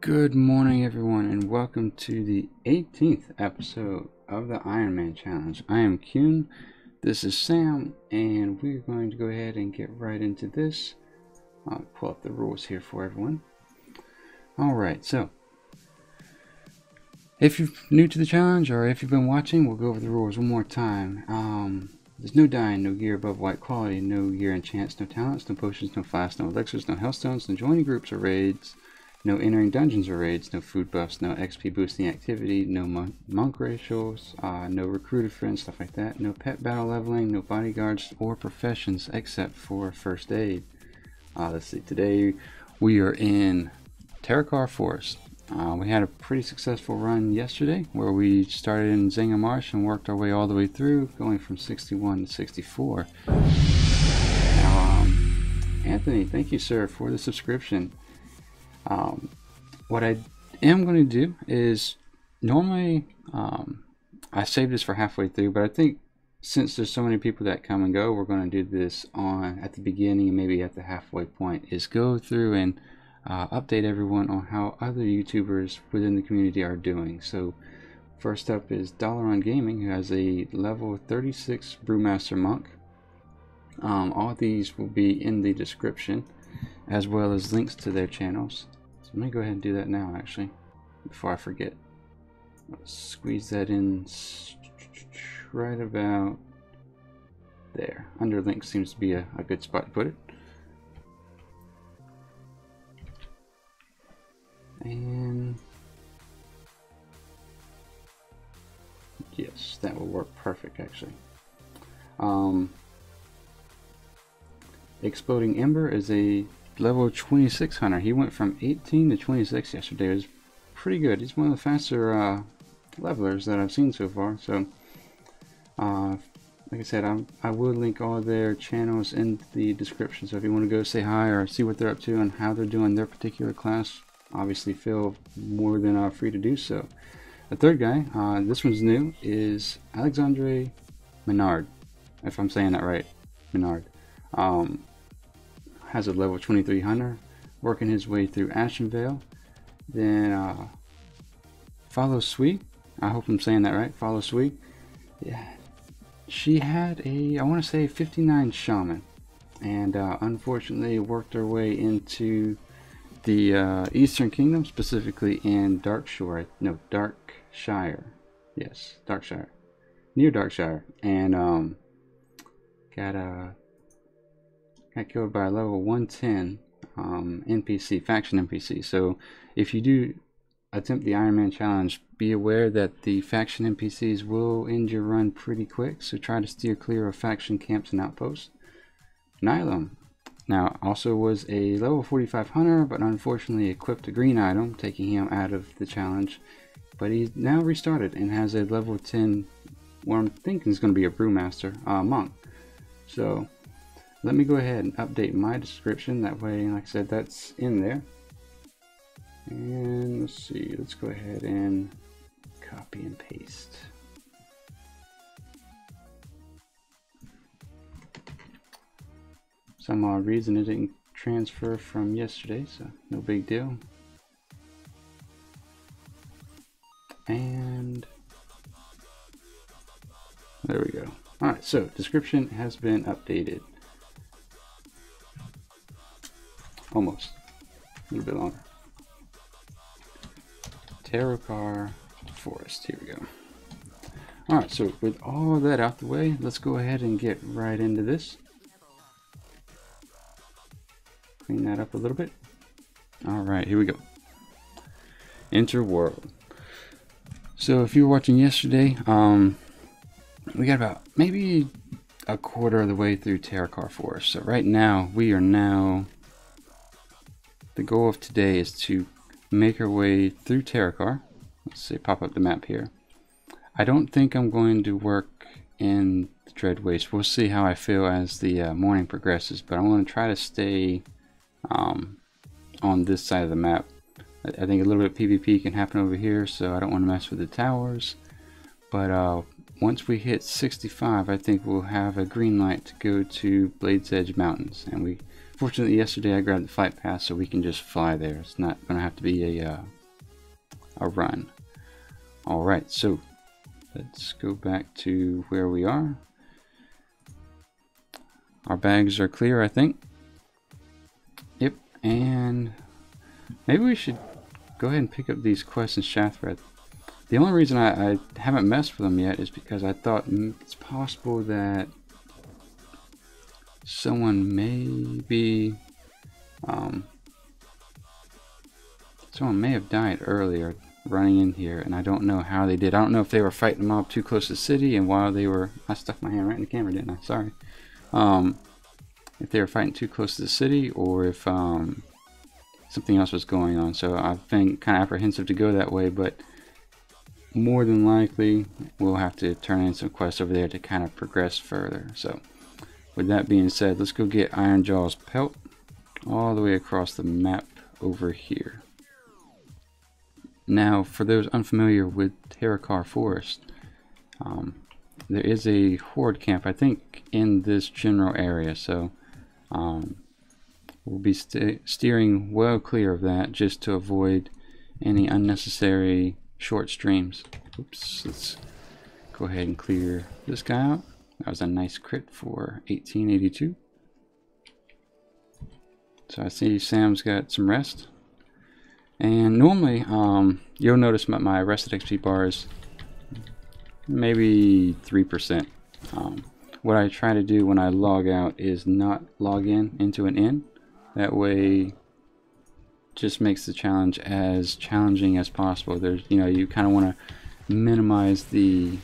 Good morning, everyone, and welcome to the 18th episode of the Ironman challenge. I am Qyune, this is Sam, and we're going to go ahead and get right into this. I'll pull up the rules here for everyone. Alright, so if you're new to the challenge or if you've been watching, we'll go over the rules one more time. There's no dying, no gear above white quality, no gear enchants, no talents, no potions, no flasks, no elixirs, no hellstones, no joining groups or raids, no entering dungeons or raids, no food buffs, no XP boosting activity, no monk racials, no recruited friends, stuff like that, no pet battle leveling, no bodyguards or professions except for first aid. Let's see, today we are in Terakar Forest. We had a pretty successful run yesterday where we started in Zinga Marsh and worked our way all the way through, going from 61 to 64. Now, Anthony, thank you, sir, for the subscription. What I am going to do is normally I save this for halfway through, but I think since there's so many people that come and go, we're going to do this at the beginning and maybe at the halfway point, is go through and update everyone on how other YouTubers within the community are doing. So first up is Dollar Gaming, who has a level 36 Brewmaster Monk. All of these will be in the description, as well as links to their channels. So let me go ahead and do that now, actually, before I forget. Let's squeeze that in right about there. Under links seems to be a good spot to put it. And yes, that will work perfect, actually. Exploding Ember is a level 26 hunter. He went from 18 to 26 yesterday. It was pretty good. He's one of the faster levelers that I've seen so far. So like I said, I will link all their channels in the description, so if you want to go say hi or see what they're up to and how they're doing their particular class, obviously feel more than free to do so. The third guy, this one's new, is Alexandre Menard, if I'm saying that right. Menard has a level 23 hunter, working his way through Ashenvale. Then Follow Sweet, I hope I'm saying that right, Follow Sweet. Yeah, she had I want to say 59 shaman, and unfortunately worked her way into the Eastern Kingdom, specifically in Darkshire. Yes, Darkshire, near Darkshire, and got killed by a level 110 NPC, faction NPC. So if you do attempt the Ironman challenge, be aware that the faction NPCs will end your run pretty quick, so try to steer clear of faction camps and outposts. Nylum now also was a level 45 hunter, but unfortunately equipped a green item, taking him out of the challenge. But he's now restarted and has a level 10, what I'm thinking is going to be a Brewmaster monk. So let me go ahead and update my description. That way, like I said, that's in there. And let's see, let's go ahead and copy and paste. Some odd reason it didn't transfer from yesterday, so no big deal. And there we go. Alright, so description has been updated. Almost. A little bit longer. Terakar Forest. Here we go. Alright, so with all of that out the way, let's go ahead and get right into this. Clean that up a little bit. Alright, here we go. Enter world. So if you were watching yesterday, we got about maybe a quarter of the way through Terakar Forest. So right now, the goal of today is to make our way through Terakar. Let's see, pop up the map here. I don't think I'm going to work in the Dread Waste. We'll see how I feel as the morning progresses, but I'm going to try to stay on this side of the map. I think a little bit of PvP can happen over here, so I don't want to mess with the towers. But once we hit 65, I think we'll have a green light to go to Blade's Edge Mountains. And fortunately yesterday I grabbed the flight pass, so we can just fly there. It's not going to have to be a a run. Alright, so let's go back to where we are. Our bags are clear, I think. Yep, and maybe we should go ahead and pick up these quests in Shathred. The only reason I haven't messed with them yet is because I thought it's possible that someone may have died earlier running in here, and I don't know how they did. I don't know if they were fighting a mob too close to the city, and while they were... I stuck my hand right in the camera, didn't I? Sorry. If they were fighting too close to the city, or if something else was going on. So I've been kind of apprehensive to go that way, but more than likely we'll have to turn in some quests over there to kind of progress further. So with that being said, let's go get Ironjaw's pelt all the way across the map over here. Now, for those unfamiliar with Terakar Forest, there is a horde camp, I think, in this general area, so we'll be steering well clear of that just to avoid any unnecessary short streams. Oops, let's go ahead and clear this guy out. That was a nice crit for 1882. So I see Sam's got some rest. And normally, you'll notice my rested XP bar is maybe 3%. What I try to do when I log out is not log in into an inn. That way, just makes the challenge as challenging as possible. There's, you kind of want to minimize the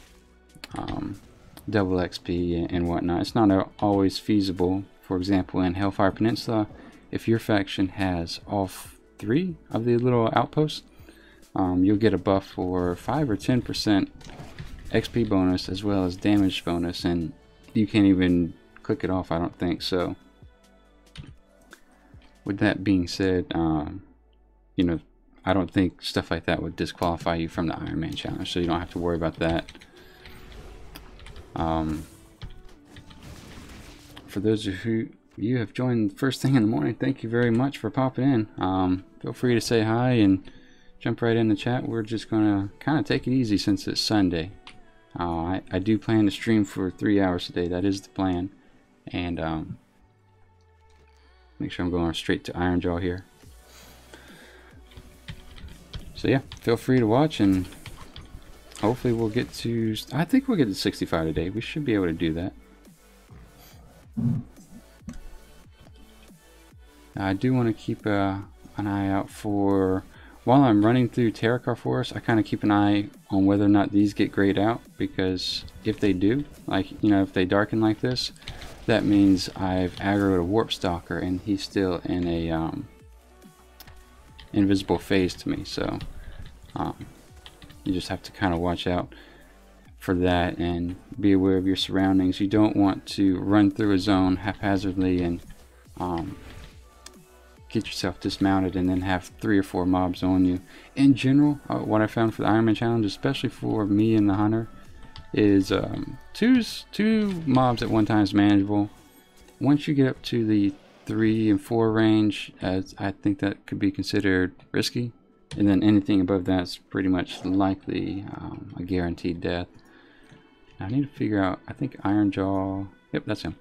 double XP and whatnot. It's not always feasible. For example, in Hellfire Peninsula, if your faction has all 3 of the little outposts, you'll get a buff for 5 or 10% XP bonus as well as damage bonus, and you can't even click it off, I don't think. So with that being said, I don't think stuff like that would disqualify you from the Ironman challenge, so you don't have to worry about that. For those of you have joined first thing in the morning, thank you very much for popping in. Feel free to say hi and jump right in the chat. We're just gonna kind of take it easy since it's Sunday. I do plan to stream for 3 hours a day. That is the plan, and make sure I'm going straight to Ironjaw here. So yeah, feel free to watch, and hopefully we'll get to... I think we'll get to 65 today. We should be able to do that. I do want to keep an eye out for... While I'm running through Terakar Forest, I kind of keep an eye on whether or not these get grayed out, because if they do, like, if they darken like this, that means I've aggroed a Warp Stalker and he's still in a invisible phase to me. So you just have to kind of watch out for that and be aware of your surroundings. You don't want to run through a zone haphazardly and get yourself dismounted and then have 3 or 4 mobs on you. In general, what I found for the Ironman challenge, especially for me and the hunter, is two mobs at one time is manageable. Once you get up to the 3 and 4 range, I think that could be considered risky, and then anything above that's pretty much likely a guaranteed death. I need to figure out, I think Ironjaw, yep, that's him.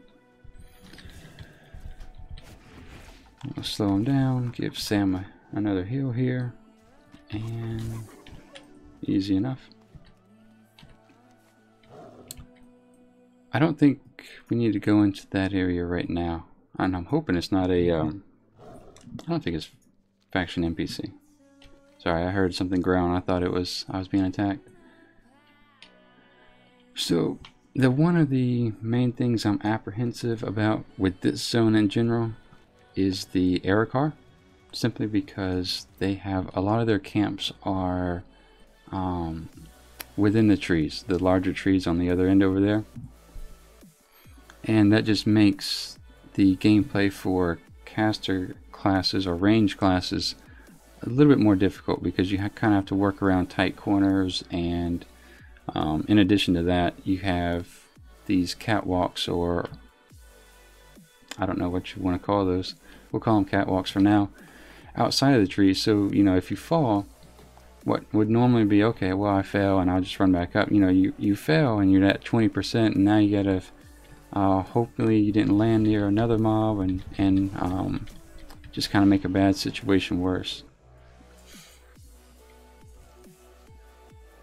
I'll slow him down, give Sam another heal here, and easy enough. I don't think we need to go into that area right now, and I'm hoping it's not a, I don't think it's faction NPC. Sorry, I heard something growl and I thought I was being attacked. So, one of the main things I'm apprehensive about with this zone in general is the Erekar, simply because they have a lot of their camps are within the trees, the larger trees on the other end over there, and that just makes the gameplay for caster classes or range classes a little bit more difficult, because you kind of have to work around tight corners, and in addition to that, you have these catwalks, or I don't know what you want to call those. We'll call them catwalks for now, outside of the trees. So, if you fall, what would normally be, okay, well, I fail and I'll just run back up. You know, you fail and you're at 20%, and now you gotta hopefully you didn't land near another mob and just kind of make a bad situation worse.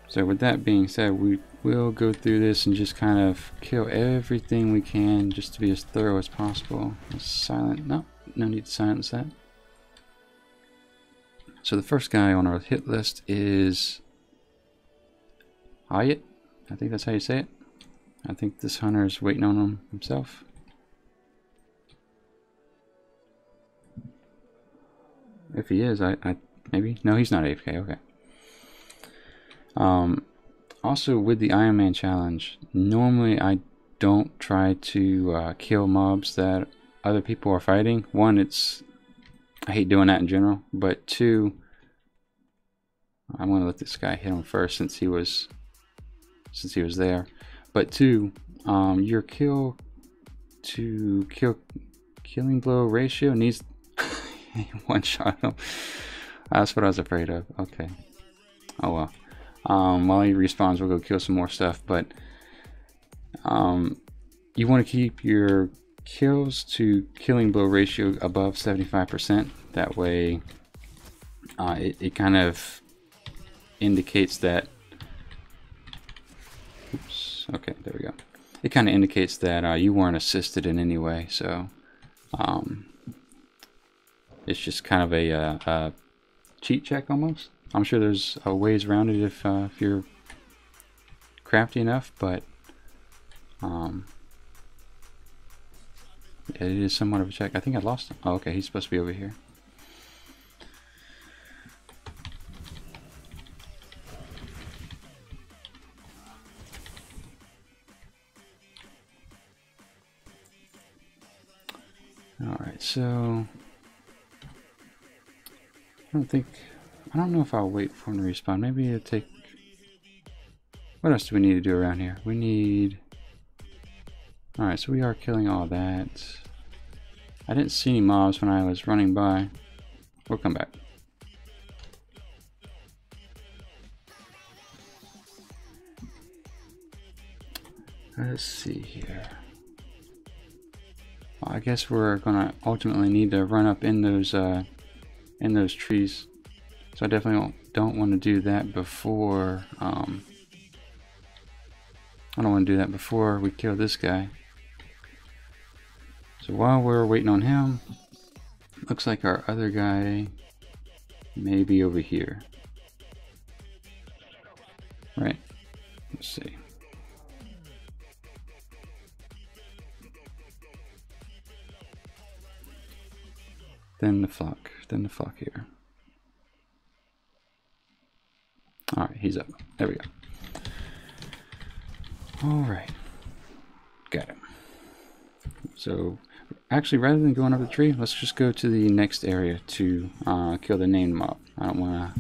So with that being said, we will go through this and just kind of kill everything we can just to be as thorough as possible. Silent, no need to silence that. So the first guy on our hit list is Hayat. I think that's how you say it. I think this hunter is waiting on him himself. If he is, I maybe? No, he's not AFK, okay. Also with the Ironman challenge, normally I don't try to kill mobs that other people are fighting. One, I hate doing that in general, but two, I'm gonna let this guy hit him first since he was there. But two, your killing blow ratio needs one shot him. That's what I was afraid of. Okay. Oh well. While he respawns, we'll go kill some more stuff. But you want to keep your kills to killing blow ratio above 75%. That way, it kind of indicates that. Oops. Okay, there we go. It kind of indicates that you weren't assisted in any way. So it's just kind of a cheat check almost. I'm sure there's ways around it if you're crafty enough, but it is somewhat of a check. I think I lost him. Oh, okay, he's supposed to be over here. Alright, so I don't know if I'll wait for him to respawn. Maybe it'll take... What else do we need to do around here? We need... Alright, so we are killing all that. I didn't see any mobs when I was running by. We'll come back. Let's see here. Well, I guess we're gonna ultimately need to run up in those trees. So I definitely don't want to do that before I don't want to do that before we kill this guy. So while we're waiting on him, looks like our other guy may be over here. Right? Let's see. Then the flock here. Alright, he's up. There we go. Alright. Got him. So, actually, rather than going up the tree, let's just go to the next area to kill the named mob. I don't want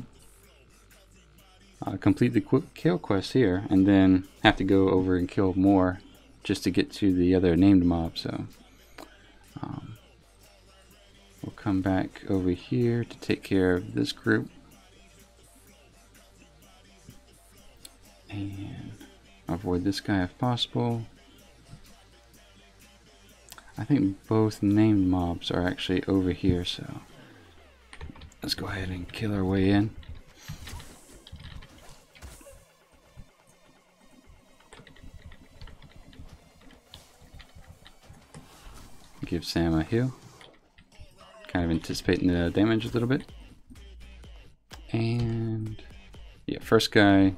to complete the quick kill quest here and then have to go over and kill more just to get to the other named mob. So, we'll come back over here to take care of this group. And avoid this guy if possible. I think both named mobs are actually over here, so let's go ahead and kill our way in. Give Sam a heal. Kind of anticipating the damage a little bit. And yeah, first guy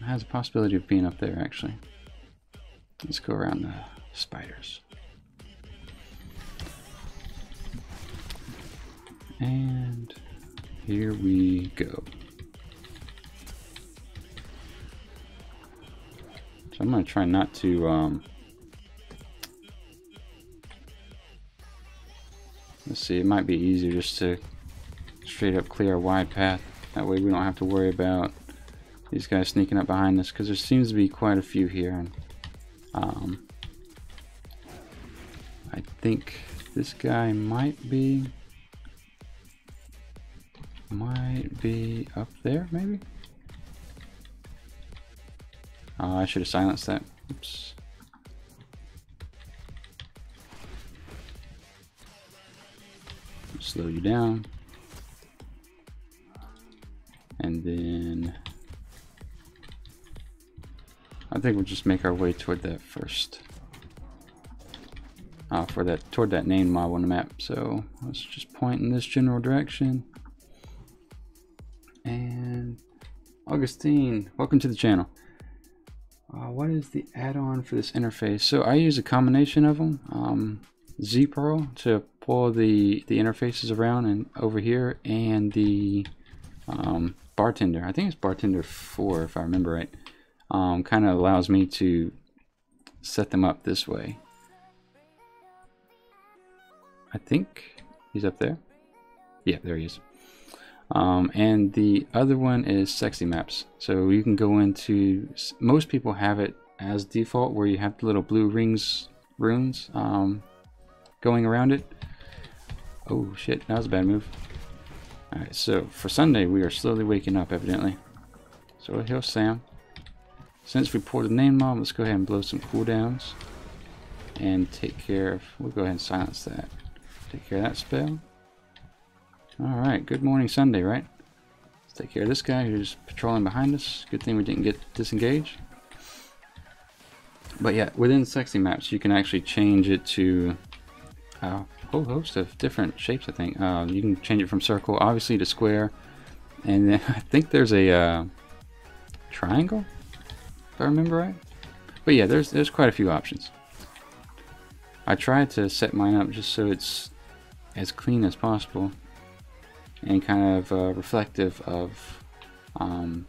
has a possibility of being up there actually. Let's go around the spiders. And here we go. So I'm going to try not to let's see, it might be easier just to straight up clear a wide path. That way we don't have to worry about these guys sneaking up behind us, because there seems to be quite a few here. And I think this guy might be might be up there, maybe? I should have silenced that. Oops. Slow you down. And then I think we'll just make our way toward that first. Toward that named mob on the map. So let's just point in this general direction. And Augustine, welcome to the channel. What is the add-on for this interface? So I use a combination of them. Z-Pearl to pull the interfaces around and over here, and the Bartender. I think it's Bartender 4 if I remember right. Kind of allows me to set them up this way. I think he's up there. Yeah, there he is. And the other one is Sexy Maps. So you can go into, most people have it as default where you have the little blue runes going around it. Oh shit, that was a bad move. Alright, so for Sunday we are slowly waking up evidently. So here's Sam. Since we pulled the name mob, let's go ahead and blow some cooldowns. And take care of, we'll go ahead and silence that. Take care of that spell. Alright, good morning Sunday, right? Let's take care of this guy who's patrolling behind us. Good thing we didn't get disengaged. But yeah, within Sexy Maps you can actually change it to a whole host of different shapes, I think. You can change it from circle, obviously, to square. And then I think there's a triangle, if I remember right. But yeah, there's quite a few options. I tried to set mine up just so it's as clean as possible and kind of reflective of how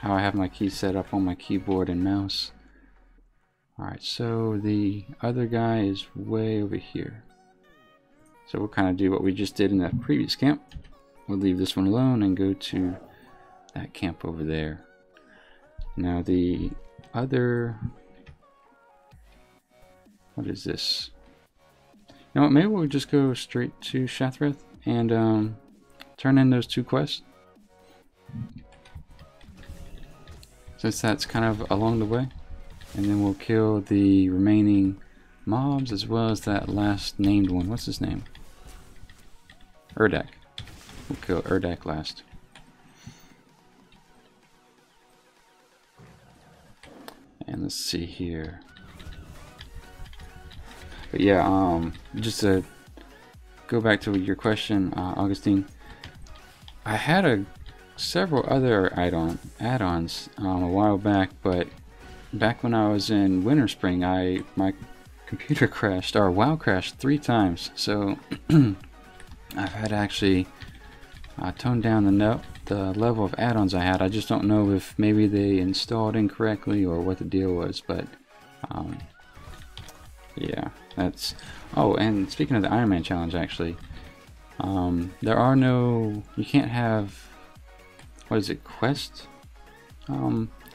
I have my keys set up on my keyboard and mouse. Alright, so the other guy is way over here. So we'll kind of do what we just did in that previous camp. We'll leave this one alone and go to that camp over there. Now the other... what is this? You know what, maybe we'll just go straight to Shathreth and turn in those 2 quests. Since that's kind of along the way. And then we'll kill the remaining mobs as well as that last named one. What's his name? Urdak. We'll kill Urdak last. And let's see here. But yeah, just to go back to your question, Augustine, I had several other add-ons a while back, but back when I was in Winter Spring, my computer crashed, or WoW crashed 3 times. So I've had to actually tone down the level of add-ons I had. I just don't know if maybe they installed incorrectly or what the deal was, but yeah, that's... Oh, and speaking of the Ironman challenge, actually, there are no... You can't have... What is it?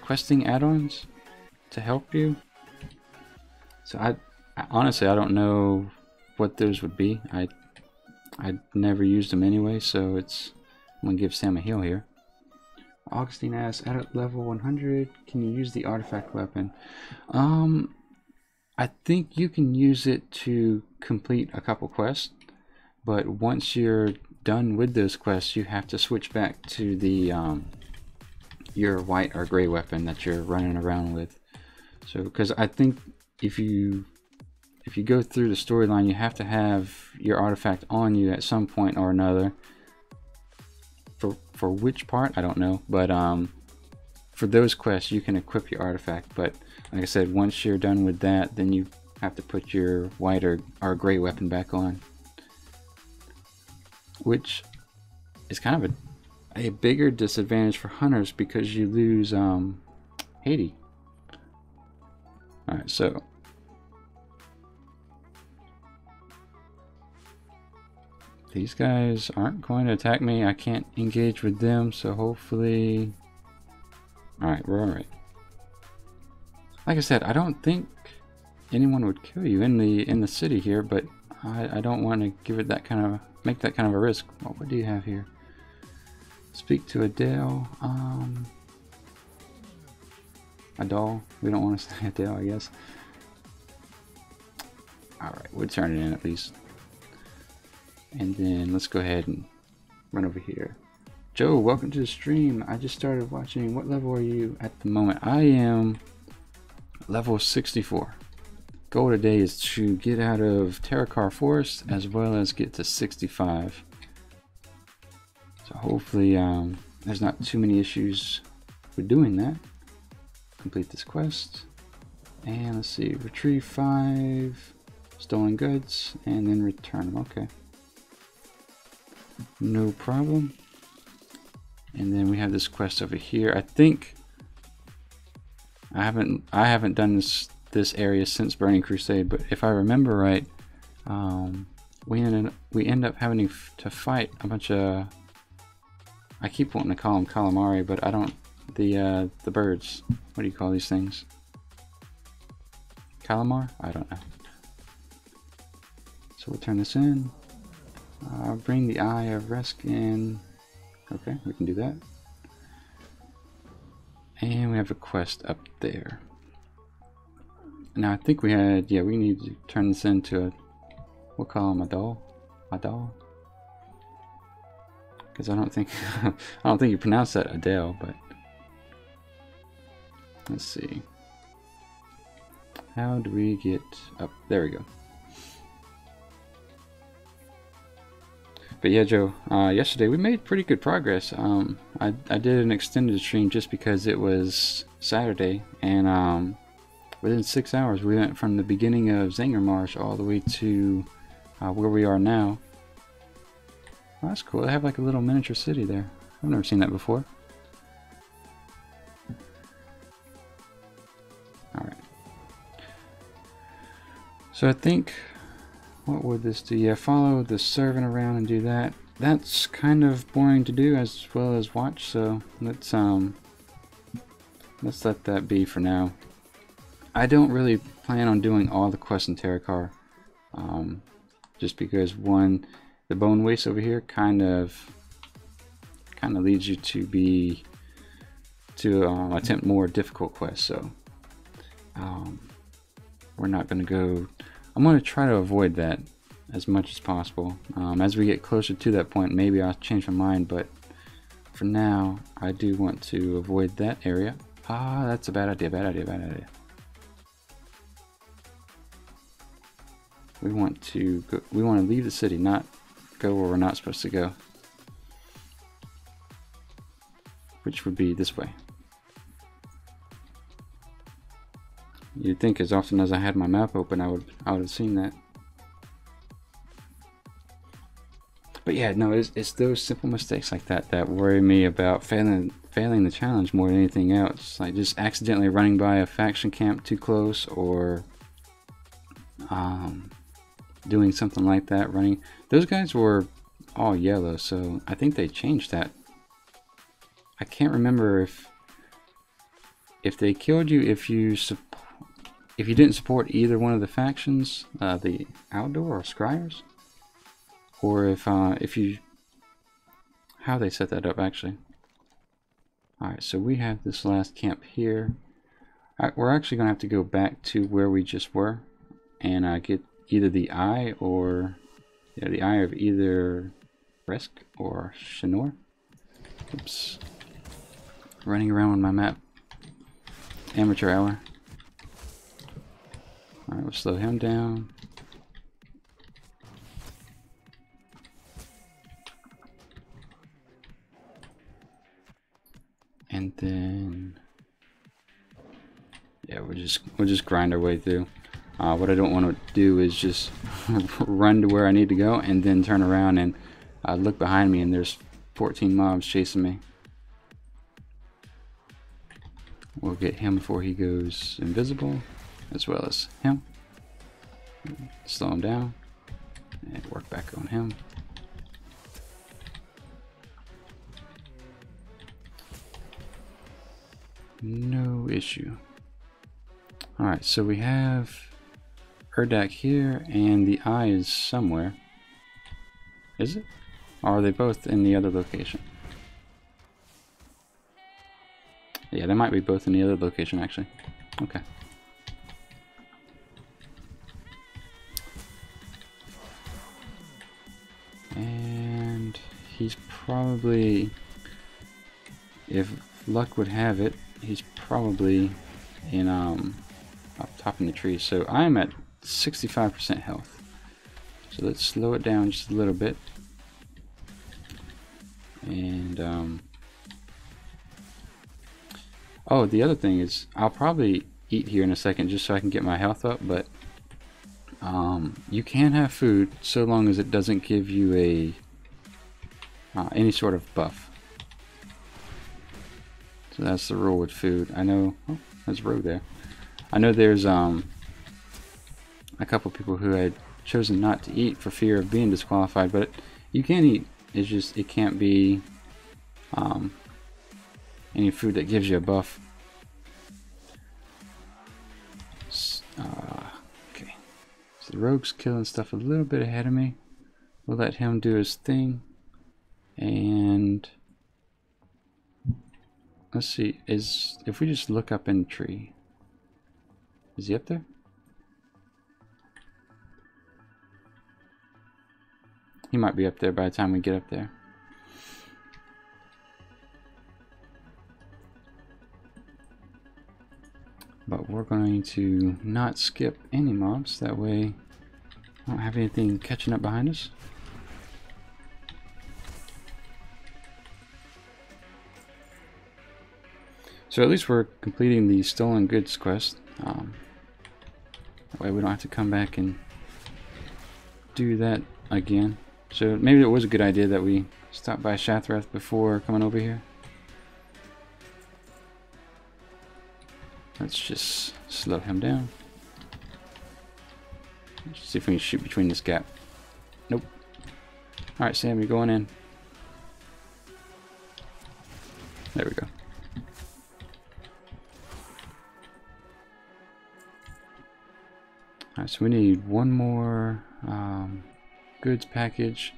Questing add-ons to help you. So I honestly, I don't know what those would be. I never used them anyway, so I'm gonna give Sam a heal here. Augustine asks, at level 100, can you use the artifact weapon? I think you can use it to complete a couple quests, but once you're done with those quests, you have to switch back to the your white or gray weapon that you're running around with. So, because I think if you go through the storyline, you have to have your artifact on you at some point or another. For which part, I don't know, but for those quests you can equip your artifact. But like I said, once you're done with that, then you have to put your white or gray weapon back on, which is kind of a bigger disadvantage for hunters because you lose Haiti. Alright, so these guys aren't going to attack me. I can't engage with them, so hopefully... Alright, we're alright. Like I said, I don't think anyone would kill you in the city here, but I don't want to give it that kind of... make that kind of a risk. What do you have here? Speak to Adele. Adele. We don't want to say Adele, I guess. Alright, we'll turn it in at least. And then let's go ahead and run over here. Joe, welcome to the stream. I just started watching. What level are you at the moment? I am level 64. Goal today is to get out of Terracar Forest as well as get to 65. So hopefully there's not too many issues with doing that. Complete this quest. And let's see, retrieve 5 stolen goods and then return them. Okay. No problem. And then we have this quest over here. I think I haven't done this area since Burning Crusade, but if I remember right, we end up having to fight a bunch of, I keep wanting to call them calamari, but I don't, the birds. What do you call these things? Calamar? I don't know. So we'll turn this in. Bring the Eye of Resk in. Okay, we can do that. And we have a quest up there. Now I think we had, yeah, we need to turn this into a, we'll call him a doll. A doll. Because I don't think I don't think you pronounce that Adele, but let's see. How do we get up? There we go. But yeah, Joe, yesterday we made pretty good progress. I did an extended stream just because it was Saturday, and within 6 hours we went from the beginning of Zangermarsh all the way to where we are now. Oh, that's cool. They have like a little miniature city there. I've never seen that before. Alright. So I think, what would this do? Yeah, follow the servant around and do that. That's kind of boring to do as well as watch, so let's let that be for now. I don't really plan on doing all the quests in Terracar, just because one, the bone waste over here kind of leads you to attempt more difficult quests. So we're not going to go. I'm going to try to avoid that as much as possible. As we get closer to that point, maybe I'll change my mind, but for now, I do want to avoid that area. Ah, that's a bad idea, bad idea, bad idea. We want to go, we want to leave the city, not go where we're not supposed to go. Which would be this way. You'd think as often as I had my map open, I would have seen that. But yeah, no, it's those simple mistakes like that that worry me about failing the challenge more than anything else. Like just accidentally running by a faction camp too close, or doing something like that. Running, those guys were all yellow, so I think they changed that. I can't remember if they killed you if you didn't support either one of the factions, the outdoor or scryers, or if you, how they set that up actually. Alright, so we have this last camp here. We're actually gonna have to go back to where we just were and get either the eye or, yeah, the eye of either Resk or Shinor. Oops. Running around on my map. Amateur hour. Alright, we'll slow him down. And then, yeah, we'll just grind our way through. What I don't want to do is just run to where I need to go and then turn around and look behind me and there's 14 mobs chasing me. We'll get him before he goes invisible, as well as him. Slow him down and work back on him. No issue. Alright, so we have Urdak here, and the eye is somewhere. Is it? Or are they both in the other location? Yeah, they might be both in the other location actually. Okay. And he's probably, if luck would have it, he's probably in up top in the tree. So I'm at 65% health. So let's slow it down just a little bit. And oh, the other thing is I'll probably eat here in a second just so I can get my health up, but you can have food so long as it doesn't give you a any sort of buff. So that's the rule with food. I know, oh, there's a road there. I know there's a couple people who had chosen not to eat for fear of being disqualified, but you can eat. It's just it can't be any food that gives you a buff. Okay, so the rogue's killing stuff a little bit ahead of me. We'll let him do his thing. And let's see, if we just look up in the tree, is he up there? He might be up there by the time we get up there. But we're going to not skip any mobs, that way I don't have anything catching up behind us. So at least we're completing the stolen goods quest. That way we don't have to come back and do that again. So maybe it was a good idea that we stopped by Shattrath before coming over here. Let's just slow him down. Let's see if we can shoot between this gap. Nope. Alright, Sam, you're going in. There we go. Alright, so we need one more goods package.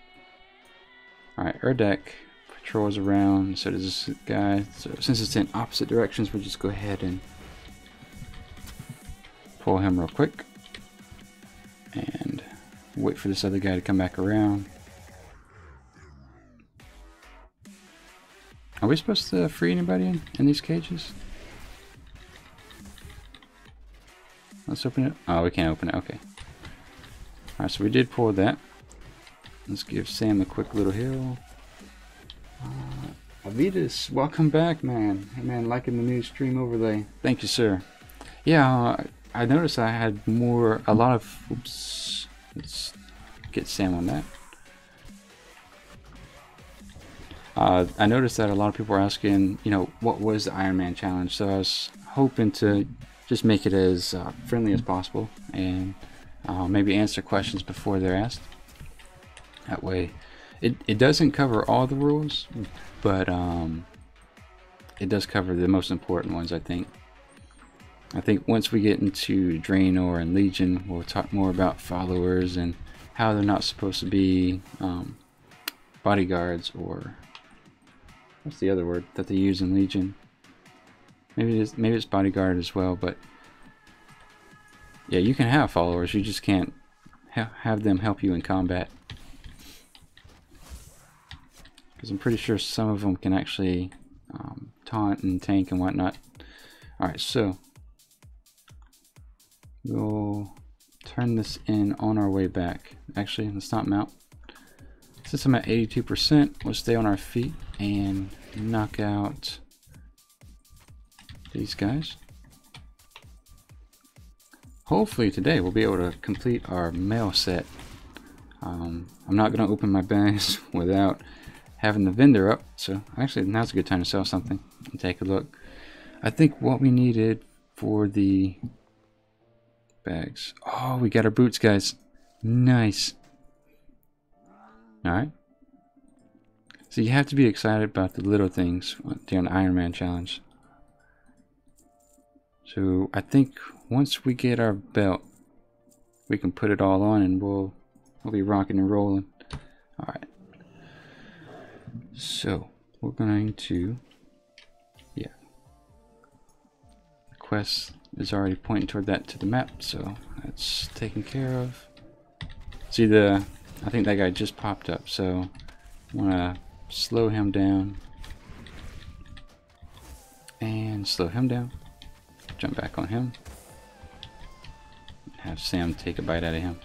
Alright, Erdek patrols around, so does this guy. So since it's in opposite directions, we'll just go ahead and pull him real quick. And wait for this other guy to come back around. Are we supposed to free anybody in these cages? Let's open it. Oh, we can't open it. Okay. Alright, so we did pull that. Let's give Sam a quick little heal. Avitas, welcome back, man. Hey, man, liking the new stream overlay. Thank you, sir. Yeah, I noticed I had a lot of, oops. Let's get Sam on that. I noticed that a lot of people were asking, you know, what was the Ironman challenge? So I was hoping to just make it as friendly as possible and maybe answer questions before they're asked. That way, it doesn't cover all the rules, but it does cover the most important ones, I think. I think once we get into Draenor and Legion, we'll talk more about followers and how they're not supposed to be bodyguards, or what's the other word that they use in Legion? Maybe it's bodyguard as well, but yeah, you can have followers, you just can't have them help you in combat. Because I'm pretty sure some of them can actually taunt and tank and whatnot. Alright, so we'll turn this in on our way back. Actually, let's not mount. Since I'm at 82%, we'll stay on our feet and knock out these guys. Hopefully today we'll be able to complete our mail set. I'm not going to open my bags without having the vendor up, so actually now's a good time to sell something and take a look. I think what we needed for the bags, oh, we got our boots, guys. Nice. Alright, so you have to be excited about the little things during the Ironman challenge. So I think once we get our belt, we can put it all on and we'll be rocking and rolling. Alright, so we're going to, yeah, quest is already pointing toward that to the map, so that's taken care of. See, I think that guy just popped up, so I want to slow him down and slow him down. Jump back on him. Have Sam take a bite out of him.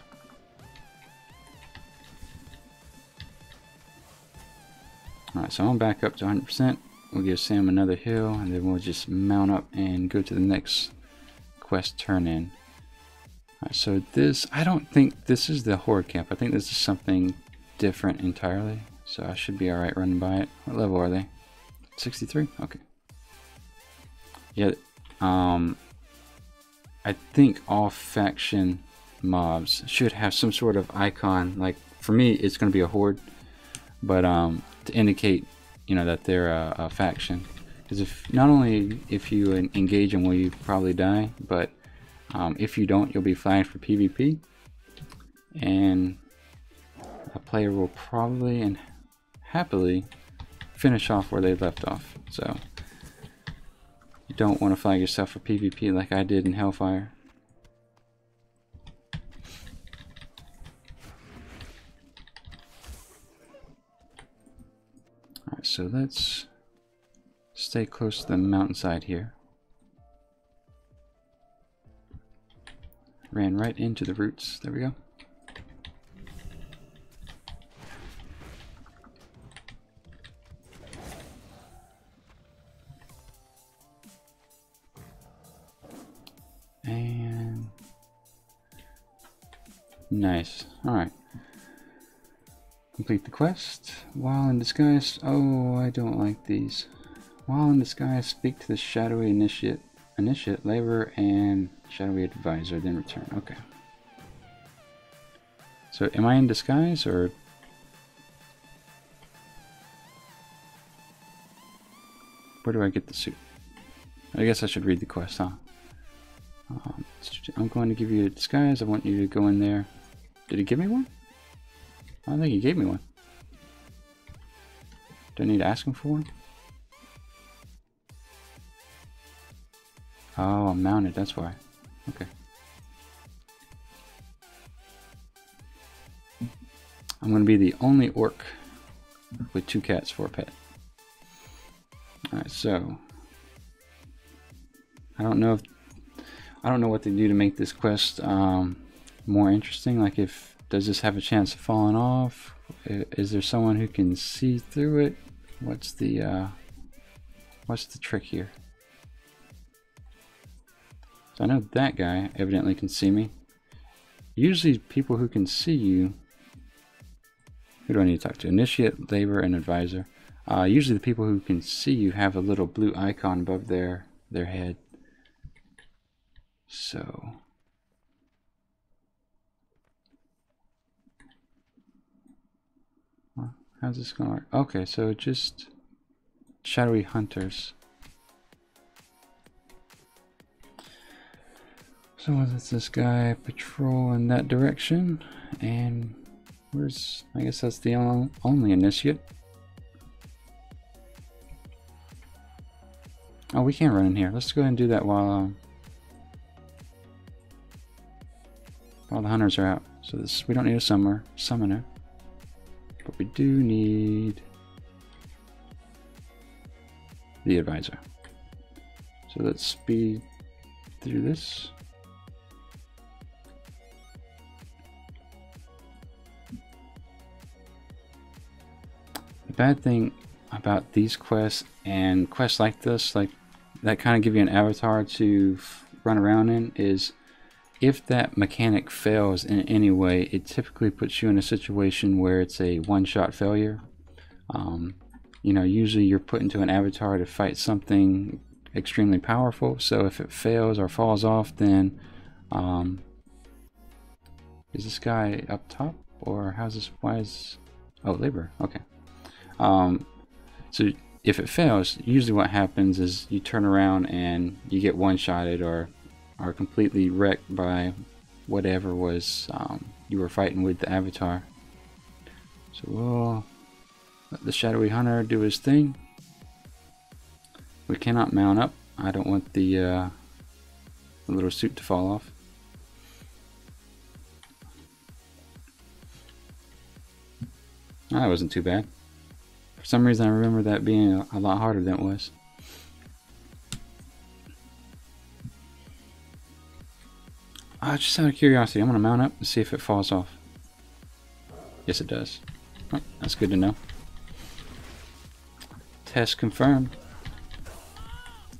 Alright, so I'm back up to 100%. We'll give Sam another heal, and then we'll just mount up and go to the next quest turn in. Alright, so this, I don't think this is the horde camp. I think this is something different entirely. So I should be alright running by it. What level are they? 63? Okay. Yeah, I think all faction mobs should have some sort of icon. Like, for me, it's going to be a horde. But to indicate, you know, that they're a faction. Because if not only if you engage them will you probably die, but if you don't, you'll be flagged for PvP, and a player will probably and happily finish off where they left off. So you don't want to flag yourself for PvP like I did in Hellfire. Alright, so let's stay close to the mountainside here. Ran right into the roots. There we go. And nice. Alright. Complete the quest. While in disguise. Oh, I don't like these. While in disguise, speak to the shadowy initiate, laborer, and shadowy advisor, then return. Okay. So, am I in disguise, or where do I get the suit? I guess I should read the quest, huh? I'm going to give you a disguise. I want you to go in there. Did he give me one? I don't think he gave me one. Do I need to ask him for one? Oh, I'm mounted, that's why. Okay. I'm going to be the only orc with 2 cats for a pet. Alright, so I don't know what they do to make this quest more interesting. Like, does this have a chance of falling off? Is there someone who can see through it? What's the trick here? So I know that guy evidently can see me. Usually people who can see you, who do I need to talk to? Initiate, labor, and advisor. Usually the people who can see you have a little blue icon above their head. So how's this gonna work? Okay, so just shadowy hunters. So what's this guy patrol in that direction? And where's, I guess that's the only initiate. Oh, we can't run in here. Let's go ahead and do that while the hunters are out. So we don't need a summoner. But we do need the advisor. So let's speed through this. The bad thing about these quests and quests like this, like that kind of give you an avatar to run around in, is if that mechanic fails in any way, it typically puts you in a situation where it's a one-shot failure. You know, usually you're put into an avatar to fight something extremely powerful, so if it fails or falls off, then is this guy up top, or how's this? Why is, oh, labor, okay. So if it fails, usually what happens is you turn around and you get one-shotted or are completely wrecked by whatever was you were fighting with the avatar. So we'll let the shadowy hunter do his thing. We cannot mount up. I don't want the a little suit to fall off. Oh, that wasn't too bad. For some reason I remember that being a lot harder than it was. Just out of curiosity, I'm going to mount up and see if it falls off. Yes, it does. Oh, that's good to know. Test confirmed.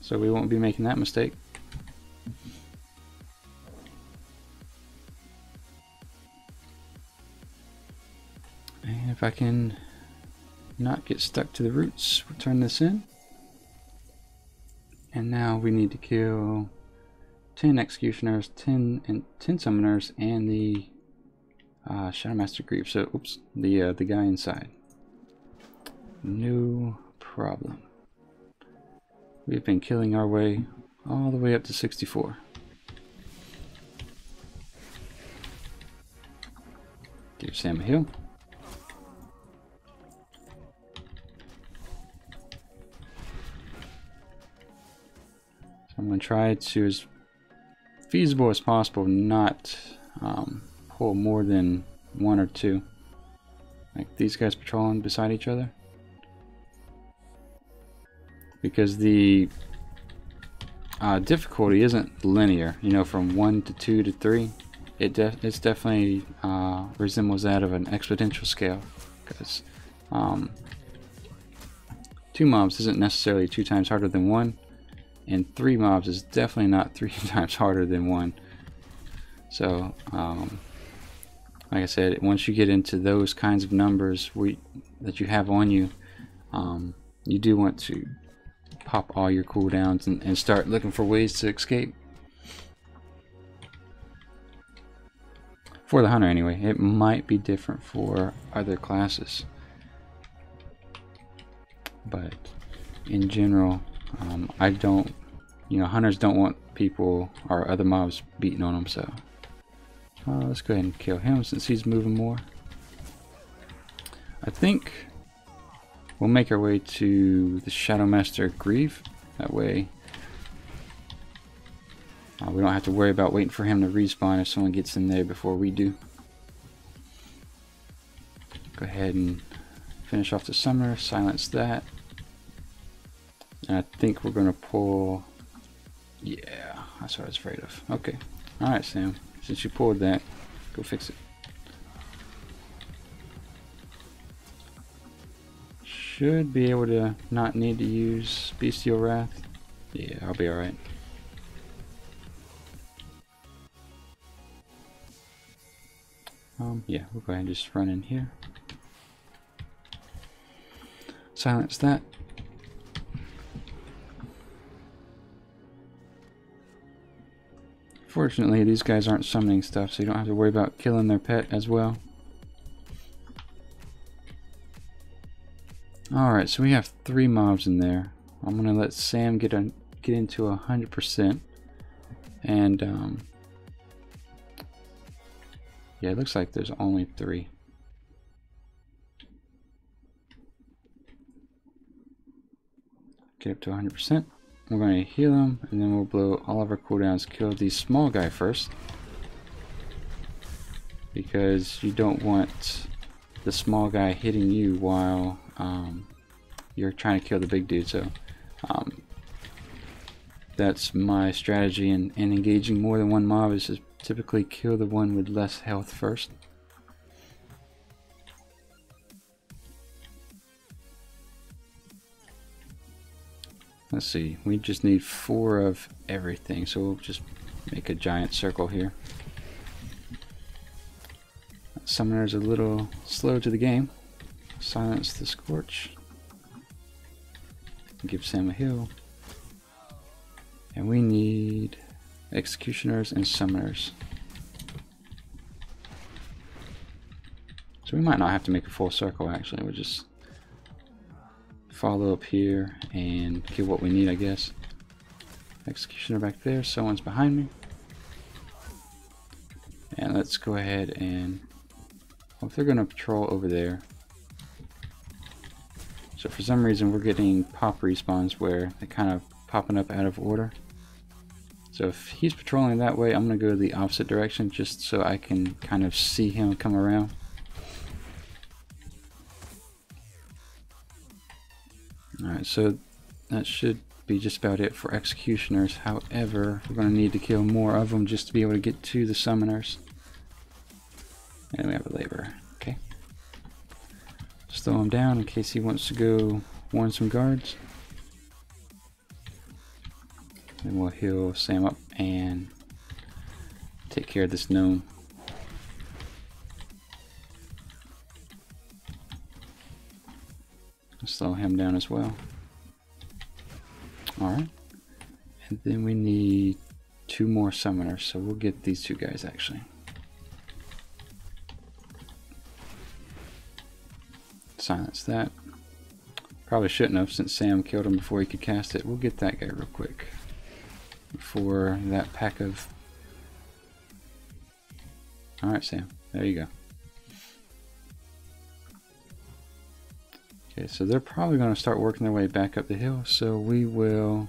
So we won't be making that mistake. And if I can not get stuck to the roots, we'll turn this in. And now we need to kill 10 executioners, 10 summoners, and the Shadowmaster Grief. So, oops, the guy inside. No problem. We've been killing our way all the way up to 64. Give Sam a heal. So I'm going to try to, as feasible as possible, not pull more than one or two. Like these guys patrolling beside each other. Because the difficulty isn't linear, you know, from 1 to 2 to 3. It's definitely resembles that of an exponential scale, because 2 mobs isn't necessarily 2 times harder than 1, and 3 mobs is definitely not 3 times harder than 1. So, like I said, once you get into those kinds of numbers that you have on you, you do want to pop all your cooldowns and start looking for ways to escape. For the hunter anyway. It might be different for other classes, but in general, I don't, hunters don't want people or other mobs beating on them, so let's go ahead and kill him since he's moving more. I think we'll make our way to the Shadowmaster Grief. That way we don't have to worry about waiting for him to respawn if someone gets in there before we do. Go ahead and finish off the summoner, silence that. And I think we're going to pull... Yeah, that's what I was afraid of. Okay. Alright, Sam. Since you pulled that, go fix it. Should be able to not need to use Bestial Wrath. Yeah, I'll be alright. Yeah, we'll go ahead and just run in here. Silence that. Fortunately, these guys aren't summoning stuff, so you don't have to worry about killing their pet as well. Alright, so we have 3 mobs in there. I'm gonna let Sam get into 100%, and yeah, it looks like there's only 3. Get up to 100%. We're going to heal him, and then we'll blow all of our cooldowns. Kill the small guy first, because you don't want the small guy hitting you while you're trying to kill the big dude. So that's my strategy in engaging more than one mob, is to typically kill the one with less health first. Let's see, we just need 4 of everything, so we'll just make a giant circle here. Summoner's a little slow to the game. Silence the Scorch. Give Sam a heal. And we need executioners and summoners. So we might not have to make a full circle, actually. We'll just follow up here and kill what we need, I guess. Executioner back there, someone's behind me. And let's go ahead and, well, if they're going to patrol over there. So for some reason we're getting pop respawns where they're kind of popping up out of order. So if he's patrolling that way, I'm going to go the opposite direction just so I can kind of see him come around. Alright, so that should be just about it for executioners. However, we're going to need to kill more of them just to be able to get to the summoners. And we have a laborer. Okay. Slow him down in case he wants to go warn some guards. Then we'll heal Sam up and take care of this gnome. Slow him down as well. Alright. And then we need 2 more summoners, so we'll get these 2 guys actually. Silence that. Probably shouldn't have since Sam killed him before he could cast it. We'll get that guy real quick before that pack of... Alright, Sam, there you go. Okay, so they're probably going to start working their way back up the hill, so we will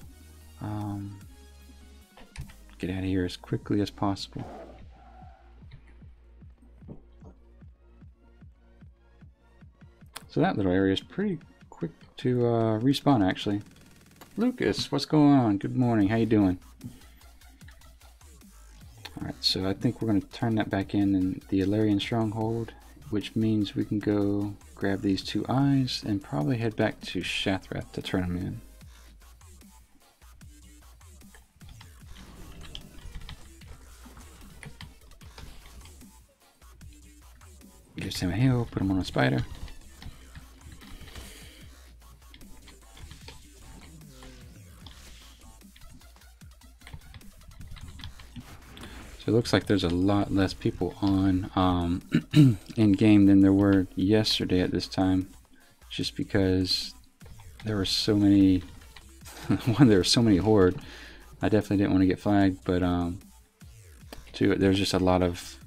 get out of here as quickly as possible. So that little area is pretty quick to respawn actually. Lucas, what's going on? Good morning, how you doing? Alright, so I think we're going to turn that back in the Illyrian stronghold, which means we can go grab these 2 eyes and probably head back to Shathrath to turn them in. Give Sam a heal, put him on a spider. So it looks like there's a lot less people on in game than there were yesterday at this time, just because there were so many there were so many horde. I definitely didn't want to get flagged, but two, there's just a lot of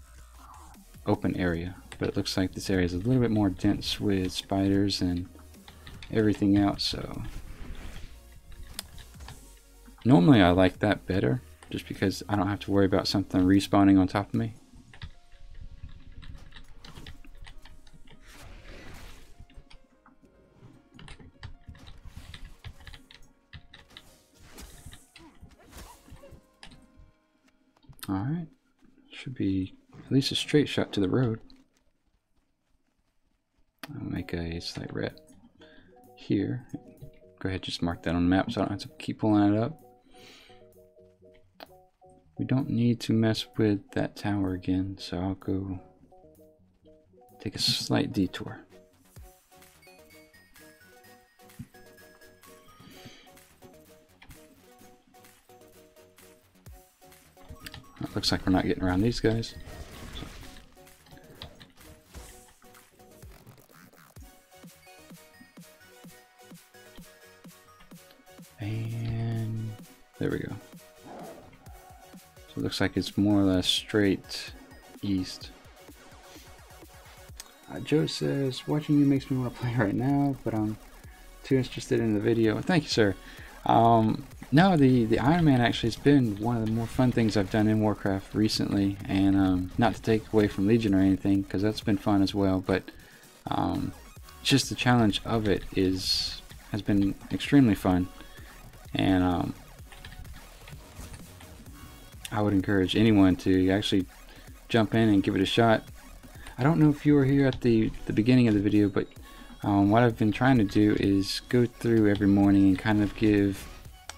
open area. But it looks like this area is a little bit more dense with spiders and everything else, so normally I like that better, just because I don't have to worry about something respawning on top of me. Alright, should be at least a straight shot to the road. I'll make a slight ret here. Go ahead, just mark that on the map so I don't have to keep pulling it up. We don't need to mess with that tower again, so I'll go take a slight detour. It looks like we're not getting around these guys. And there we go. So it looks like it's more or less straight east. Joe says, watching you makes me want to play right now, but I'm too interested in the video. Thank you, sir. No, the Ironman actually has been one of the more fun things I've done in Warcraft recently, and not to take away from Legion or anything, because that's been fun as well, but just the challenge of it has been extremely fun, and I would encourage anyone to actually jump in and give it a shot. I don't know if you were here at the beginning of the video, but what I've been trying to do is go through every morning and kind of give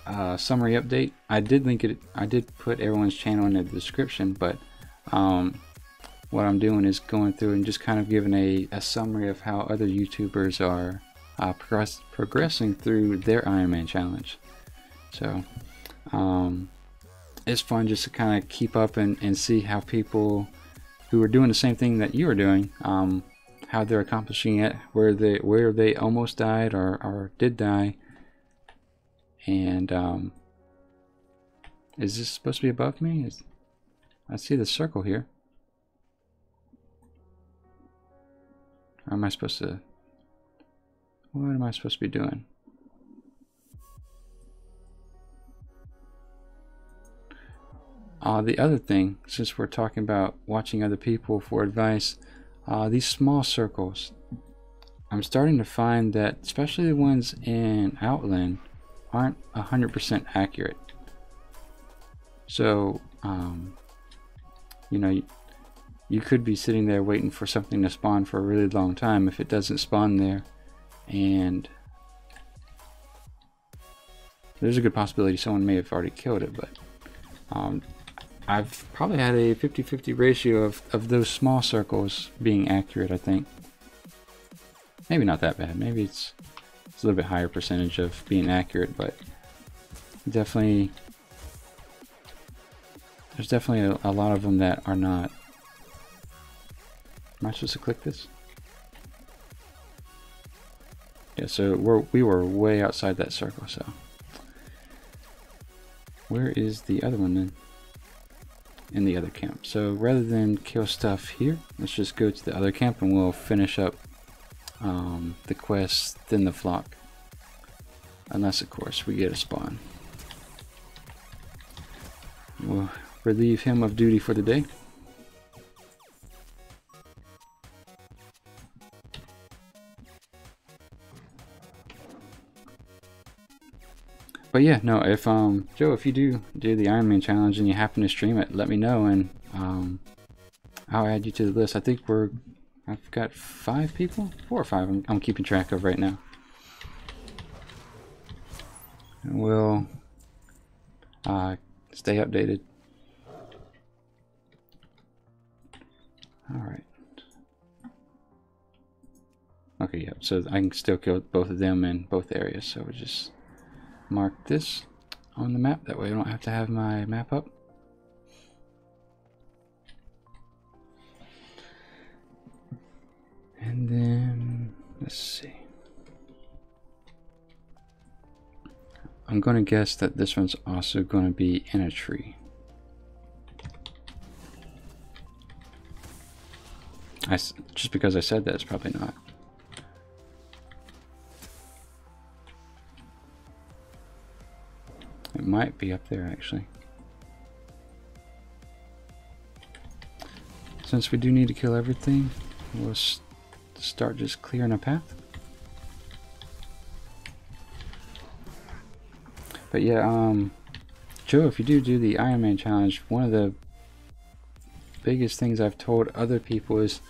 a summary update. I did link it. I did put everyone's channel in the description, but what I'm doing is going through and just kind of giving a summary of how other YouTubers are progressing through their Ironman challenge. So it's fun just to kind of keep up and see how people who are doing the same thing that you are doing, how they're accomplishing it, where they almost died or did die. And is this supposed to be above me? I see the circle here. Or am I supposed to? What am I supposed to be doing? The other thing, since we're talking about watching other people for advice, these small circles, I'm starting to find that especially the ones in Outland aren't 100% accurate. So you know, you could be sitting there waiting for something to spawn for a really long time. If it doesn't spawn there, and there's a good possibility someone may have already killed it, but I've probably had a 50-50 ratio of those small circles being accurate, I think. Maybe not that bad. Maybe it's a little bit higher percentage of being accurate, but definitely there's definitely a lot of them that are not. Am I supposed to click this? Yeah, so we were way outside that circle, so. Where is the other one then? In the other camp. So rather than kill stuff here, let's just go to the other camp and we'll finish up the quest, then the flock. Unless, of course, we get a spawn. We'll relieve him of duty for the day. But yeah, no, if Joe, if you do the Ironman challenge and you happen to stream it, let me know and I'll add you to the list. I think I've got 5 people, 4 or 5 I'm keeping track of right now. And we'll stay updated. Alright. Okay, yeah, so I can still kill both of them in both areas, so we'll just mark this on the map. That way I don't have to have my map up. And then, let's see. I'm going to guess that this one's also going to be in a tree. Just because I said that, it's probably not. It might be up there, actually. Since we do need to kill everything, we'll start just clearing a path. But yeah, Joe, if you do the Ironman challenge, one of the biggest things I've told other people is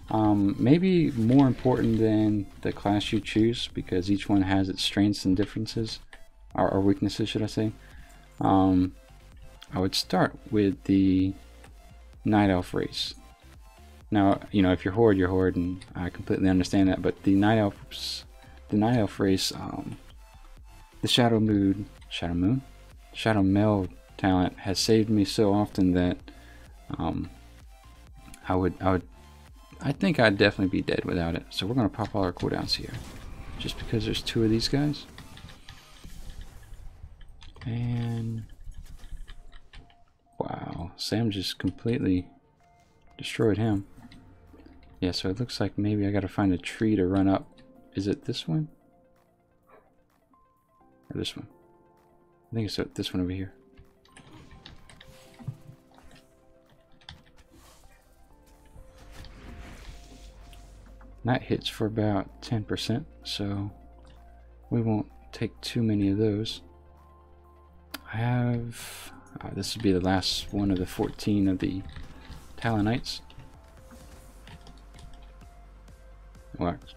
maybe more important than the class you choose, because each one has its strengths and differences, or weaknesses, should I say. I would start with the Night Elf race. Now, you know, if you're Horde, you're Horde, and I completely understand that, but the Night Elf race, the Shadow Meld talent has saved me so often that I think I'd definitely be dead without it. So we're gonna pop all our cooldowns here, just because there's 2 of these guys. And wow, Sam just completely destroyed him. Yeah, so it looks like maybe I gotta find a tree to run up. Is it this one? Or this one? I think it's this one over here. That hits for about 10%, so we won't take too many of those. I have, this would be the last one of the 14 of the Talonites,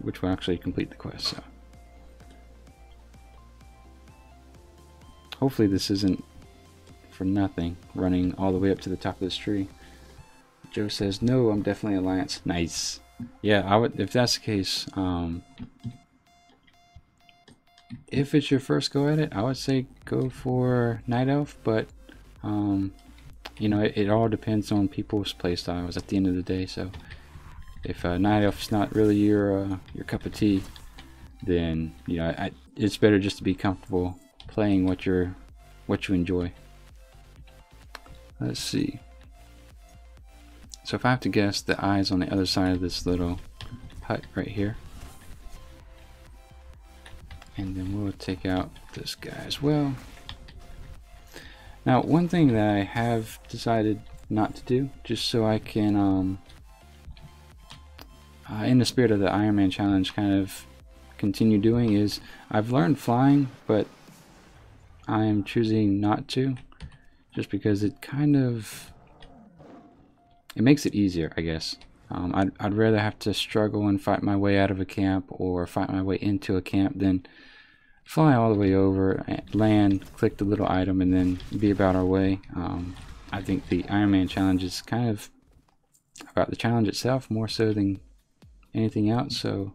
which will actually complete the quest. So hopefully this isn't for nothing, running all the way up to the top of this tree. Joe says, no, I'm definitely Alliance. Nice. Yeah, I would, if that's the case, if it's your first go at it, I would say go for Night Elf, but you know, it all depends on people's playstyles at the end of the day. So if Night Elf's not really your cup of tea, then you know, it's better just to be comfortable playing what you enjoy. Let's see. So if I have to guess, the eye's on the other side of this little hut right here. And then we'll take out this guy as well. Now, one thing that I have decided not to do, just so I can, in the spirit of the Ironman challenge, kind of continue doing, is I've learned flying, but I am choosing not to, just because it kind of, it makes it easier, I guess. I'd rather have to struggle and fight my way out of a camp or fight my way into a camp than fly all the way over, land, click the little item, and then be about our way. I think the Ironman challenge is kind of about the challenge itself more so than anything else. So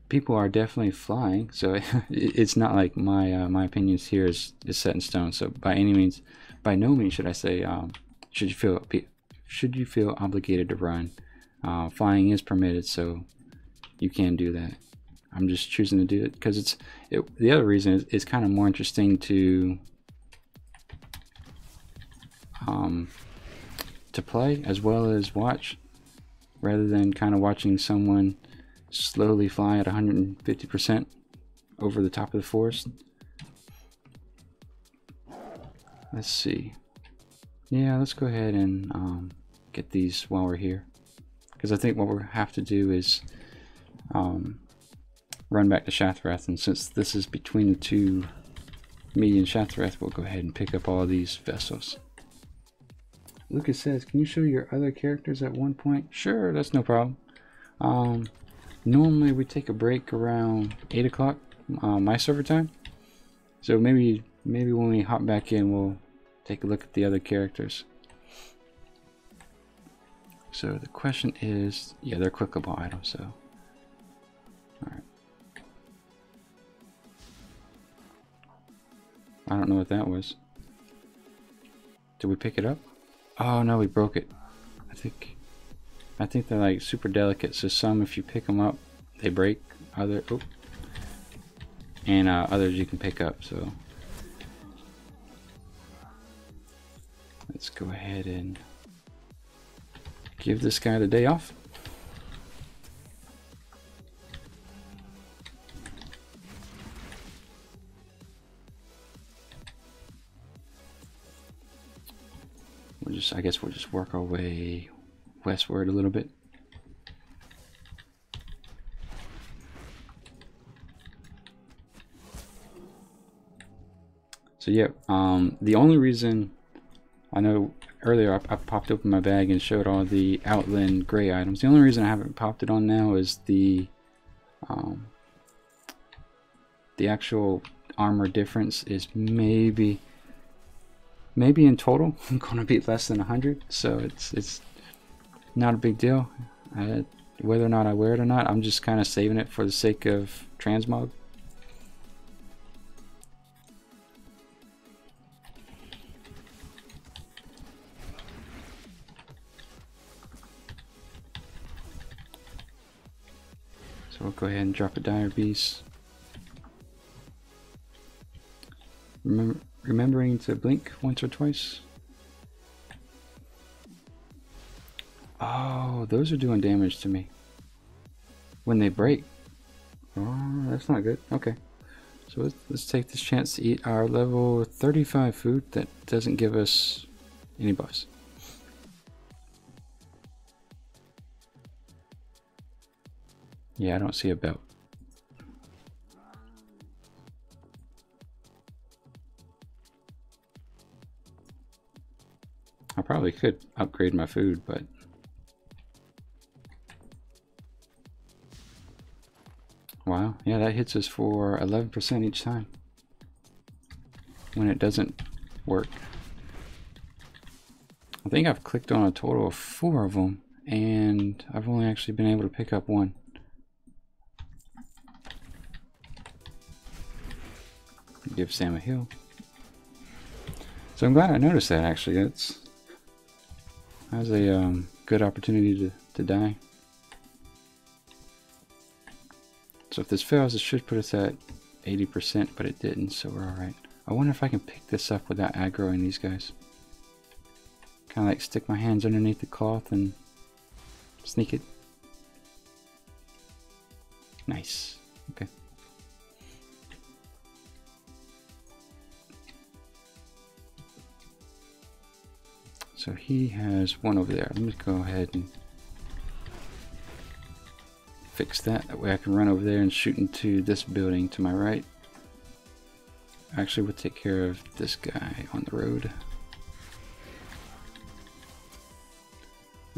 people are definitely flying, so it's not like my opinions here is set in stone. So by no means should I say should you feel obligated to run. Flying is permitted, so you can do that. I'm just choosing to do it because the other reason is it's kind of more interesting to play as well as watch, rather than kind of watching someone slowly fly at 150% over the top of the forest. Let's see. Yeah, let's go ahead and get these while we're here, because I think what we'll have to do is run back to Shattrath, and since this is between the two, me and Shattrath, we'll go ahead and pick up all these vessels. Lucas says, can you show your other characters at one point? Sure, that's no problem. Normally we take a break around 8 o'clock my server time, so maybe when we hop back in we'll take a look at the other characters. So the question is, yeah, they're clickable items, so alright. I don't know what that was. Did we pick it up? Oh no, we broke it. I think they're like super delicate, so some, if you pick them up, they break. Others you can pick up. So let's go ahead and give this guy the day off. I guess we'll just work our way westward a little bit. So yeah, the only reason, I know earlier I popped open my bag and showed all the Outland Gray items. The only reason I haven't popped it on now is the actual armor difference is maybe in total gonna be less than 100, so it's not a big deal. Whether or not I wear it or not, I'm just kind of saving it for the sake of transmog. So we'll go ahead and drop a Dire Beast. Remembering to blink once or twice. Oh, those are doing damage to me when they break. Oh, that's not good. Okay, so let's take this chance to eat our level 35 food that doesn't give us any buffs. Yeah, I don't see a belt. I probably could upgrade my food, but wow, yeah, that hits us for 11% each time when it doesn't work. I think I've clicked on a total of 4 of them, and I've only actually been able to pick up 1. Give Sam a heal. So I'm glad I noticed that, actually. That was a good opportunity to die. So if this fails, it should put us at 80%, but it didn't, so we're alright. I wonder if I can pick this up without aggroing these guys. Kind of like stick my hands underneath the cloth and sneak it. Nice. Okay. So he has one over there. Let me go ahead and fix that. That way I can run over there and shoot into this building to my right. Actually, we'll take care of this guy on the road.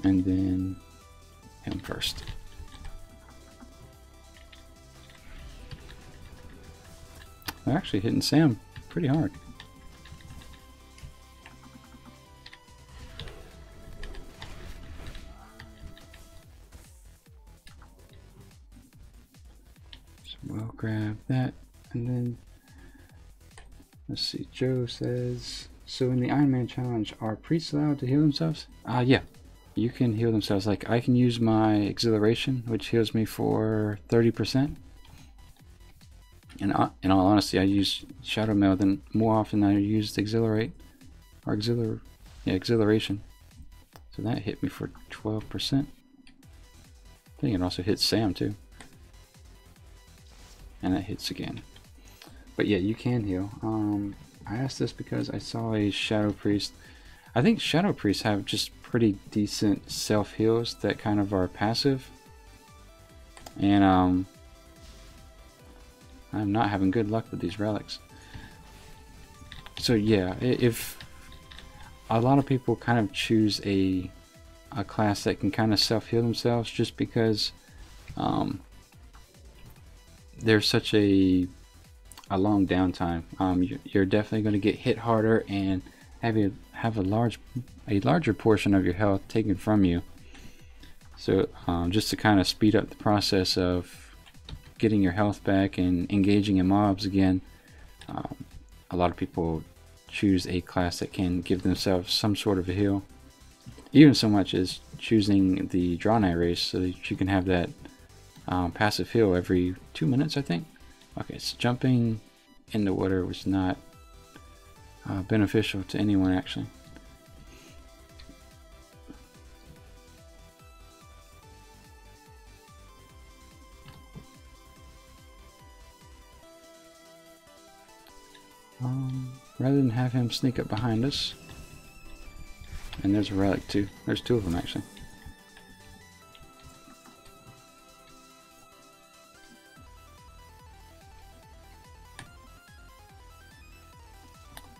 And then him first. They're actually hitting Sam pretty hard. So we'll grab that, and then let's see. Joe says, so in the Ironman challenge, are priests allowed to heal themselves? Yeah. You can heal themselves. Like, I can use my exhilaration, which heals me for 30%. And in all honesty, I use Shadow Mail more often than I use Exhilarate or exhilaration. So that hit me for 12%. I think it also hits Sam too. And that hits again. But yeah, you can heal. I asked this because I saw a Shadow Priest. I think Shadow Priests have just pretty decent self heals that kind of are passive. And I'm not having good luck with these relics. So yeah, if a lot of people kind of choose a class that can kind of self-heal themselves just because there's such a long downtime. You're definitely going to get hit harder and have a larger portion of your health taken from you. So just to kind of speed up the process of getting your health back and engaging in mobs again, a lot of people choose a class that can give themselves some sort of a heal, even so much as choosing the Draw Knight race so that you can have that passive heal every 2 minutes, I think. Okay, so jumping in the water was not beneficial to anyone actually. Rather than have him sneak up behind us, and there's a relic too. There's two of them actually.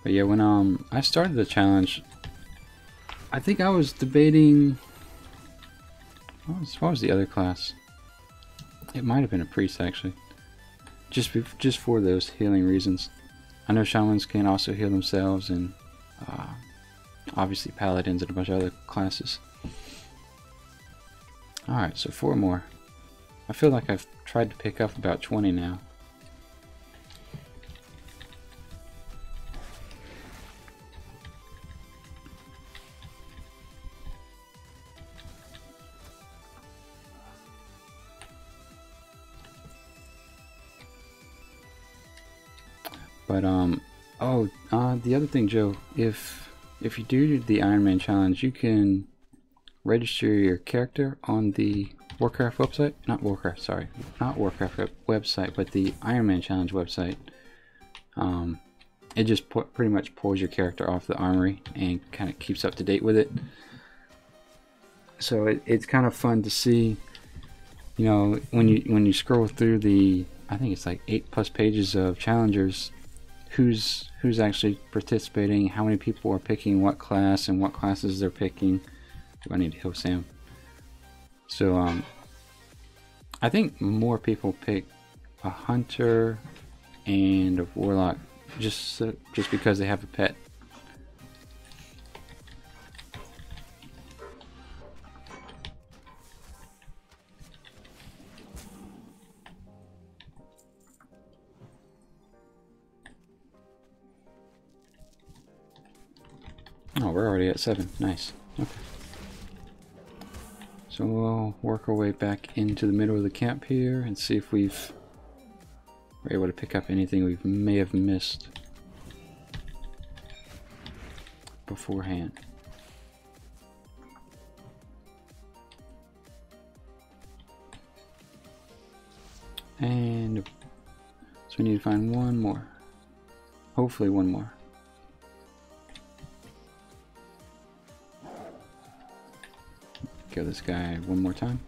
But yeah, when I started the challenge, I think I was debating what was the other class? It might have been a priest actually, just for those healing reasons. I know shamans can also heal themselves, and obviously paladins and a bunch of other classes. Alright, so 4 more. I feel like I've tried to pick up about 20 now. But the other thing, Joe, if you do the Ironman challenge, you can register your character on the Warcraft website. Not Warcraft website, but the Ironman challenge website. It just pretty much pulls your character off the armory and kind of keeps up to date with it. So it's kind of fun to see, you know, when you scroll through the, I think it's like 8+ pages of challengers, who's actually participating, how many people are picking what class and what classes they're picking. Do I need to heal Sam? So I think more people pick a hunter and a warlock just because they have a pet. Oh, we're already at 7. Nice. Okay. So we'll work our way back into the middle of the camp here and see if we're able to pick up anything we may have missed beforehand. And so we need to find one more. Hopefully one more. kill this guy one more time.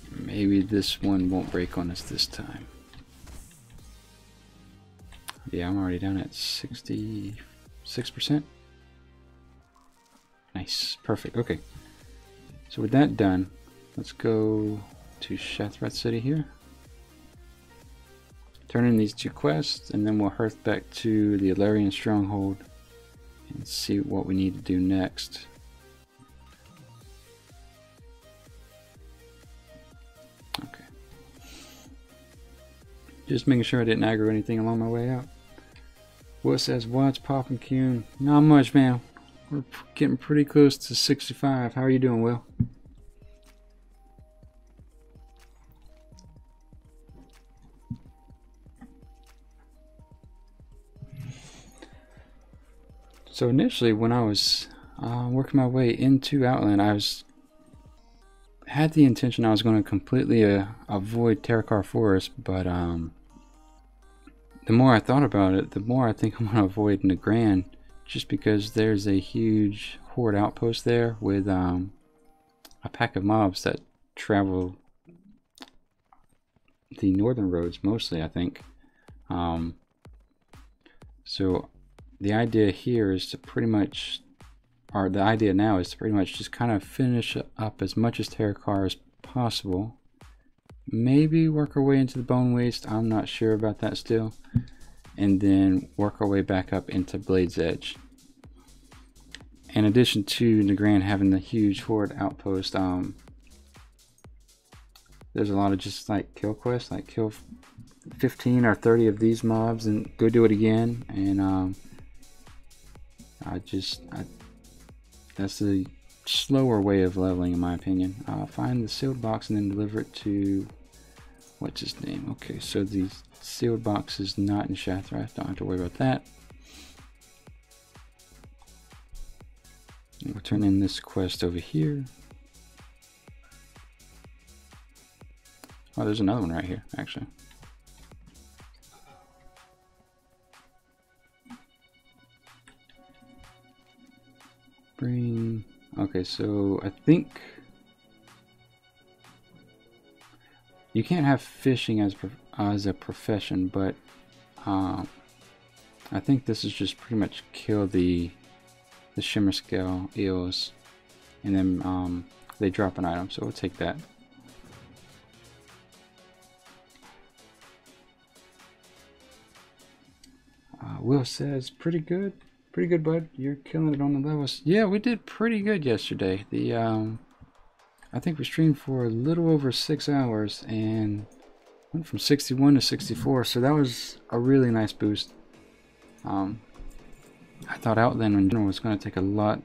Maybe this one won't break on us this time. Yeah, I'm already down at 66%. Nice, perfect. Okay, so with that done, let's go to Shathrath City here. Turn in these 2 quests, and then we'll hearth back to the Alarian Stronghold and see what we need to do next. Okay. Just making sure I didn't aggro anything along my way out. Will says, what's poppin', Qyune? Not much, man. We're getting pretty close to 65. How are you doing, Will? So initially, when I was working my way into Outland, I had the intention I was going to completely avoid Terakar Forest, but the more I thought about it, the more I think I'm going to avoid Nagrand, just because there's a huge horde outpost there with a pack of mobs that travel the northern roads mostly, I think. So the idea here is to pretty much, or the idea now is to pretty much just kind of finish up as much as Terakar as possible. Maybe work our way into the Bone Waste, I'm not sure about that still. And then work our way back up into Blade's Edge. In addition to Nagrand having the huge horde outpost, there's a lot of just like kill quests, like kill 15 or 30 of these mobs and go do it again. And that's the slower way of leveling in my opinion. Find the sealed box and then deliver it to, what's his name? Okay, so the sealed box is not in Shathrath, don't have to worry about that. We'll turn in this quest over here. Oh, there's another one right here, actually. Bring, okay, so I think you can't have fishing as a profession, but I think this is just pretty much kill the shimmer scale eels, and then they drop an item, so we'll take that. Will says, pretty good, bud. You're killing it on the levels. Yeah, we did pretty good yesterday. The I think we streamed for a little over 6 hours and went from 61 to 64, so that was a really nice boost. I thought Outland in general was going to take a lot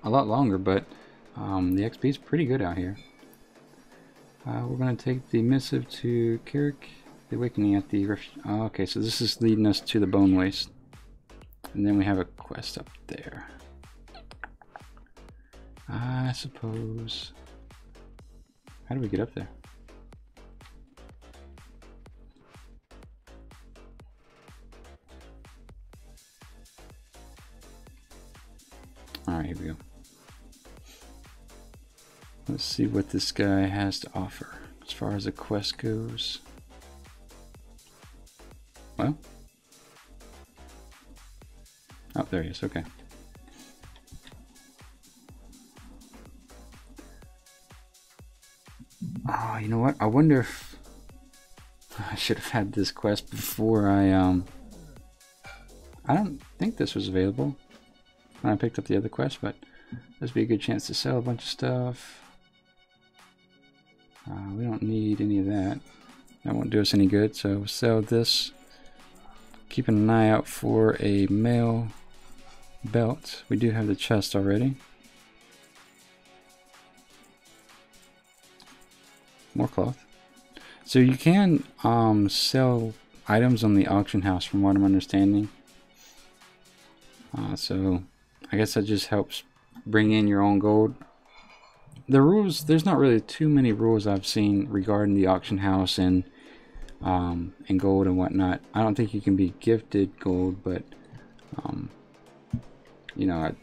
longer, but the XP is pretty good out here. We're going to take the missive to Carrick, the awakening at the okay, so this is leading us to the Bone Waste, and then we have a quest up there. I suppose. How do we get up there? Alright, here we go. Let's see what this guy has to offer as far as the quest goes. Well, oh, there he is. Okay. Oh, you know what? I wonder if I should have had this quest before I don't think this was available when I picked up the other quest, but this would be a good chance to sell a bunch of stuff. We don't need any of that. That won't do us any good, so we'll sell this. Keeping an eye out for a mail belt. We do have the chest already. More cloth. So you can sell items on the auction house from what I'm understanding. So I guess that just helps bring in your own gold. The rules, there's not really too many rules I've seen regarding the auction house and gold and whatnot. I don't think you can be gifted gold, but You know,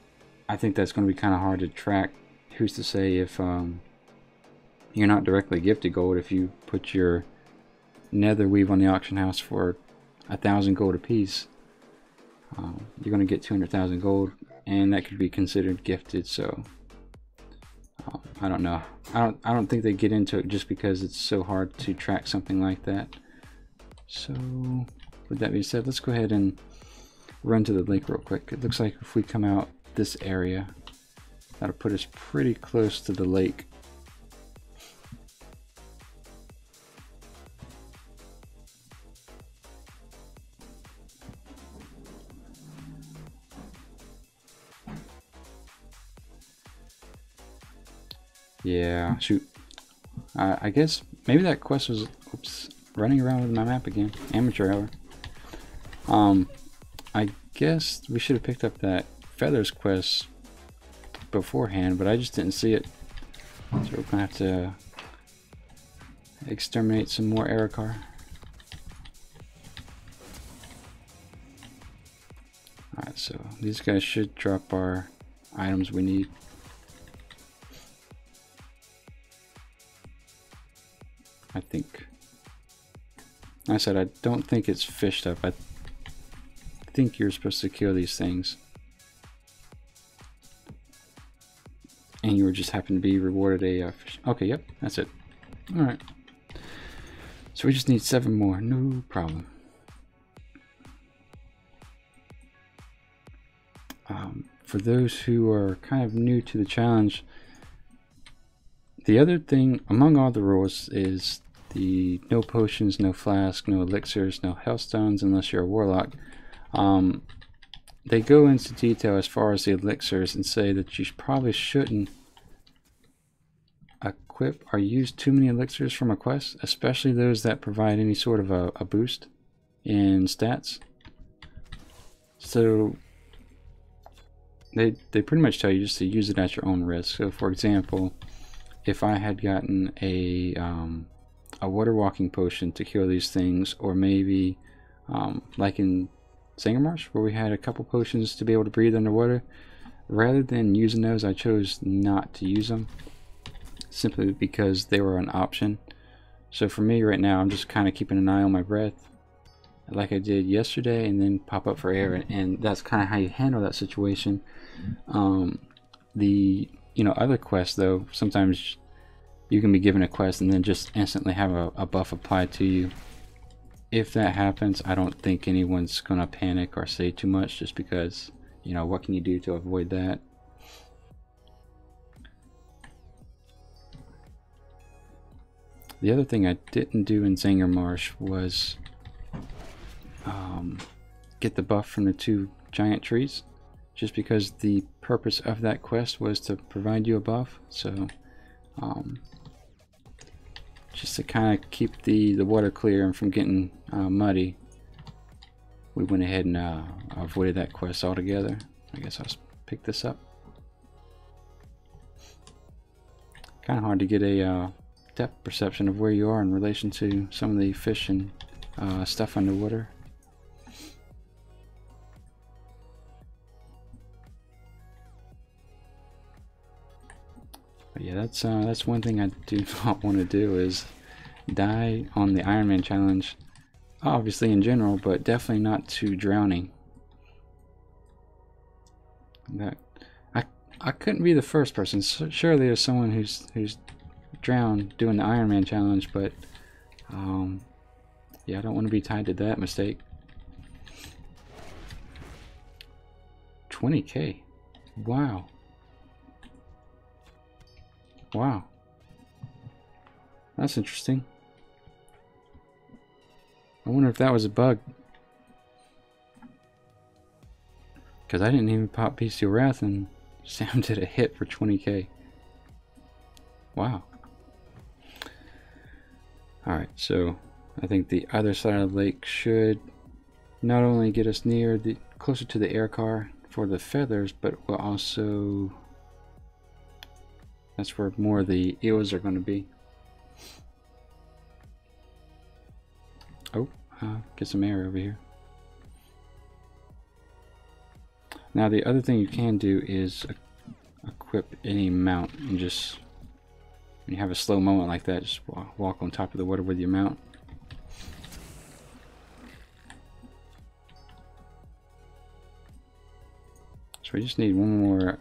I think that's going to be kind of hard to track. Who's to say if you're not directly gifted gold if you put your nether weave on the auction house for 1,000 gold apiece? You're going to get 200,000 gold, and that could be considered gifted. So I don't know. I don't think they get into it just because it's so hard to track something like that. So with that being said, let's go ahead and run to the lake real quick. It looks like if we come out this area, that'll put us pretty close to the lake. Yeah, shoot. I guess maybe that quest was, oops, running around with my map again. Amateur hour. I guess we should have picked up that feathers quest beforehand, but I just didn't see it. So we're gonna have to exterminate some more Erikar. Alright, so these guys should drop our items we need. I think. I said I don't think it's fished up. I think you're supposed to kill these things. And you were just happen to be rewarded a fish. Okay, yep, that's it. Alright. So we just need 7 more. No problem. For those who are kind of new to the challenge, the other thing among all the rules is the no potions, no flask, no elixirs, no healthstones unless you're a warlock. They go into detail as far as the elixirs and say that you probably shouldn't equip or use too many elixirs from a quest, especially those that provide any sort of a boost in stats. So they pretty much tell you just to use it at your own risk. So for example, if I had gotten a water walking potion to kill these things, or maybe like in Zangarmarsh where we had a couple potions to be able to breathe underwater, rather than using those I chose not to use them simply because they were an option. So for me right now I'm just kind of keeping an eye on my breath like I did yesterday, and then pop up for air, and that's kind of how you handle that situation. The other quests though, sometimes you can be given a quest and then just instantly have a buff applied to you. If that happens, I don't think anyone's gonna panic or say too much, just because, what can you do to avoid that? The other thing I didn't do in Zangarmarsh was get the buff from the 2 giant trees, just because the purpose of that quest was to provide you a buff. So just to kind of keep the water clear and from getting muddy, we went ahead and avoided that quest altogether. I guess I'll pick this up. Kind of hard to get a depth perception of where you are in relation to some of the fish and stuff underwater. But yeah, that's one thing I do not want to do, is die on the Ironman challenge. Obviously in general, but definitely not to drowning. That I couldn't be the first person. Surely there's someone who's drowned doing the Ironman challenge, but yeah, I don't want to be tied to that mistake. 20k. Wow. Wow. That's interesting. I wonder if that was a bug. Because I didn't even pop Bestial Wrath and Sam did a hit for 20k. Wow. Alright, so I think the other side of the lake should not only get us closer to the Erikar for the feathers, but will also, that's where more of the eels are going to be. Oh, get some air over here. Now the other thing you can do is equip any mount, and just when you have a slow moment like that, just walk on top of the water with your mount. So we just need one more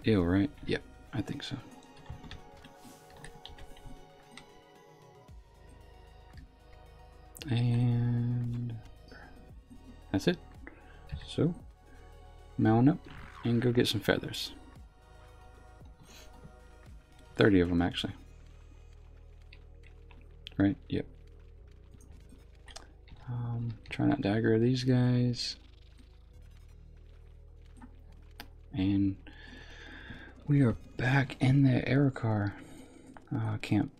eel, right? Yep, I think so. And that's it. So mount up and go get some feathers. 30 of them actually. Right? Yep. Try not to aggro these guys. And we are back in the Arakar camp.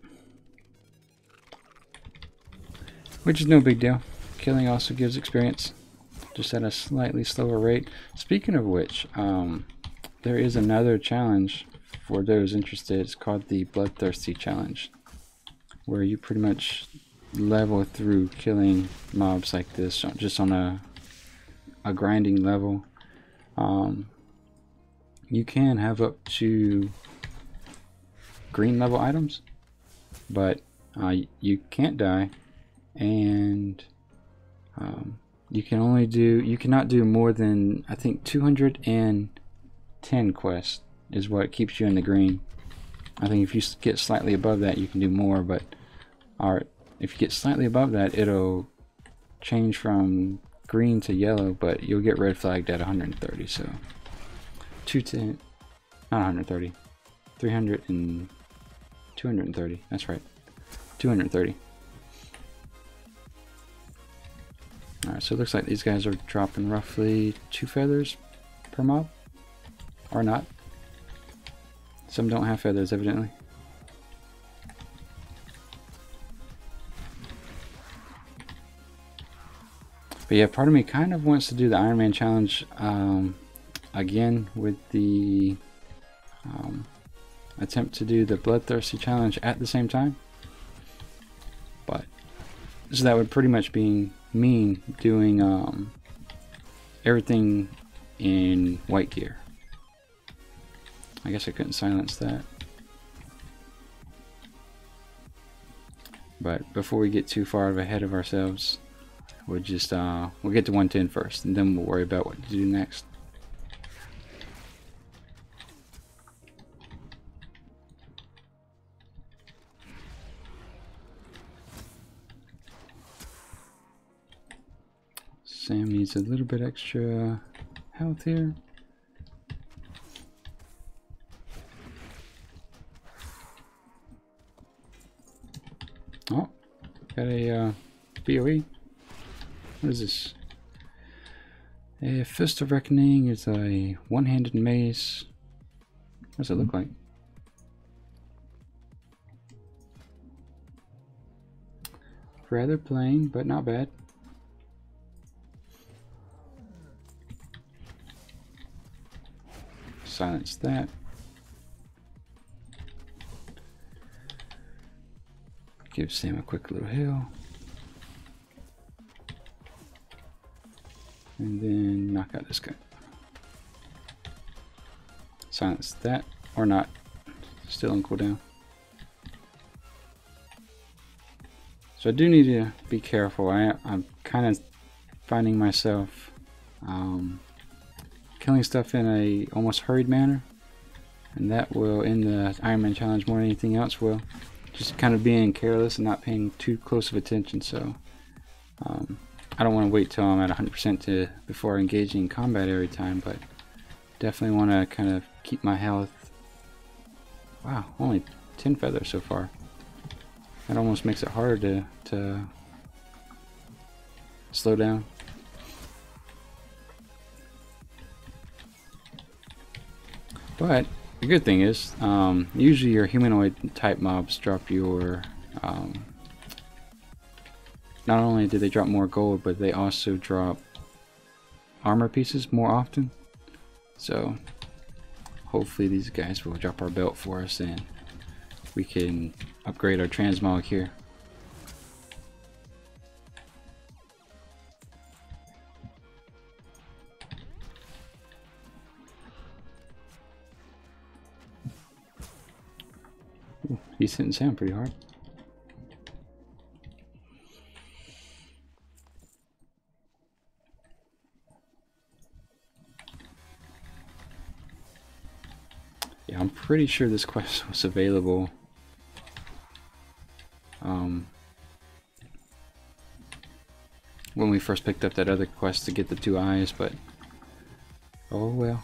Which is no big deal. Killing also gives experience, just at a slightly slower rate. Speaking of which, there is another challenge for those interested. It's called the Bloodthirsty Challenge, where you pretty much level through killing mobs like this, just on a grinding level. You can have up to green level items, but you can't die, and you cannot do more than, I think, 210 quests is what keeps you in the green. I think if you get slightly above that, you can do more, but if you get slightly above that, it'll change from green to yellow, but you'll get red flagged at 130. So 210, not 130, 300 and 230. That's right, 230. Alright, so it looks like these guys are dropping roughly 2 feathers per mob, or not. Some don't have feathers, evidently. But yeah, part of me kind of wants to do the Ironman challenge again with the attempt to do the Bloodthirsty challenge at the same time. But so that would pretty much mean doing everything in white gear. I guess I couldn't silence that. But before we get too far ahead of ourselves, we'll just we'll get to 110 first, and then we'll worry about what to do next. Sam needs a little bit extra health here. Oh, got a BOE. What is this? A Fist of Reckoning is a one-handed mace. What does it look like? Rather plain, but not bad. Silence that. Give Sam a quick little heal. And then knock out this guy. Silence that, or not. Still on cooldown. So I do need to be careful. I'm kind of finding myself killing stuff in a almost hurried manner, and that will end the Ironman challenge more than anything else will. Just kind of being careless and not paying too close of attention. So I don't want to wait till I'm at 100% before engaging in combat every time, but definitely want to kind of keep my health. Wow, only 10 feathers so far. That almost makes it harder to slow down. But the good thing is, usually your humanoid type mobs drop your, not only do they drop more gold, but they also drop armor pieces more often. So hopefully these guys will drop our belt for us and we can upgrade our transmog here. He's hitting Sam pretty hard. Yeah, I'm pretty sure this quest was available when we first picked up that other quest to get the 2 eyes, but oh well.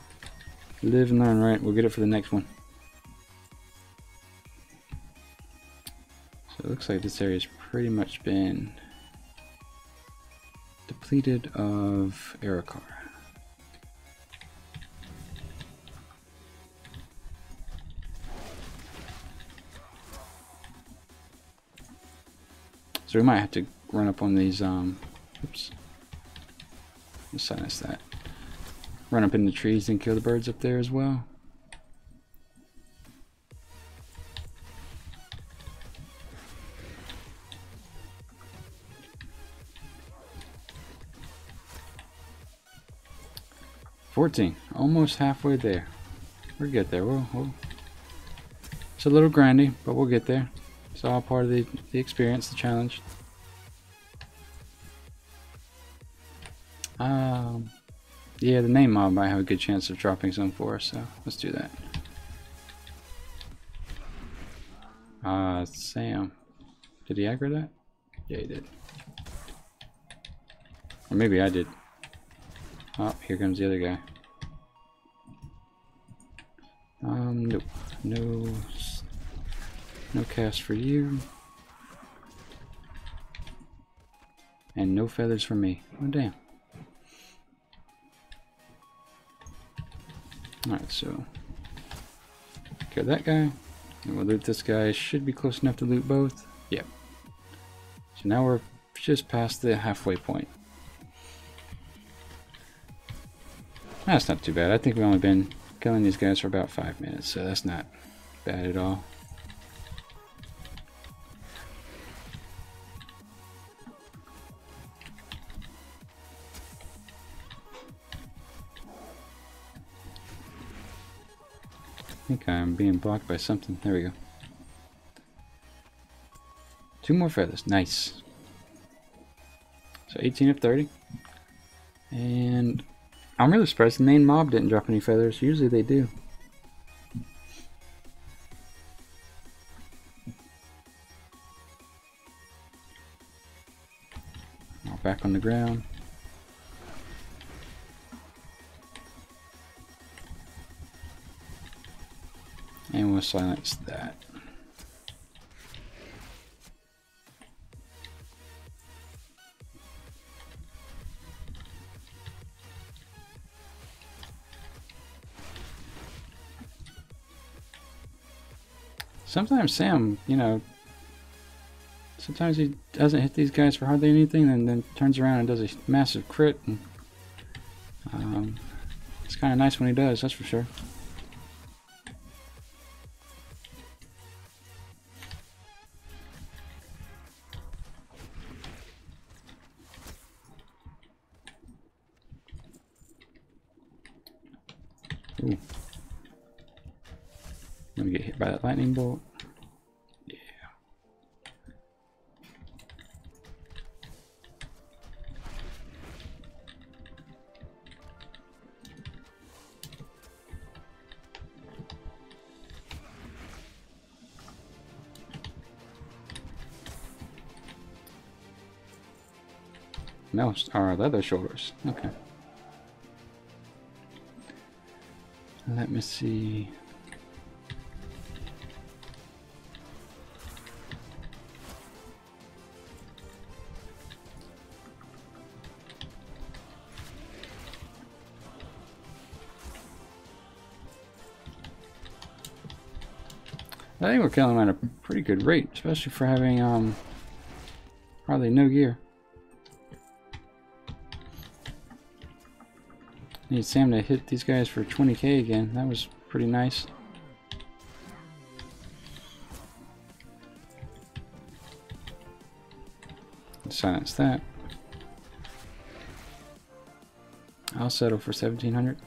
Live and learn, right? We'll get it for the next one. So it looks like this area's pretty much been depleted of Arakar. So we might have to run up on these, oops. Let's silence that. Run up in the trees and kill the birds up there as well. $14, almost halfway there. We'll get there. It's a little grindy, but we'll get there. It's all part of the experience, the challenge. Yeah, the name mob might have a good chance of dropping some for us, so let's do that. Sam. Did he aggro that? Yeah, he did. Or maybe I did. Oh, here comes the other guy. Nope. No cast for you. And no feathers for me. Oh, damn. Alright, so kill that guy. And we'll loot this guy. Should be close enough to loot both. Yep. So now we're just past the halfway point. That's not too bad. I think we've only been killing these guys for about 5 minutes, so that's not bad at all. I think I'm being blocked by something. There we go. 2 more feathers. Nice. So 18 of 30. And I'm really surprised the main mob didn't drop any feathers. Usually they do. Now back on the ground. And we'll silence that. Sometimes Sam, you know, sometimes he doesn't hit these guys for hardly anything and then turns around and does a massive crit. And, it's kind of nice when he does, that's for sure. Ooh. Let me get hit by that lightning bolt. Yeah. Most are leather shoulders. Okay. Let me see. I think we're killing them at a pretty good rate, especially for having hardly no gear. Need Sam to hit these guys for 20k again. That was pretty nice. Silence that. I'll settle for 1700.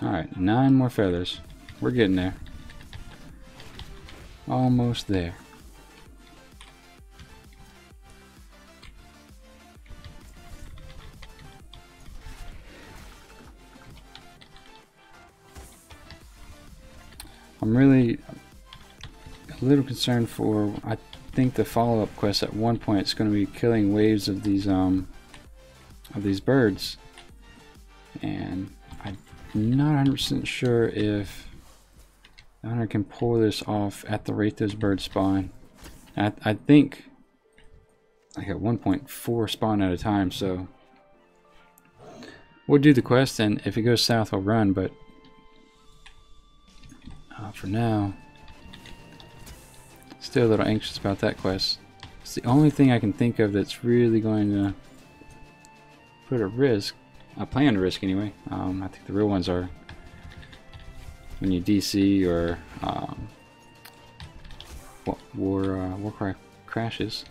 Alright, 9 more feathers. We're getting there. Almost there. I'm really a little concerned for, I think the follow-up quest at one point is going to be killing waves of these birds, and I'm not 100% sure if the hunter can pull this off at the rate those birds spawn. I think like at 1.4 spawn at a time, so we'll do the quest, and if it goes south we'll run, but for now still a little anxious about that quest. It's the only thing I can think of that's really going to put a risk, I plan to risk anyway. I think the real ones are when you DC or Warcraft crashes.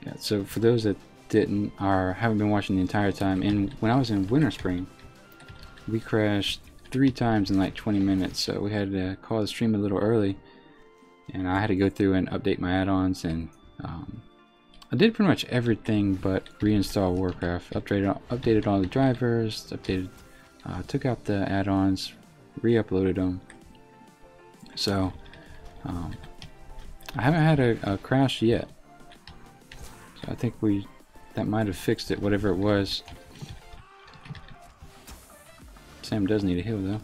Yeah, so for those that didn't or haven't been watching the entire time, and when I was in Winter Spring, we crashed 3 times in like 20 minutes, so we had to call the stream a little early, and I had to go through and update my add-ons, and I did pretty much everything but reinstall Warcraft. Updated all the drivers, took out the add-ons, re-uploaded them. So I haven't had a crash yet, so I think that might have fixed it, whatever it was. Sam does need a heal though.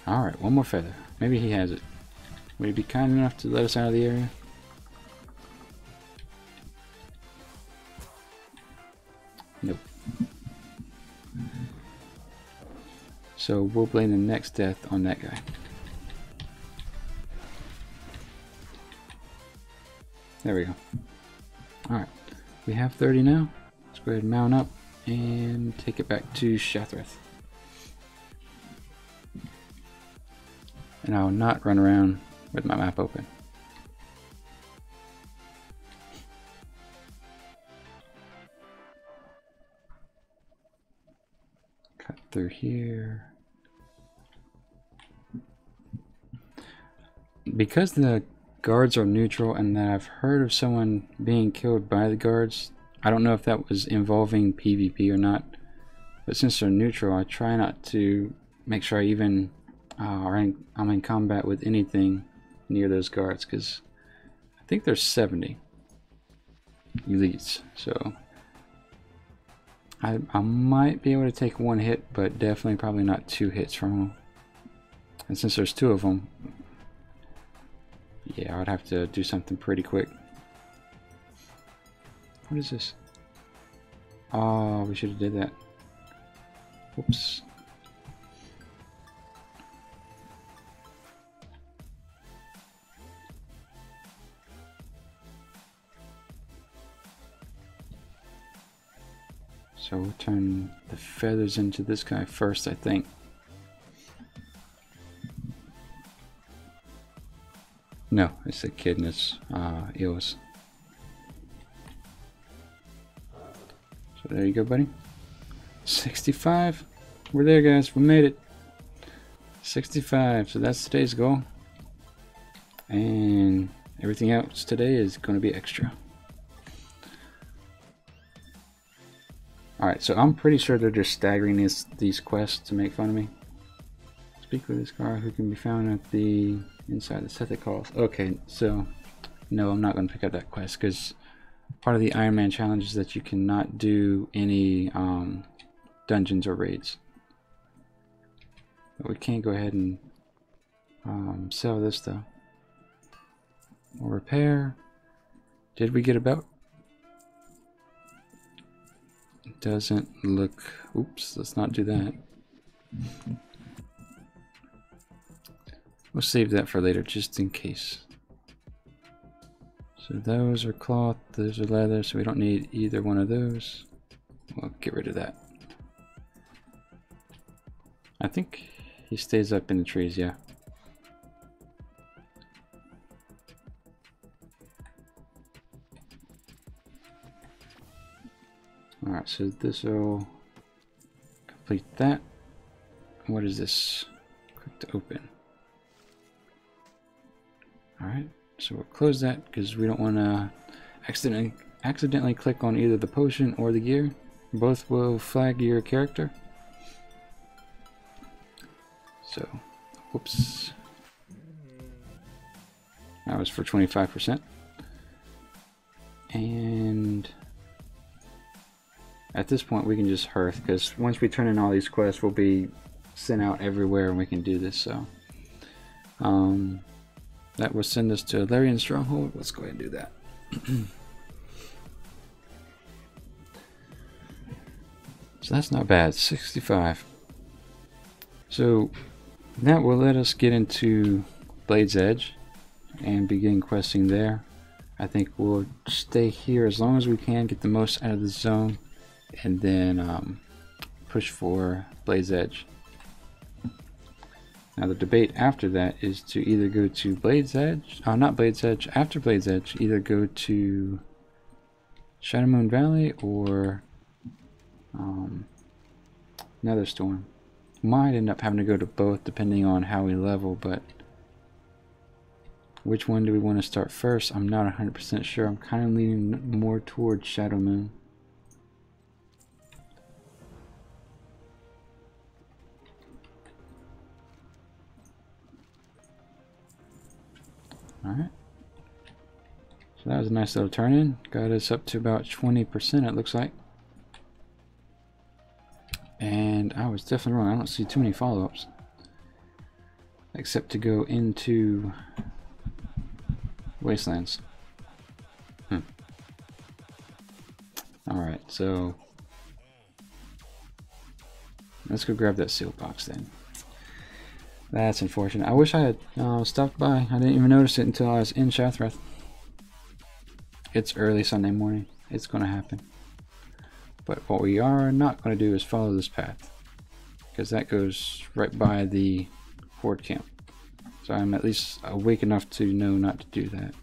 Alright, one more feather. Maybe he has it. Would he be kind enough to let us out of the area? Nope. So we'll blame the next death on that guy. There we go. Alright, we have 30 now. Let's go ahead and mount up and take it back to Shattrath. And I'll not run around with my map open. Cut through here. Because the guards are neutral and that I've heard of someone being killed by the guards, I don't know if that was involving PvP or not, but since they're neutral, I try not to make sure I even I'm in combat with anything near those guards, because I think there's 70 elites, so I might be able to take 1 hit, but definitely probably not 2 hits from them. And since there's 2 of them, yeah, I would have to do something pretty quick. What is this? Oh, we should have did that. Whoops. So we'll turn the feathers into this guy first, I think. No, it's the kidneys, eels. So there you go, buddy. 65. We're there, guys. We made it. 65. So that's today's goal. And everything else today is going to be extra. Alright, so I'm pretty sure they're just staggering these quests to make fun of me. Speak with this guard who can be found at the inside the set that calls. Okay, so no, I'm not going to pick up that quest because part of the Ironman challenge is that you cannot do any dungeons or raids. But we can go ahead and sell this though. We'll repair. Did we get a belt? It doesn't look. Oops, let's not do that. We'll save that for later just in case. So those are cloth, those are leather, so we don't need either one of those. We'll get rid of that. I think he stays up in the trees, yeah. Alright, so this will complete that. what is this? Click to open. Alright, so we'll close that because we don't want to accidentally click on either the potion or the gear. Both will flag your character. So, whoops. That was for 25%. And at this point we can just hearth, because once we turn in all these quests we'll be sent out everywhere and we can do this. So that will send us to Larian Stronghold. Let's go ahead and do that. So that's not bad, 65. So that will let us get into Blade's Edge and begin questing there. I think we'll stay here as long as we can, get the most out of the zone, and then push for Blade's Edge. Now the debate after that is to either go to Blade's Edge, not Blade's Edge, after Blade's Edge, either go to Shadowmoon Valley or Netherstorm. Might end up having to go to both depending on how we level, but which one do we want to start first? I'm not 100% sure. I'm kind of leaning more towards Shadowmoon. Alright. So that was a nice little turn in. Got us up to about 20%, it looks like. And I was definitely wrong. I don't see too many follow-ups. Except to go into Wastelands. Alright, so let's go grab that sealed box then. That's unfortunate. I wish I had stopped by. I didn't even notice it until I was in Shattrath. It's early Sunday morning. It's going to happen. But what we are not going to do is follow this path, because that goes right by the Horde camp. So I'm at least awake enough to know not to do that.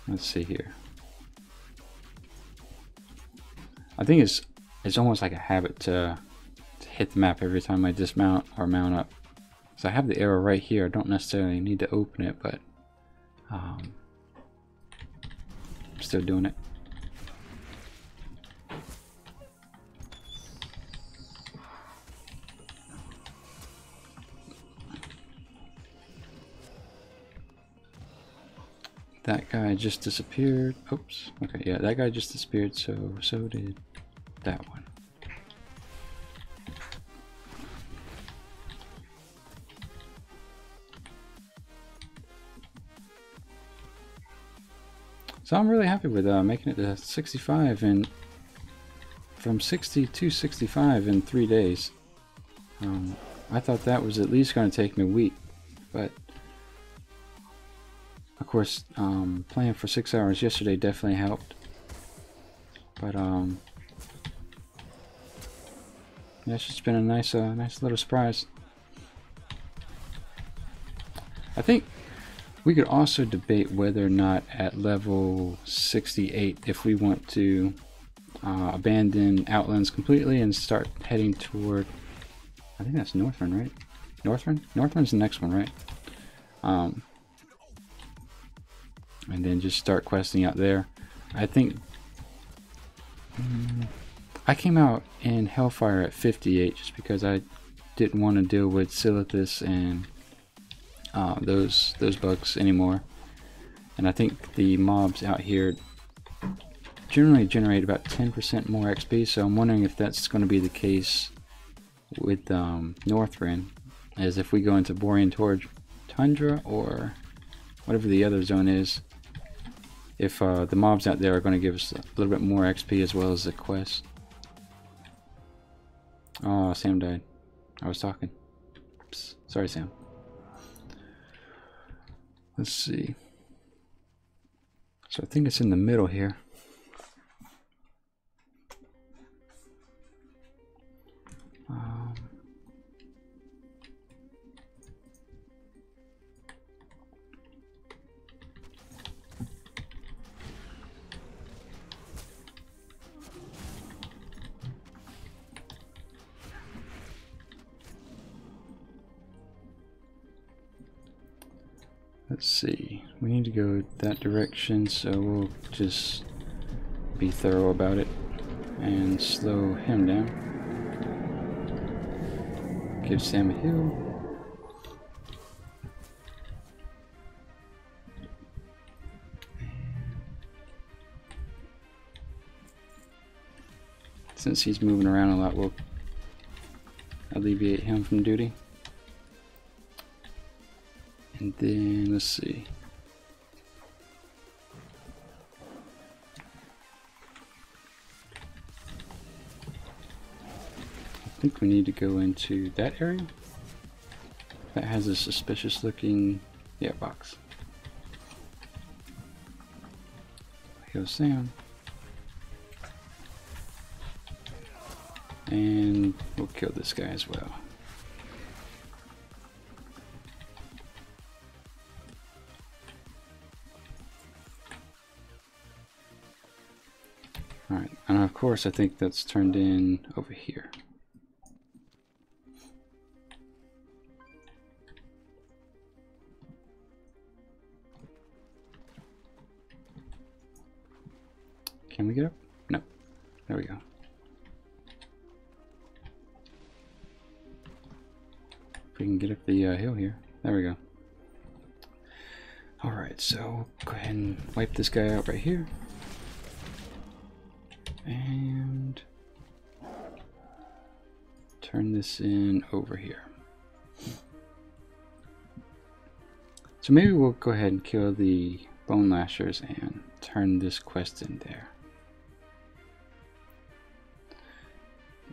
Let's see here. I think it's almost like a habit to hit the map every time I dismount or mount up. So I have the arrow right here. I don't necessarily need to open it, but I'm still doing it. That guy just disappeared. Oops. Okay, yeah, that guy just disappeared, so did that one. So I'm really happy with making it to 65, and from 60 to 65 in 3 days. I thought that was at least going to take me a week, but of course, playing for 6 hours yesterday definitely helped. But yeah, it's just been a nice little surprise. I think we could also debate whether or not at level 68 if we want to abandon Outlands completely and start heading toward, I think that's Northrend, right? Northrend's the next one, right? And then just start questing out there. I think I came out in Hellfire at 58 just because I didn't want to deal with Silithus and those bugs anymore. And I think the mobs out here generally generate about 10% more XP, so I'm wondering if that's going to be the case with Northrend, as if we go into Borean Tundra or whatever the other zone is, if the mobs out there are going to give us a little bit more XP as well as the quest. Oh, Sam died. I was talking. Oops. Sorry, Sam. Let's see. So I think it's in the middle here. see. We need to go that direction, so we'll just be thorough about it and slow him down. Give Sam a heal. Since he's moving around a lot, we'll alleviate him from duty. And then, let's see. I think we need to go into that area. That has a suspicious looking, yeah, box. Here's Sam. And we'll kill this guy as well. Alright, and of course I think that's turned in over here. Can we get up? No. There we go. If we can get up the hill here. There we go. Alright, so go ahead and wipe this guy out right here. And turn this in over here. So maybe we'll go ahead and kill the bone lashers and turn this quest in there.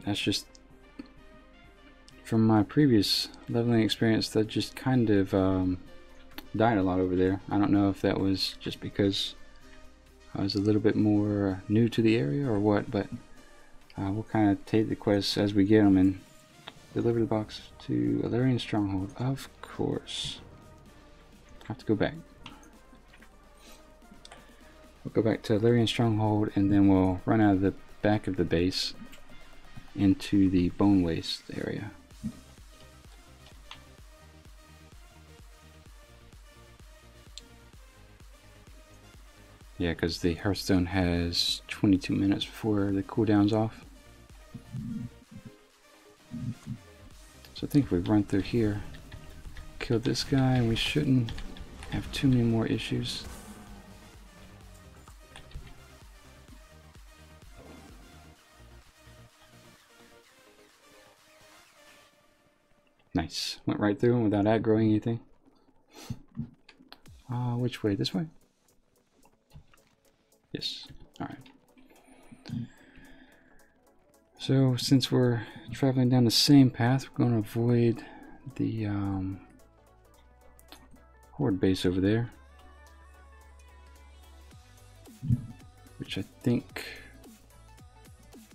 That's just from my previous leveling experience, that just kind of died a lot over there. I don't know if that was just because I was a little bit more new to the area or what, but we'll kind of take the quests as we get them and deliver the box to Illyrian Stronghold. Of course. I have to go back. We'll go back to Illyrian Stronghold and then we'll run out of the back of the base into the Bone Waste area. Yeah, because the Hearthstone has 22 minutes before the cooldown's off. So I think if we run through here, kill this guy, we shouldn't have too many more issues. Nice. Went right through him without aggroing anything. Which way? This way? Yes. Alright. So, since we're traveling down the same path, we're going to avoid the horde base over there. Which I think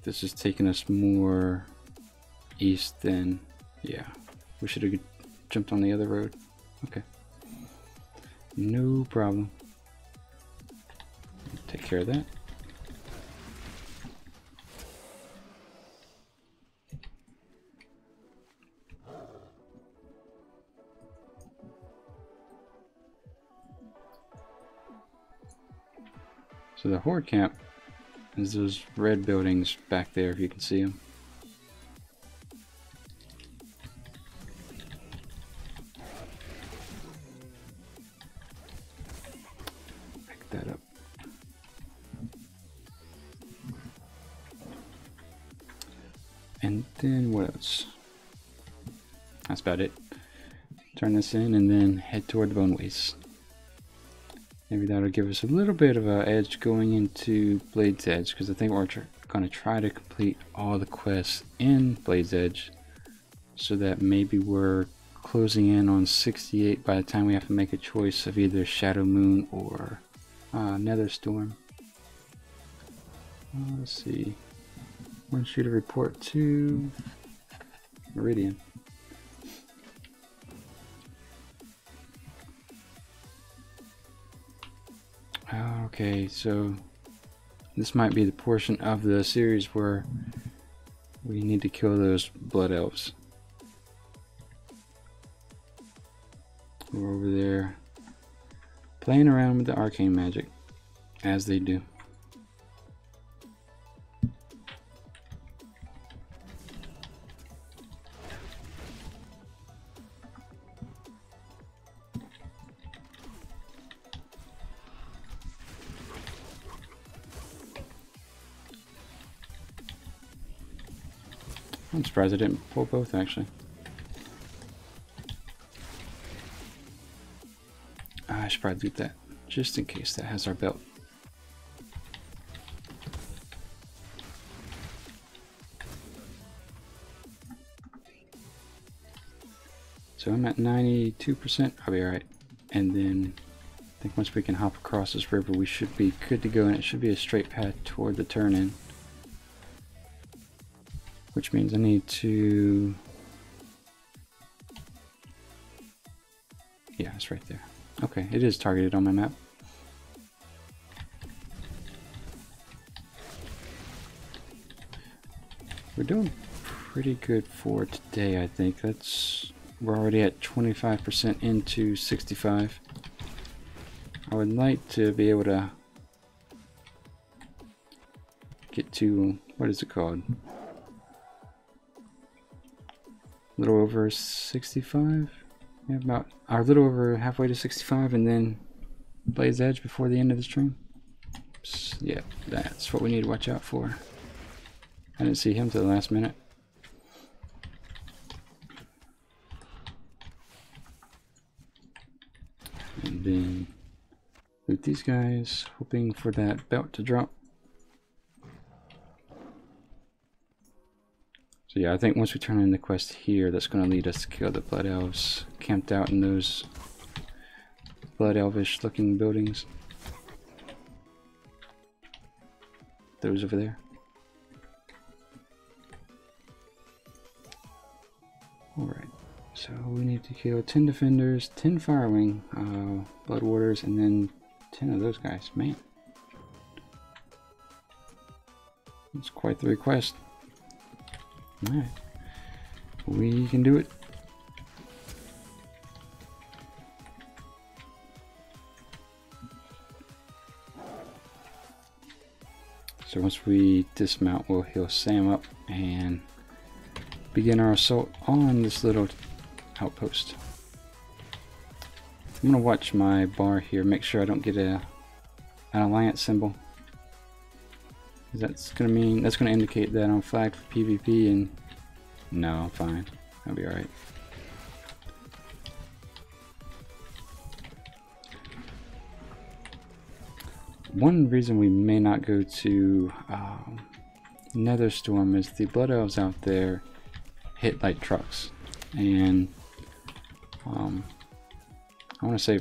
this is taking us more east than... Yeah. We should have jumped on the other road. Okay. No problem. Take care of that. So the horde camp is those red buildings back there, if you can see them. Pick that up. And then what else? That's about it. Turn this in and then head toward the Bone Waste. Maybe that'll give us a little bit of an edge going into Blade's Edge, because I think we're going to try to complete all the quests in Blade's Edge so that maybe we're closing in on 68 by the time we have to make a choice of either Shadow Moon or Nether Storm. Let's see. One shooter report to Meridian. Okay, so this might be the portion of the series where we need to kill those blood elves. We're over there Playing around with the arcane magic, as they do. I'm surprised I didn't pull both, actually. I should probably loot that, just in case that has our belt. So I'm at 92%, I'll be alright. And then, I think once we can hop across this river, we should be good to go, and it should be a straight path toward the turn-in. Which means I need to... Yeah, it's right there. Okay, it is targeted on my map. We're doing pretty good for today, I think. We're already at 25% into 65. I would like to be able to get to, what is it called? A little over 65? Yeah, about a little over halfway to 65, and then Blaze Edge before the end of the stream. Yeah, that's what we need to watch out for. I didn't see him till the last minute. And then loot these guys, hoping for that belt to drop. So yeah, I think once we turn in the quest here, that's going to lead us to kill the Blood Elves camped out in those Blood Elvish looking buildings. Those over there. Alright, so we need to kill 10 defenders, 10 firewing, blood warders, and then 10 of those guys. Man, it's quite the request. Alright, we can do it. So once we dismount, we'll heal Sam up and begin our assault on this little outpost. I'm gonna watch my bar here, make sure I don't get an alliance symbol. That's gonna indicate that I'm flagged for PvP, and no, I'm fine. I'll be alright. One reason we may not go to Netherstorm is the Blood Elves out there hit like trucks, and I want to say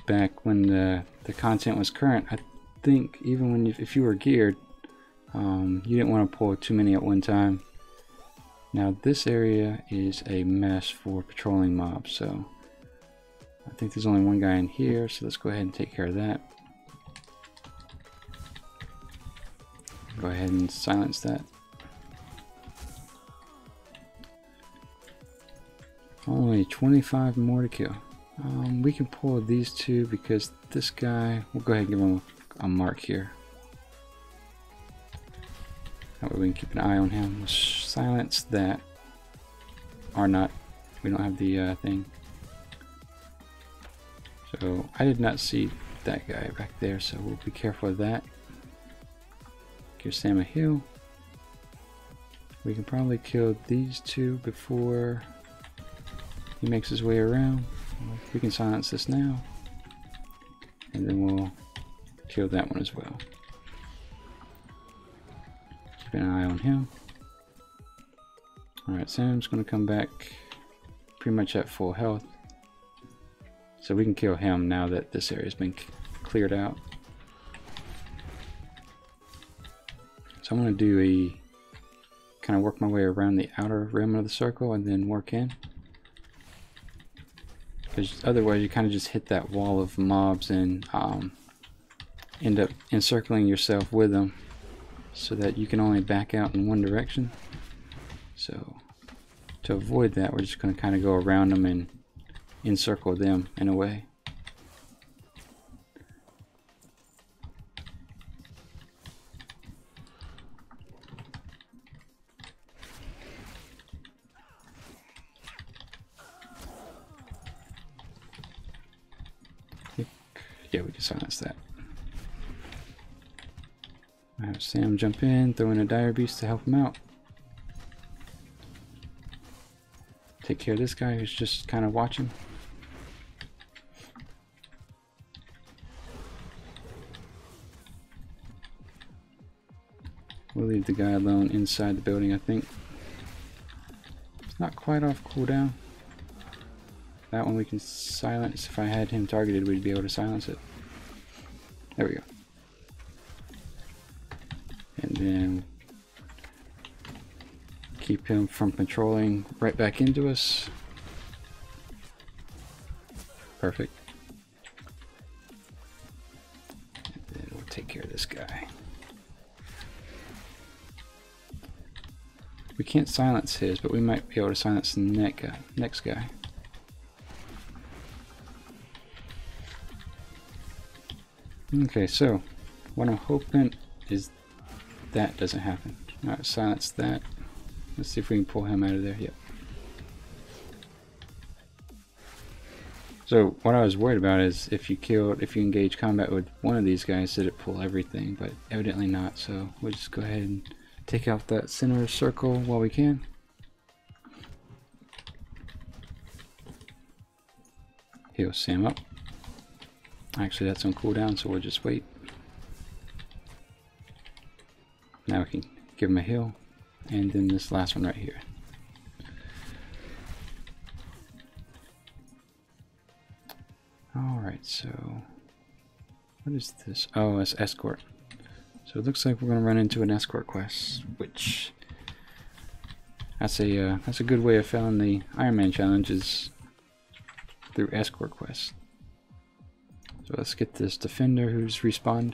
back when the content was current, I think even when if you were geared, you didn't want to pull too many at one time. Now this area is a mess for patrolling mobs, so I think there's only one guy in here, so let's go ahead and take care of that. Go ahead and silence that. Only 25 more to kill. We can pull these two because this guy, we'll go ahead and give him a mark here. That way we can keep an eye on him. We'll silence that. Or not. We don't have the thing. So I did not see that guy back there, so we'll be careful of that. Give Sam a heal. We can probably kill these two before he makes his way around. We can silence this now, and then we'll kill that one as well. Keep an eye on him. Alright, Sam's going to come back pretty much at full health, so we can kill him now that this area has been cleared out. So I'm going to do a kind of work my way around the outer rim of the circle and then work in. Because otherwise you kind of just hit that wall of mobs and end up encircling yourself with them so that you can only back out in one direction. So to avoid that, we're just going to kind of go around them and encircle them in a way. Yeah, we can silence that. I have Sam jump in, throw in a dire beast to help him out. Take care of this guy who's just kind of watching. We'll leave the guy alone inside the building, I think. It's not quite off cooldown. That one we can silence. If I had him targeted, we'd be able to silence it. There we go. And then keep him from patrolling right back into us. Perfect. And then we'll take care of this guy. We can't silence his, but we might be able to silence the next guy. Okay, so what I'm hoping is that doesn't happen. Alright, silence that. Let's see if we can pull him out of there. Yep. So what I was worried about is if you engage combat with one of these guys, did it pull everything? But evidently not, so we'll just go ahead and take out that center circle while we can. Heal Sam up. Actually, that's on cooldown, so we'll just wait. Now we can give him a heal, and then this last one right here. Alright, so what is this? Oh, it's escort. So it looks like we're going to run into an escort quest, which that's a good way of failing the Ironman challenge is through escort quests. So let's get this defender who's respawned.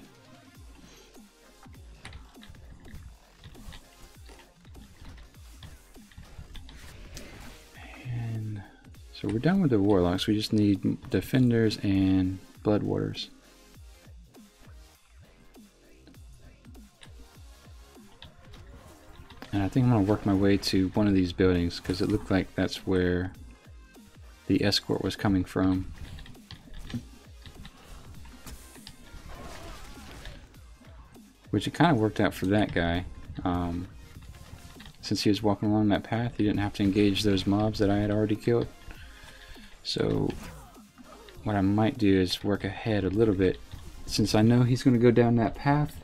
And so we're done with the warlocks. We just need defenders and blood warders. And I think I'm going to work my way to one of these buildings because it looked like that's where the escort was coming from. Which it kind of worked out for that guy. Since he was walking along that path, he didn't have to engage those mobs that I had already killed. So what I might do is work ahead a little bit, since I know he's going to go down that path,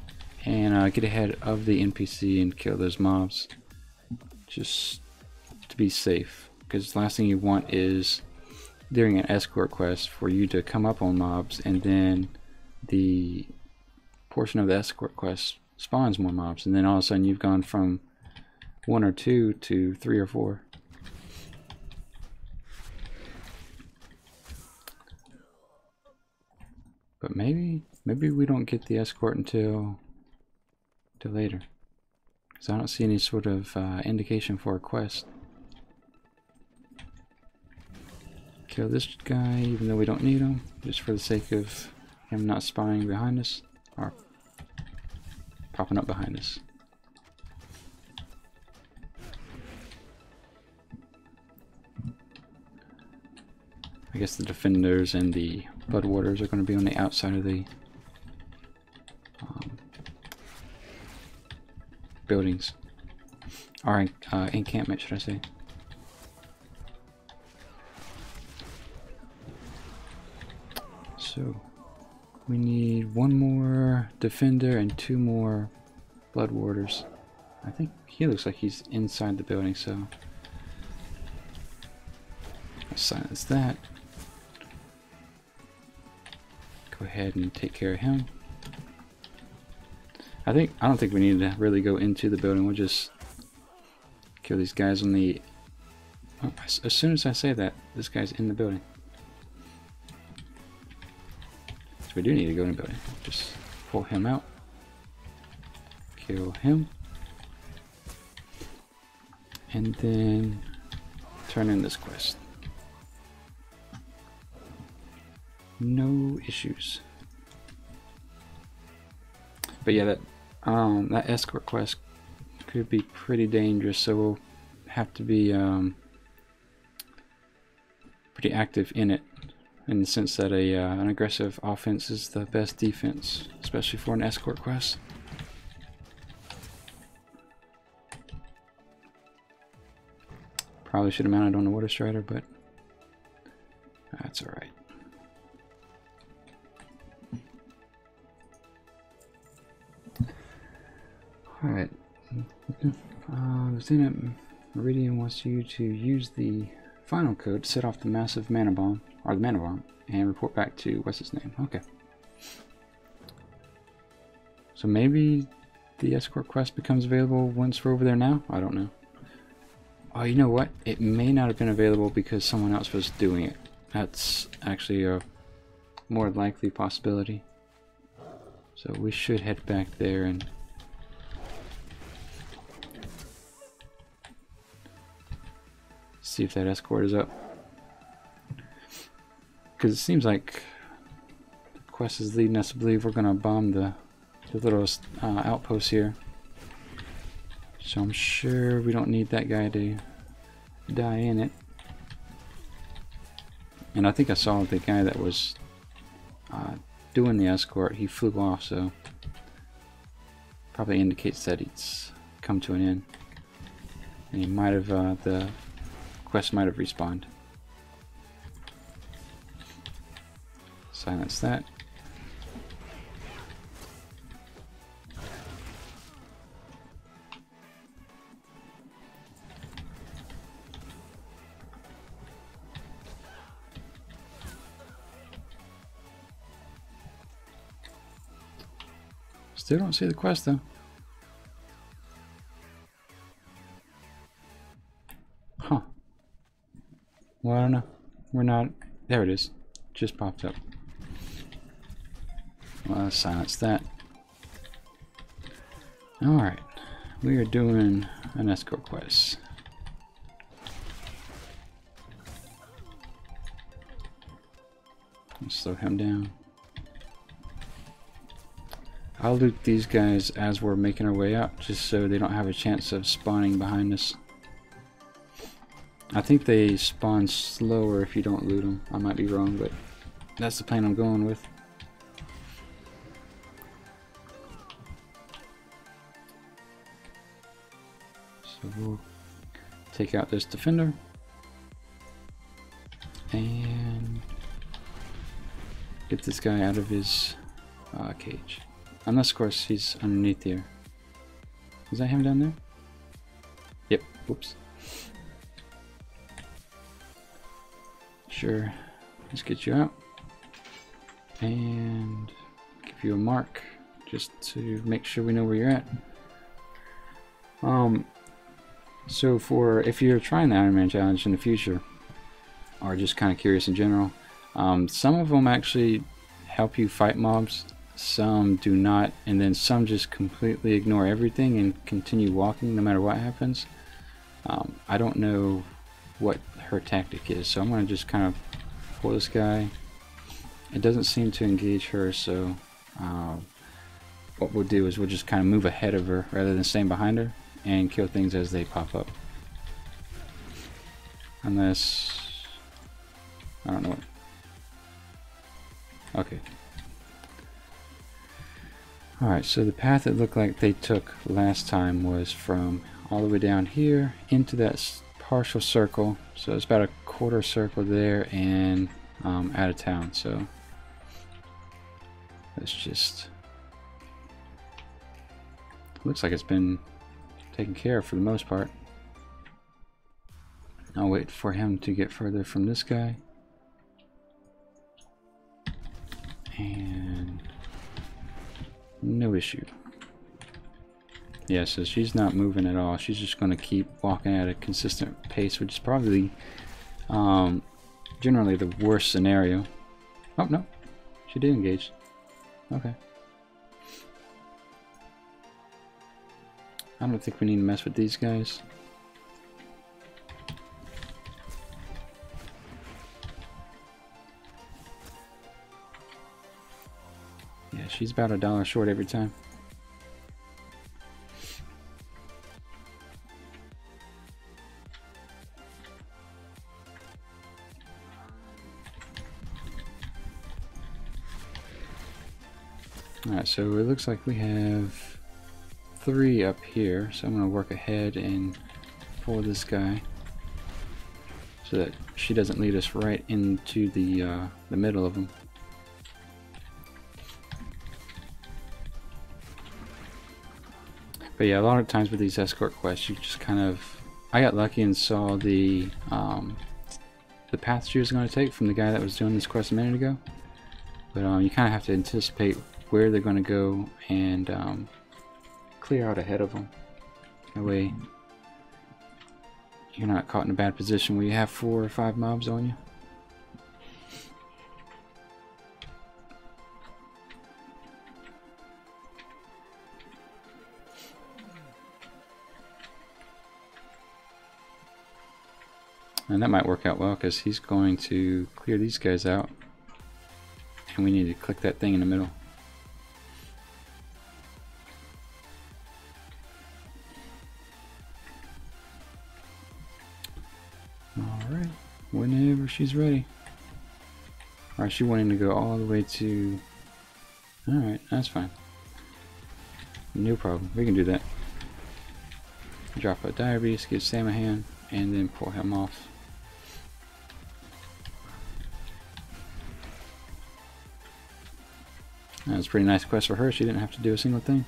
and get ahead of the NPC and kill those mobs, just to be safe. Because the last thing you want is during an escort quest for you to come up on mobs and then the portion of the escort quest spawns more mobs, and then all of a sudden you've gone from 1 or 2 to 3 or 4. But maybe we don't get the escort until later, because I don't see any sort of indication for a quest. Kill this guy even though we don't need him, just for the sake of him not spying behind us or popping up behind us. I guess the defenders and the blood warders are going to be on the outside of the buildings, or encampment, should I say. So we need 1 more defender and 2 more blood warders. I think he looks like he's inside the building, so let's silence that. Go ahead and take care of him. I don't think we need to really go into the building. We'll just kill these guys on the... Oh, as soon as I say that, this guy's in the building. So we do need to go in the building. Just pull him out. Kill him. And then turn in this quest. No issues. But yeah, that escort quest could be pretty dangerous, so we'll have to be pretty active in it in the sense that an aggressive offense is the best defense, especially for an escort quest. Probably should have mounted on the water strider, but that's alright. Alright. Lieutenant Meridian wants you to use the final code to set off the massive mana bomb, or the mana bomb, and report back to what's his name. Okay. So maybe the escort quest becomes available once we're over there now? I don't know. Oh, you know what? It may not have been available because someone else was doing it. That's actually a more likely possibility. So we should head back there and see if that escort is up. Because it seems like the quest is leading us to believe we're going to bomb the little outpost here. So I'm sure we don't need that guy to die in it. And I think I saw the guy that was doing the escort, he flew off, so probably indicates that it's come to an end. And he might have, the quest might have respawned. Silence that. Still don't see the quest though. Huh. Well, I don't know. We're not... There it is. Just popped up. Well, let's silence that. Alright. We are doing an escort quest. Let's slow him down. I'll loot these guys as we're making our way up, just so they don't have a chance of spawning behind us. I think they spawn slower if you don't loot them. I might be wrong, but that's the plan I'm going with. So we'll take out this defender and get this guy out of his cage. Unless, of course, he's underneath here. Is that him down there? Yep. Whoops. Sure. Let's get you out. And give you a mark just to make sure we know where you're at. So for if you're trying the Ironman challenge in the future, or just kind of curious in general, some of them actually help you fight mobs. Some do not, and then some just completely ignore everything and continue walking no matter what happens. I don't know what her tactic is, so I'm going to just kind of pull this guy. It doesn't seem to engage her, so what we'll do is we'll just kind of move ahead of her rather than staying behind her and kill things as they pop up. Unless... I don't know what... Okay. Alright, so the path it looked like they took last time was from all the way down here into that partial circle. So it's about a quarter circle there and out of town. So let's just... Looks like it's been taken care of for the most part. I'll wait for him to get further from this guy. And... no issue. Yeah, so she's not moving at all. She's just going to keep walking at a consistent pace, which is probably generally the worst scenario. Oh, no. She did engage. Okay. I don't think we need to mess with these guys. Yeah, she's about $1 short every time. Alright, so it looks like we have 3 up here, so I'm going to work ahead and pull this guy so that she doesn't lead us right into the middle of them. But yeah, a lot of times with these escort quests, you just kind of... I got lucky and saw the path she was going to take from the guy that was doing this quest a minute ago. But you kind of have to anticipate where they're going to go and clear out ahead of them. That way you're not caught in a bad position where you have 4 or 5 mobs on you. And that might work out well because he's going to clear these guys out. And we need to click that thing in the middle. Alright, whenever she's ready. Alright, she wanting to go all the way to... Alright, that's fine. No problem, we can do that. Drop a dire beast, get Sam a hand, and then pull him off. That was a pretty nice quest for her, she didn't have to do a single thing.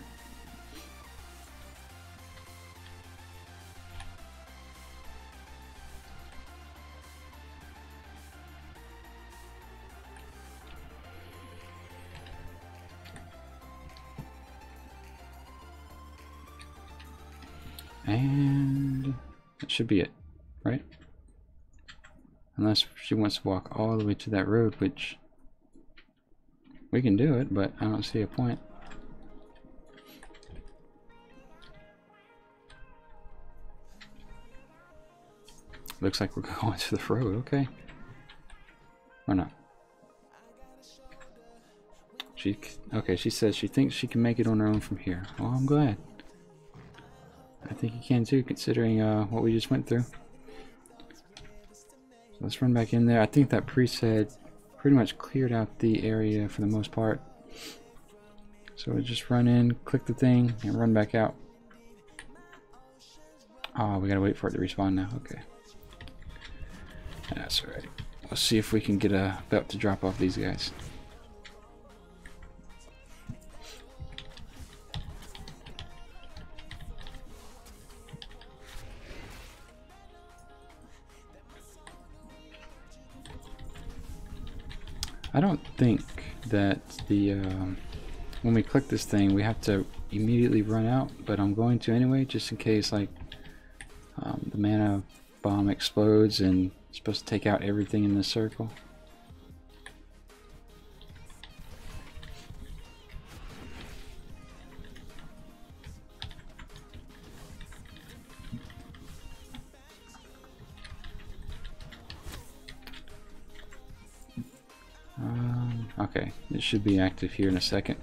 And that should be it, right? Unless she wants to walk all the way to that road, which we can do it, but I don't see a point. Looks like we're going to the road, okay. Or not. Okay, she says she thinks she can make it on her own from here. Well, I'm glad. I think you can too, considering what we just went through. So let's run back in there. I think that priest had pretty much cleared out the area for the most part. So we just run in, click the thing, and run back out. Oh, we gotta wait for it to respawn now. Okay. That's alright. Let's see if we can get a belt to drop off these guys. I don't think that the when we click this thing we have to immediately run out, but I'm going to anyway, just in case like the mana bomb explodes and it's supposed to take out everything in this circle. Okay, it should be active here in a second.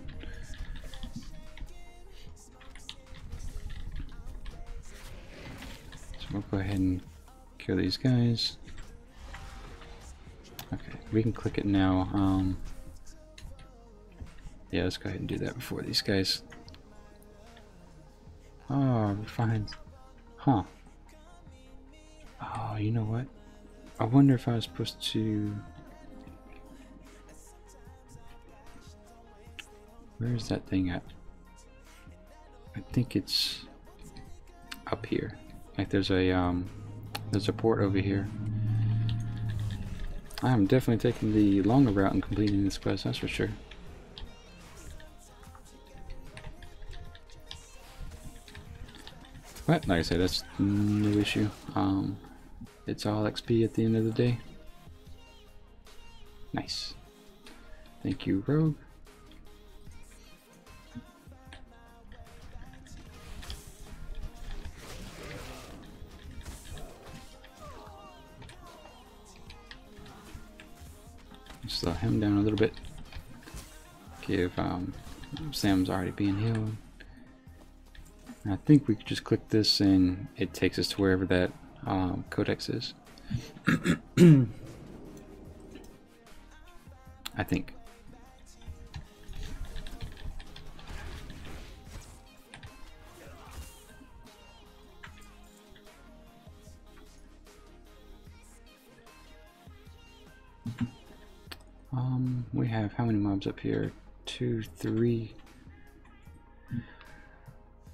So we'll go ahead and kill these guys. Okay, we can click it now. Yeah, let's go ahead and do that before these guys. Oh, we're fine. Huh. Oh, you know what? I wonder if I was supposed to... Where is that thing at? I think it's up here. Like there's a port over here. I'm definitely taking the longer route and completing this quest, that's for sure. But like I said, that's no issue. It's all XP at the end of the day. Nice. Thank you, Rogue. Slow him down a little bit. Give Sam's already being healed. I think we could just click this and it takes us to wherever that codex is. I think. have how many mobs up here? 2, 3.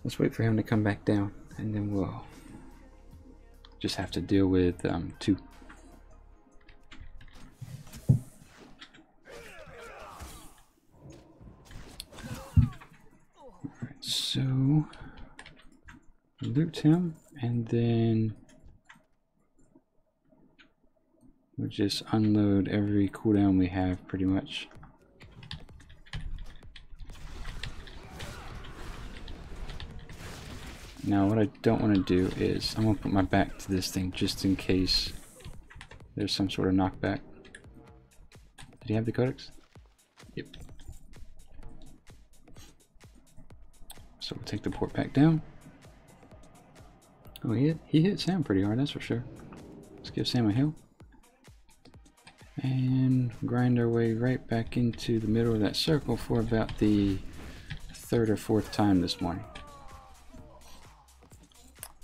Let's wait for him to come back down, and then we'll just have to deal with 2. Alright, so loot him, and then we'll just unload every cooldown we have pretty much. Now what I don't want to do is I'm going to put my back to this thing just in case there's some sort of knockback. Did he have the codex? Yep. So we'll take the port back down. Oh, he hit Sam pretty hard, that's for sure. Let's give Sam a heal. And grind our way right back into the middle of that circle for about the 3rd or 4th time this morning.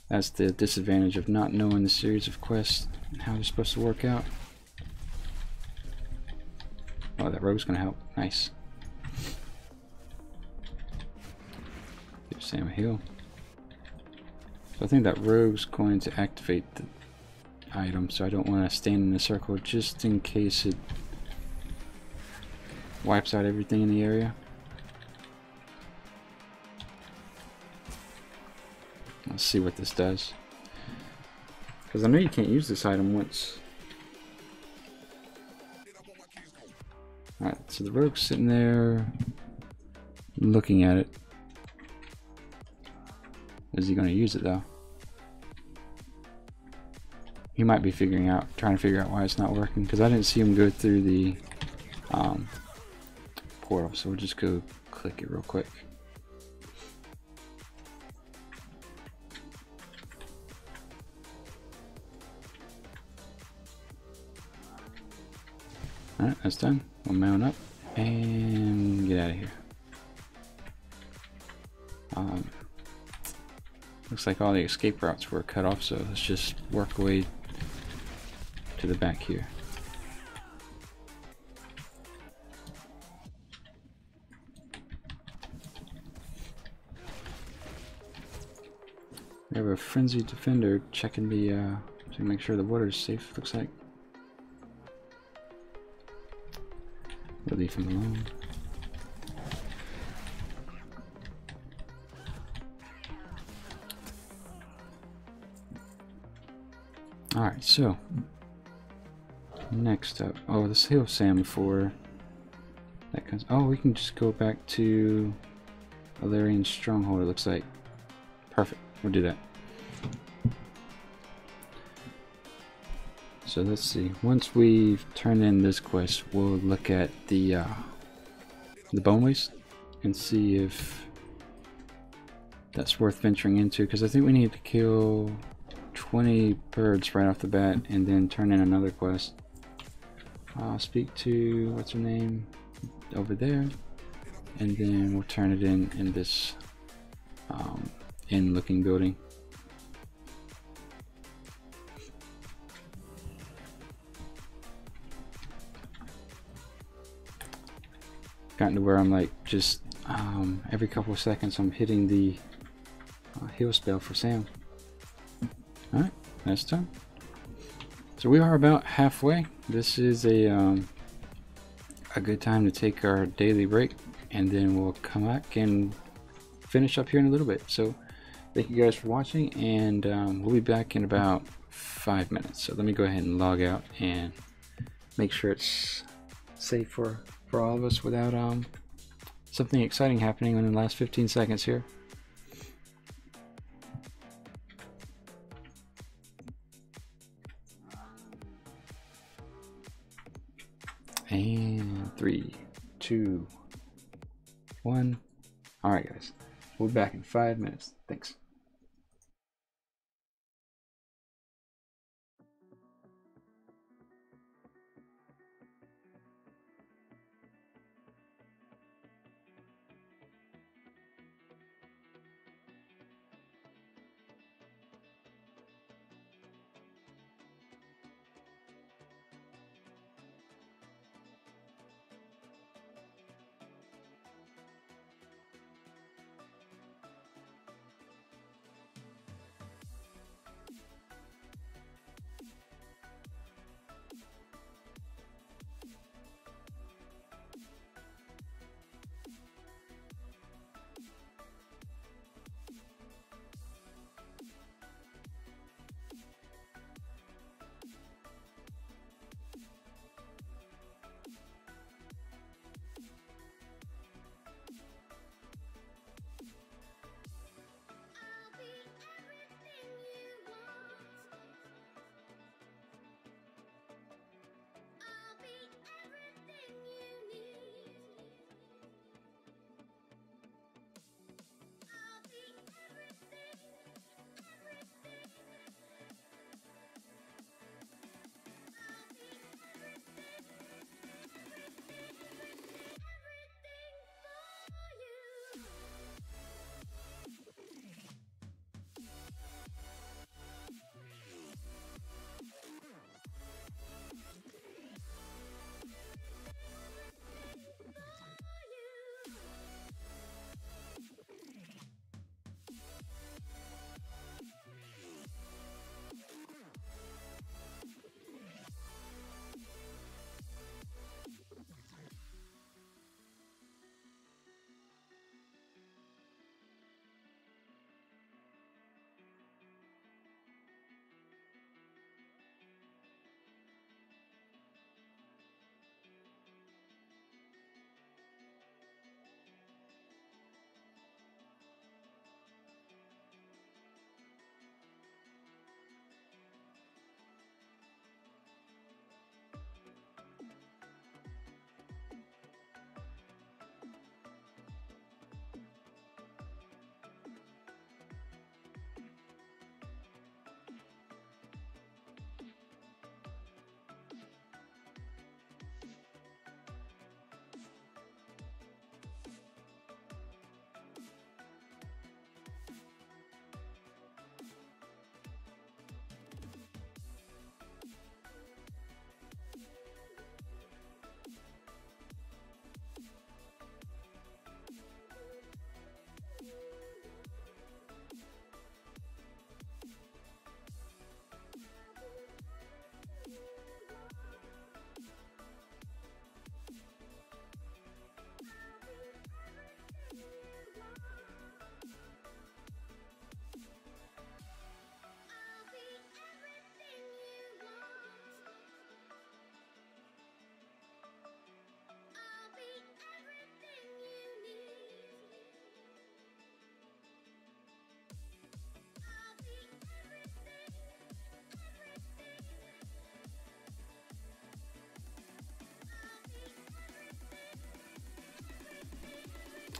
That's the disadvantage of not knowing the series of quests and how they're supposed to work out. Oh, that rogue's gonna help. Nice. Give Sam a heal. So I think that rogue's going to activate the item, so I don't want to stand in the circle just in case it wipes out everything in the area. Let's see what this does, because I know you can't use this item once. Alright, so the rogue's sitting there looking at it. Is he going to use it though? He might be trying to figure out why it's not working, because I didn't see him go through the portal, so we'll just go click it real quick. Alright, that's done. We'll mount up and get out of here. Looks like all the escape routes were cut off, so let's just work our way to the back here. We have a frenzied defender checking the to make sure the water is safe, looks like. We'll leave him alone. Alright, so next up, oh, this hill Sam before that comes. Oh, we can just go back to Alarian's stronghold, it looks like. Perfect, we'll do that. So let's see, once we've turned in this quest, we'll look at the bone waste and see if that's worth venturing into, because I think we need to kill 20 birds right off the bat and then turn in another quest. Speak to what's her name over there, and then we'll turn it in this inn looking building. Gotten to where I'm like just every couple of seconds I'm hitting the heal spell for Sam. Alright, that's done. So we are about halfway. This is a good time to take our daily break, and then we'll come back and finish up here in a little bit. So thank you guys for watching, and we'll be back in about 5 minutes. So let me go ahead and log out and make sure it's safe for all of us without something exciting happening in the last 15 seconds here. And 3, 2, 1. Alright guys, we'll be back in 5 minutes. Thanks.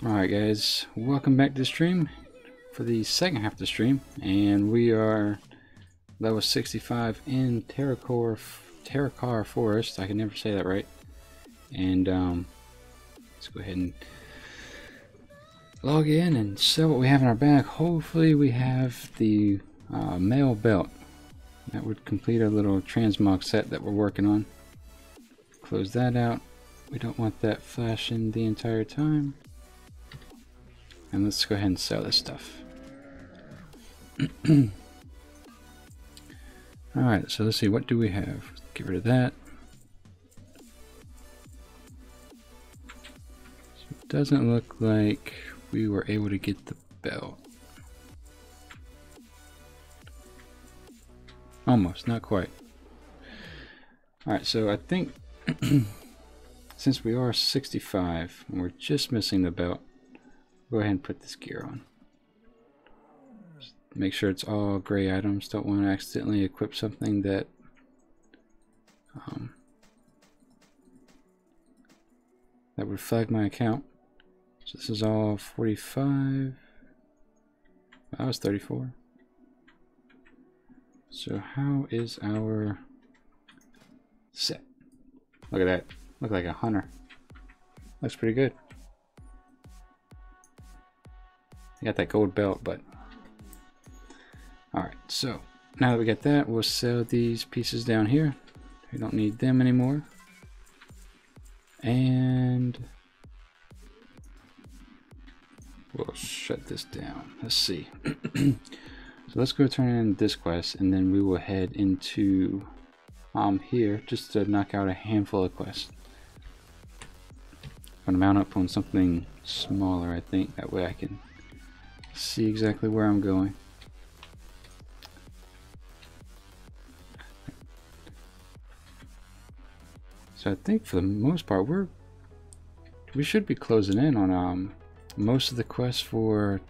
Alright guys, welcome back to the stream for the second half of the stream, and we are level 65 in Terracar Forest. I can never say that right. And let's go ahead and log in and sell what we have in our bag. Hopefully we have the mail belt. That would complete our little transmog set that we're working on. Close that out. We don't want that flashing the entire time. And let's go ahead and sell this stuff. Alright, so let's see, what do we have? Get rid of that. So it doesn't look like we were able to get the belt. Almost, not quite. Alright, so I think since we are 65 and we're just missing the belt, go ahead and put this gear on. Just make sure it's all gray items. Don't want to accidentally equip something that that would flag my account. So this is all 45. That was 34. So how is our set? Look at that. Look like a hunter. Looks pretty good. I got that gold belt, but alright, so now that we got that, we'll sell these pieces down here. We don't need them anymore. And we'll shut this down. Let's see. So let's go turn in this quest, and then we will head into here just to knock out a handful of quests. I'm gonna mount up on something smaller, I think. That way I can see exactly where I'm going. So I think for the most part we should be closing in on most of the quests for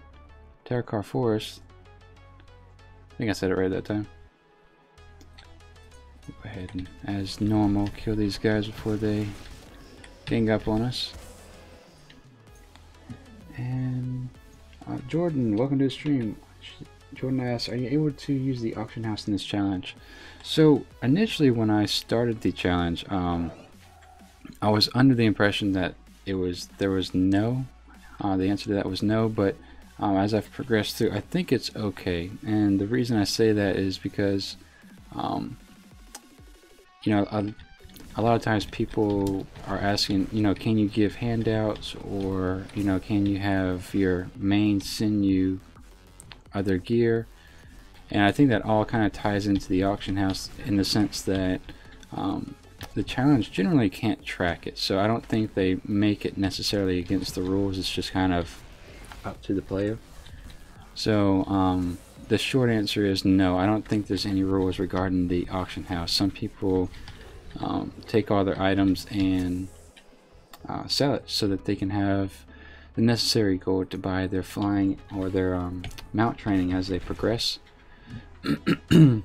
Terracar Forest. I think I said it right that time. Go ahead and, as normal, kill these guys before they gang up on us. And Jordan, welcome to the stream. Jordan asks, are you able to use the auction house in this challenge? So initially when I started the challenge, I was under the impression that there was no. The answer to that was no, but as I've progressed through, I think it's okay. And the reason I say that is because you know, a lot of times people are asking, you know, can you give handouts, or, you know, can you have your main send you other gear? And I think that all kind of ties into the auction house in the sense that the challenge generally can't track it. So I don't think they make it necessarily against the rules. It's just kind of up to the player. So the short answer is no. I don't think there's any rules regarding the auction house. Some people take all their items and sell it so that they can have the necessary gold to buy their flying or their mount training as they progress. And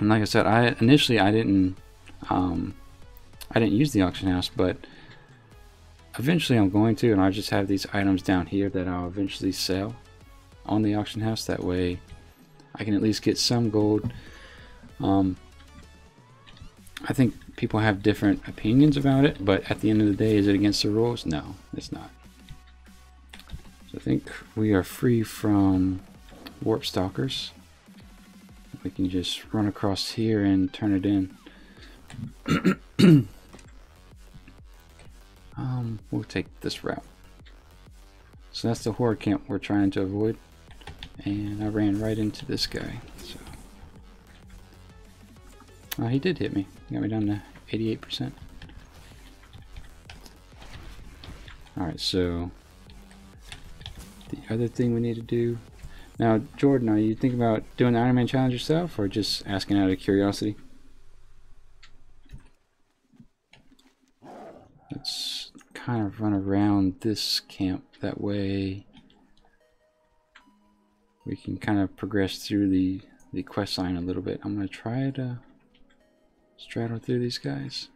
like I said, initially I didn't use the auction house, but eventually I'm going to, and I'll just have these items down here that I'll eventually sell on the auction house. That way I can at least get some gold. I think people have different opinions about it, but at the end of the day, is it against the rules? No, it's not. So I think we are free from warp stalkers. We can just run across here and turn it in. We'll take this route. So that's the horde camp we're trying to avoid, and I ran right into this guy. So he did hit me. He got me down to 88%. Alright, so the other thing we need to do now, Jordan, are you thinking about doing the Ironman challenge yourself, or just asking out of curiosity? Let's kind of run around this camp. That way we can kind of progress through the quest line a little bit. I'm going to try to straddle through these guys.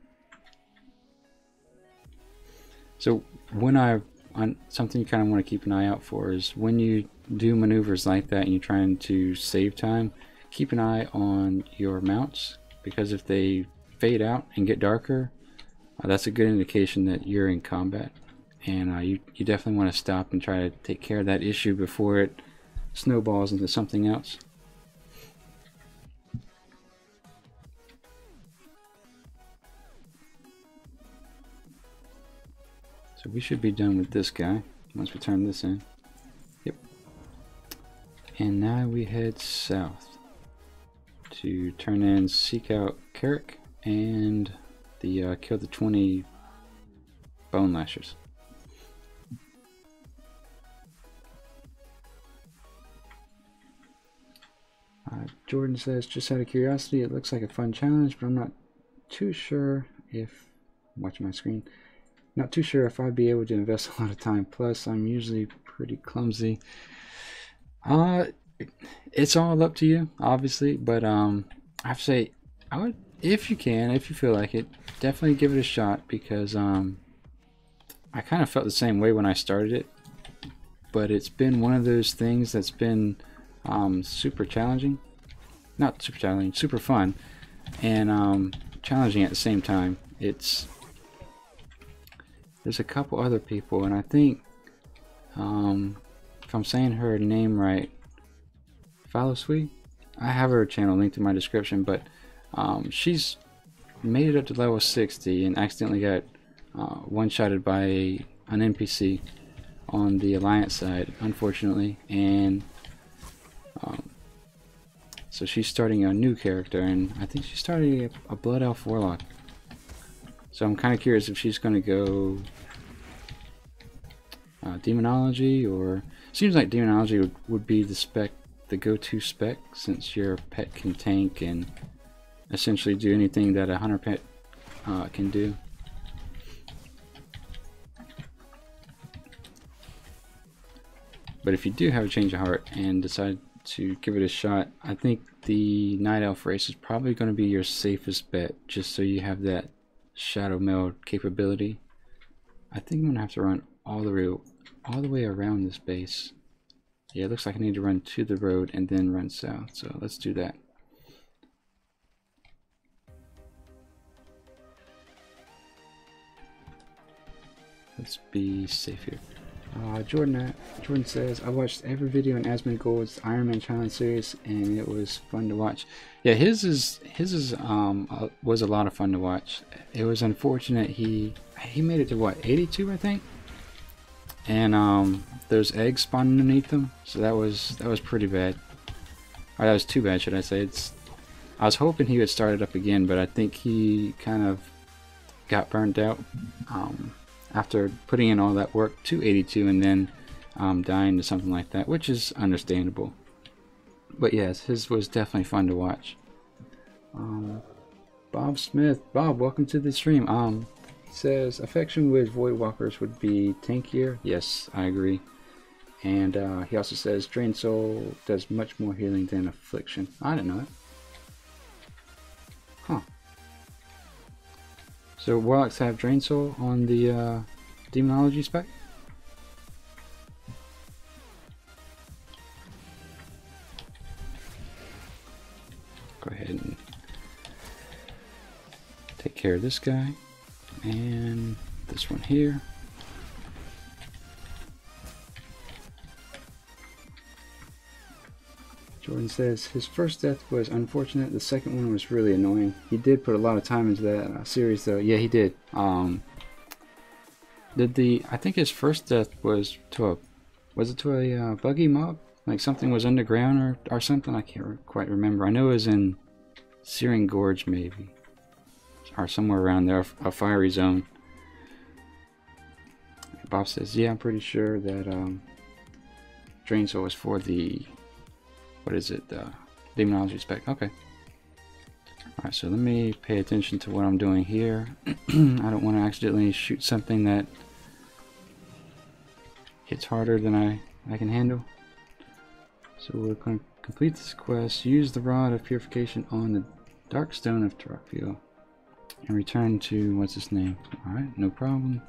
So when I something you kind of want to keep an eye out for is when you do maneuvers like that and you're trying to save time, keep an eye on your mounts, because if they fade out and get darker, that's a good indication that you're in combat, and you definitely want to stop and try to take care of that issue before it snowballs into something else. So we should be done with this guy once we turn this in. Yep. And now we head south to turn in, seek out Carrick and the kill the 20 bone lashers. Jordan says, just out of curiosity, it looks like a fun challenge, but I'm not too sure if, watching my screen, not too sure if I'd be able to invest a lot of time. Plus, I'm usually pretty clumsy. It's all up to you, obviously, but I'd say I would, if you can, if you feel like it, definitely give it a shot, because I kind of felt the same way when I started it, but it's been one of those things that's been super challenging. Not super challenging, super fun, and challenging at the same time. There's a couple other people, and I think if I'm saying her name right, Falosui, I have her channel linked in my description, but she's made it up to level 60 and accidentally got one-shotted by an NPC on the Alliance side, unfortunately, and so she's starting a new character, and I think she's starting a Blood Elf Warlock. So I'm kind of curious if she's going to go Demonology, or seems like Demonology would be the go-to spec, since your pet can tank and essentially do anything that a hunter pet can do. But if you do have a change of heart and decide to give it a shot, I think the Night Elf race is probably going to be your safest bet, just so you have that shadow meld capability. I think I'm going to have to run all the way around this base. Yeah, it looks like I need to run to the road and then run south, so let's do that. Let's be safe here. Jordan says, I watched every video in Asmongold's Ironman challenge series, and it was fun to watch. Yeah, his was a lot of fun to watch. It was unfortunate he made it to what, 82, I think, and there's eggs spawning underneath them, so that was pretty bad. Or that was too bad, should I say. I was hoping he would start it up again, but I think he kind of got burnt out after putting in all that work to 82 and then dying to something like that, which is understandable. But yes, his was definitely fun to watch. Bob Smith, Bob, welcome to the stream. He says affection with Void Walkers would be tankier. Yes, I agree. And he also says Drain Soul does much more healing than Affliction. I didn't know that. Huh. So Warlocks have Drain Soul on the Demonology spec? Go ahead and take care of this guy and this one here. Jordan says his first death was unfortunate, the second one was really annoying. He did put a lot of time into that series though. Yeah, he did. I think his first death was to a buggy mob? Like something was underground or something? I can't quite remember. I know it was in Searing Gorge maybe, or somewhere around there, a fiery zone. Bob says, yeah, I'm pretty sure that Drain Soul is for the, what is it, Demonology spec. Okay. Alright, so let me pay attention to what I'm doing here. I don't want to accidentally shoot something that hits harder than I can handle. So we're going to complete this quest, use the Rod of Purification on the Dark Stone of Tarakville, and return to, what's his name? Alright, no problem.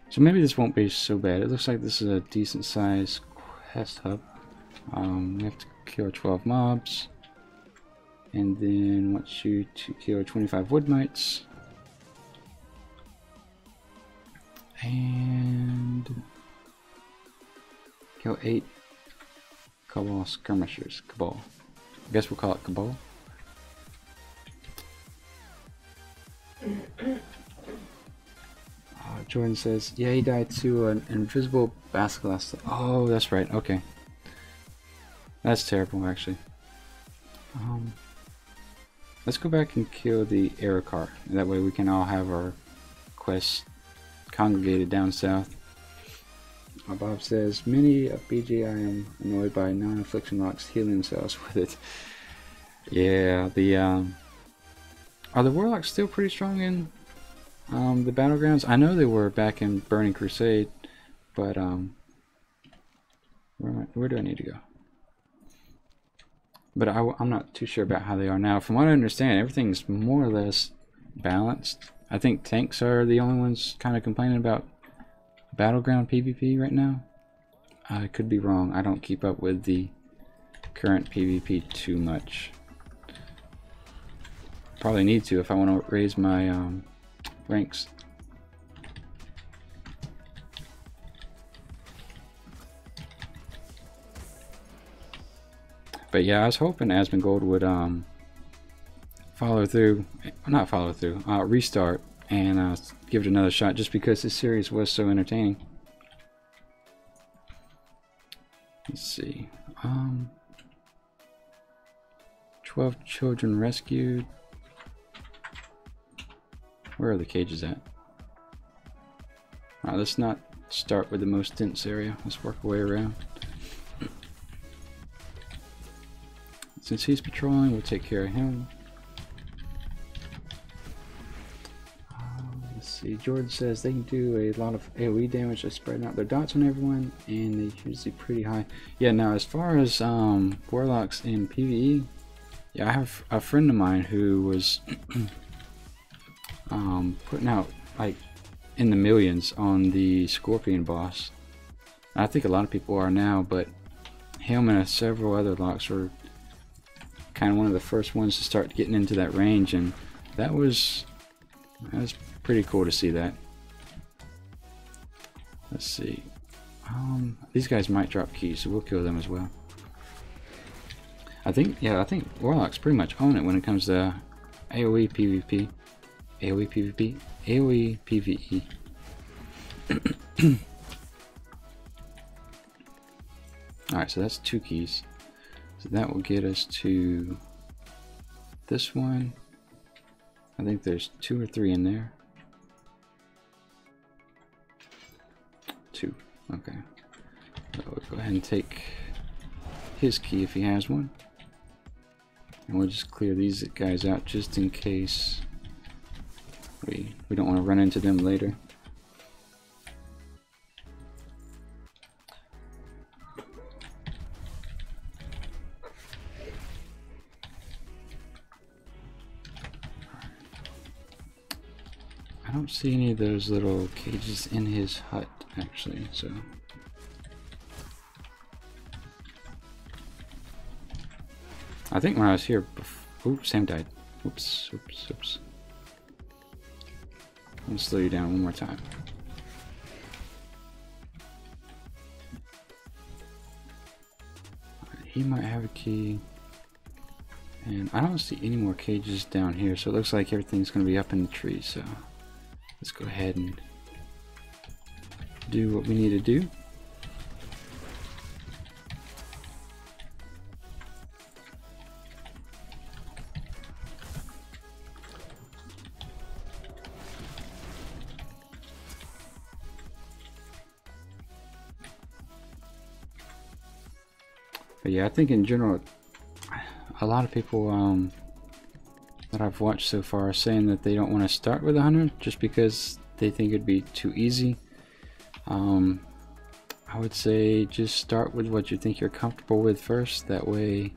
So maybe this won't be so bad. It looks like this is a decent sized quest hub. We have to kill 12 mobs, and then wants you to kill 25 wood mites and kill 8 Cabal skirmishers. Cabal. I guess we'll call it Cabal. Jordan says, yeah, he died to an invisible basilisk. Oh, that's right. Okay. That's terrible, actually. Let's go back and kill the Arakar. That way we can all have our quests congregated down south. Bob says, many a BG I am annoyed by non-affliction rocks healing themselves with it. Yeah, the are the warlocks still pretty strong in the battlegrounds? I know they were back in Burning Crusade, but where do I need to go? But I'm not too sure about how they are now. From what I understand, everything's more or less balanced. I think tanks are the only ones kind of complaining about battleground PvP right now. I could be wrong. I don't keep up with the current PvP too much. Probably need to if I want to raise my ranks. But yeah, I was hoping Asmongold would restart and give it another shot, just because this series was so entertaining. Let's see. 12 children rescued. Where are the cages at? Let's not start with the most dense area. Let's work our way around. Since he's patrolling, we'll take care of him. Let's see. Jordan says they can do a lot of AoE damage by spreading out their dots on everyone, and they're usually pretty high. Yeah, now as far as warlocks in PvE, yeah, I have a friend of mine who was putting out like in the millions on the Scorpion boss. I think a lot of people are now, but him and several other locks were kind of one of the first ones to start getting into that range, and that was pretty cool to see that. Let's see. These guys might drop keys, so we'll kill them as well. I think warlocks pretty much own it when it comes to AoE PvP. AoE PvP? AoE PvE. Alright, so that's 2 keys. So that will get us to this one. I think there's 2 or 3 in there. 2. Okay. So we'll go ahead and take his key if he has one. And we'll just clear these guys out just in case we don't want to run into them later. I don't see any of those little cages in his hut, actually, so. I think when I was here before, oops, Sam died. Oops. I'm gonna slow you down one more time. Right, he might have a key. And I don't see any more cages down here, so it looks like everything's gonna be up in the tree, so. Let's go ahead and do what we need to do. But yeah, I think in general, a lot of people that I've watched so far are saying that they don't want to start with 100 just because they think it'd be too easy. I would say just start with what you think you're comfortable with first. That way,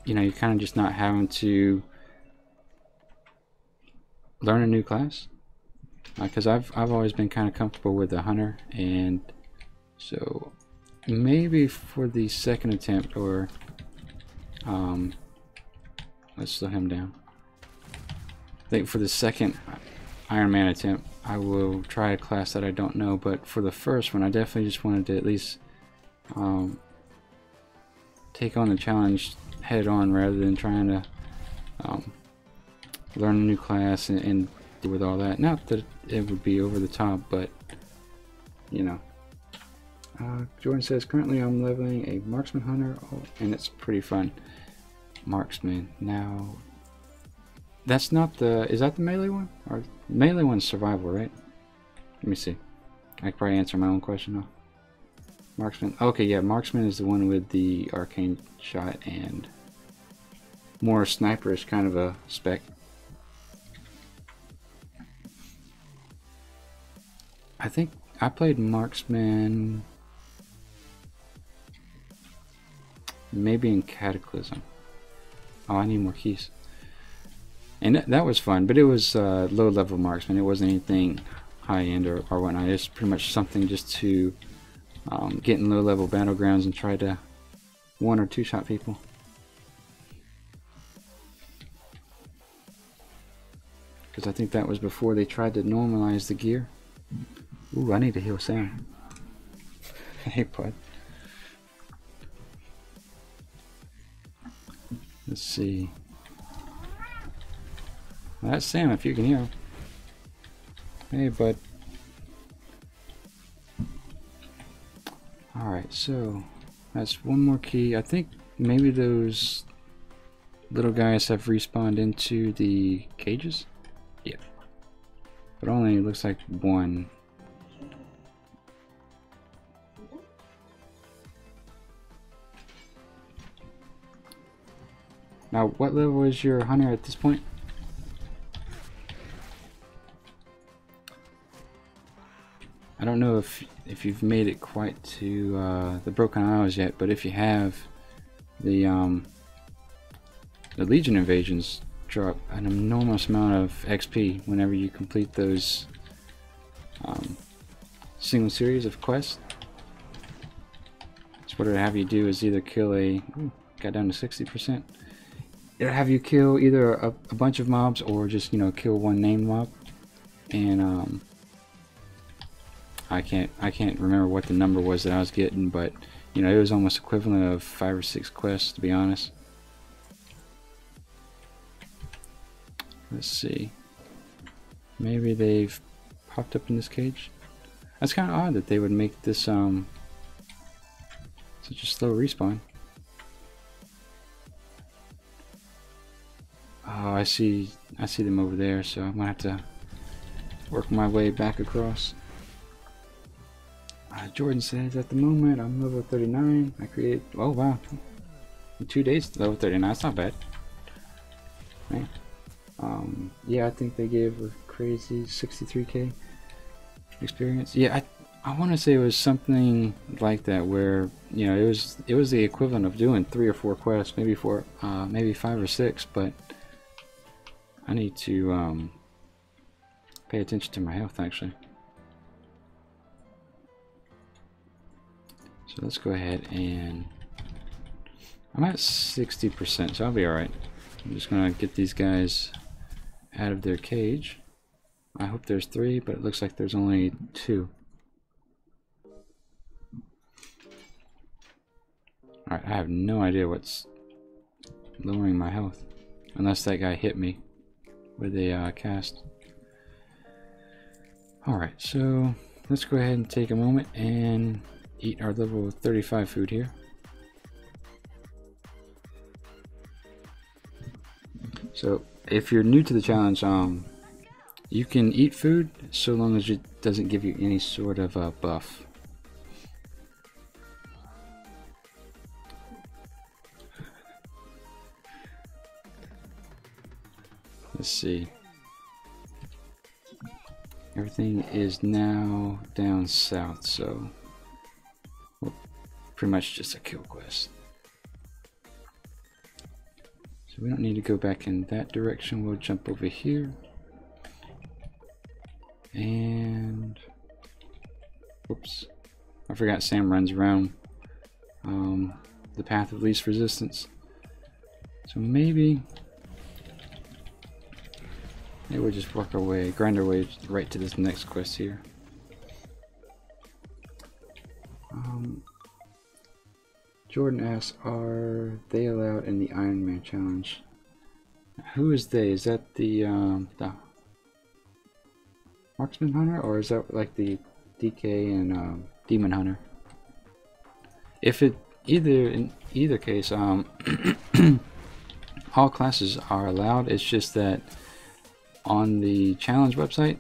you know, you're kind of just not having to learn a new class. because I've always been kind of comfortable with the hunter, and so maybe for the second attempt, or let's slow him down. I think for the second Ironman attempt, I will try a class that I don't know, but for the first one, I definitely just wanted to at least take on the challenge head on rather than trying to learn a new class and deal with all that. Not that it would be over the top, but you know. Jordan says, currently I'm leveling a marksman hunter, and it's pretty fun. Marksman. Now, that's not the, is that the melee one? Or melee one's survival, right? Let me see. I could probably answer my own question now. Marksman. Okay, yeah, marksman is the one with the arcane shot and more sniperish kind of a spec. I think I played marksman maybe in Cataclysm. Oh, I need more keys. And that was fun, but it was low level marksman. It wasn't anything high end or whatnot. It's pretty much something just to get in low level battlegrounds and try to one or two shot people. Because I think that was before they tried to normalize the gear. Ooh, I need to heal Sam. Hey, bud. Let's see. Well, that's Sam if you can hear him. Hey, bud. Alright, so that's one more key. I think maybe those little guys have respawned into the cages. Yeah. But only looks like one. Now, what level is your hunter at this point? I don't know if you've made it quite to the Broken Isles yet, but if you have, the Legion invasions drop an enormous amount of XP whenever you complete those single series of quests. So what it'll have you do is either kill a... Ooh, got down to 60%. It'll have you kill either a bunch of mobs or just, you know, kill one named mob. And I can't remember what the number was that I was getting, but you know, it was almost equivalent of 5 or 6 quests, to be honest. Let's see. Maybe they've popped up in this cage. That's kind of odd that they would make this such a slow respawn. Oh, I see them over there, so I'm gonna have to work my way back across. Jordan says, at the moment I'm level 39. I created, oh wow, in 2 days level 39. That's not bad. Right. Yeah, I think they gave a crazy 63k experience. Yeah, I want to say it was something like that, where you know it was the equivalent of doing 3 or 4 quests, maybe 4, maybe 5 or 6. But I need to pay attention to my health actually. So let's go ahead and I'm at 60%, so I'll be alright. I'm just gonna get these guys out of their cage. I hope there's 3, but it looks like there's only 2. Alright, I have no idea what's lowering my health, unless that guy hit me with a cast. Alright, so let's go ahead and take a moment and eat our level 35 food here. So if you're new to the challenge, you can eat food so long as it doesn't give you any sort of a buff. Let's see. Everything is now down south, so well, pretty much just a kill quest. So we don't need to go back in that direction. We'll jump over here. And whoops, I forgot Sam runs around the path of least resistance. So maybe we'll just work our way, grind our way right to this next quest here. Jordan asks, are they allowed in the Ironman challenge? Who is they? Is that the Marksman Hunter, or is that like the DK and Demon Hunter? If it in either case, all classes are allowed. It's just that on the challenge website,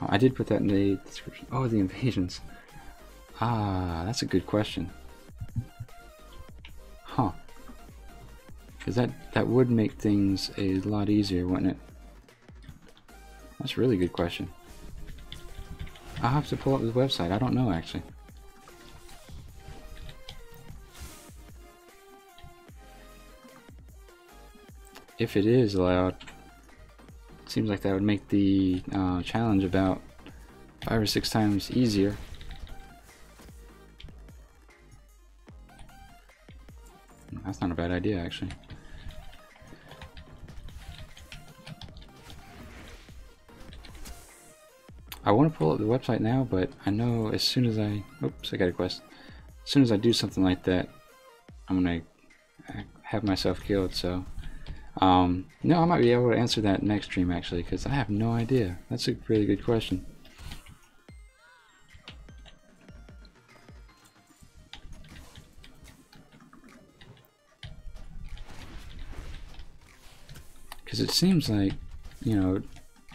I did put that in the description. Oh, the invasions. Ah, that's a good question. Huh. Because that would make things a lot easier, wouldn't it? That's a really good question. I'll have to pull up the website. I don't know, actually. If it is allowed, it seems like that would make the challenge about 5 or 6 times easier. That's not a bad idea, actually. I want to pull up the website now, but I know as soon as I... Oops, I got a quest. As soon as I do something like that, I'm going to have myself killed, so... no, I might be able to answer that next stream, actually, because I have no idea. That's a really good question. Because it seems like, you know,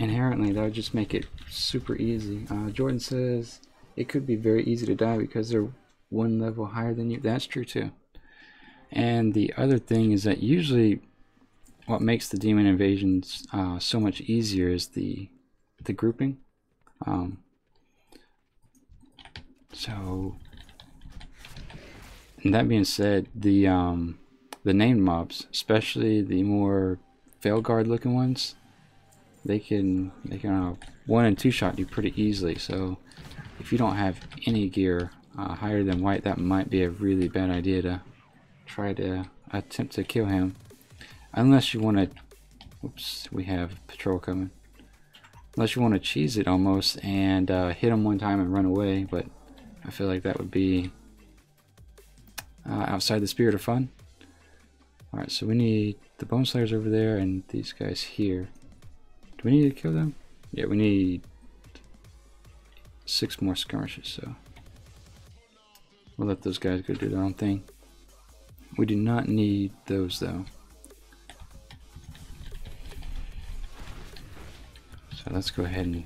inherently that would just make it super easy. Jordan says it could be very easy to die because they're one level higher than you. That's true too. And the other thing is that usually what makes the demon invasions so much easier is the grouping. So, and that being said, the named mobs, especially the more Veilguard looking ones, they can one and two shot you pretty easily. So if you don't have any gear higher than white, that might be a really bad idea to try to attempt to kill him, unless you want to... Whoops, we have patrol coming. Unless you want to cheese it almost and hit him one time and run away, but I feel like that would be outside the spirit of fun. Alright, so we need the Bone Slayers over there and these guys here. Do we need to kill them? Yeah, we need 6 more skirmishes, so we'll let those guys go do their own thing. We do not need those though. So let's go ahead and...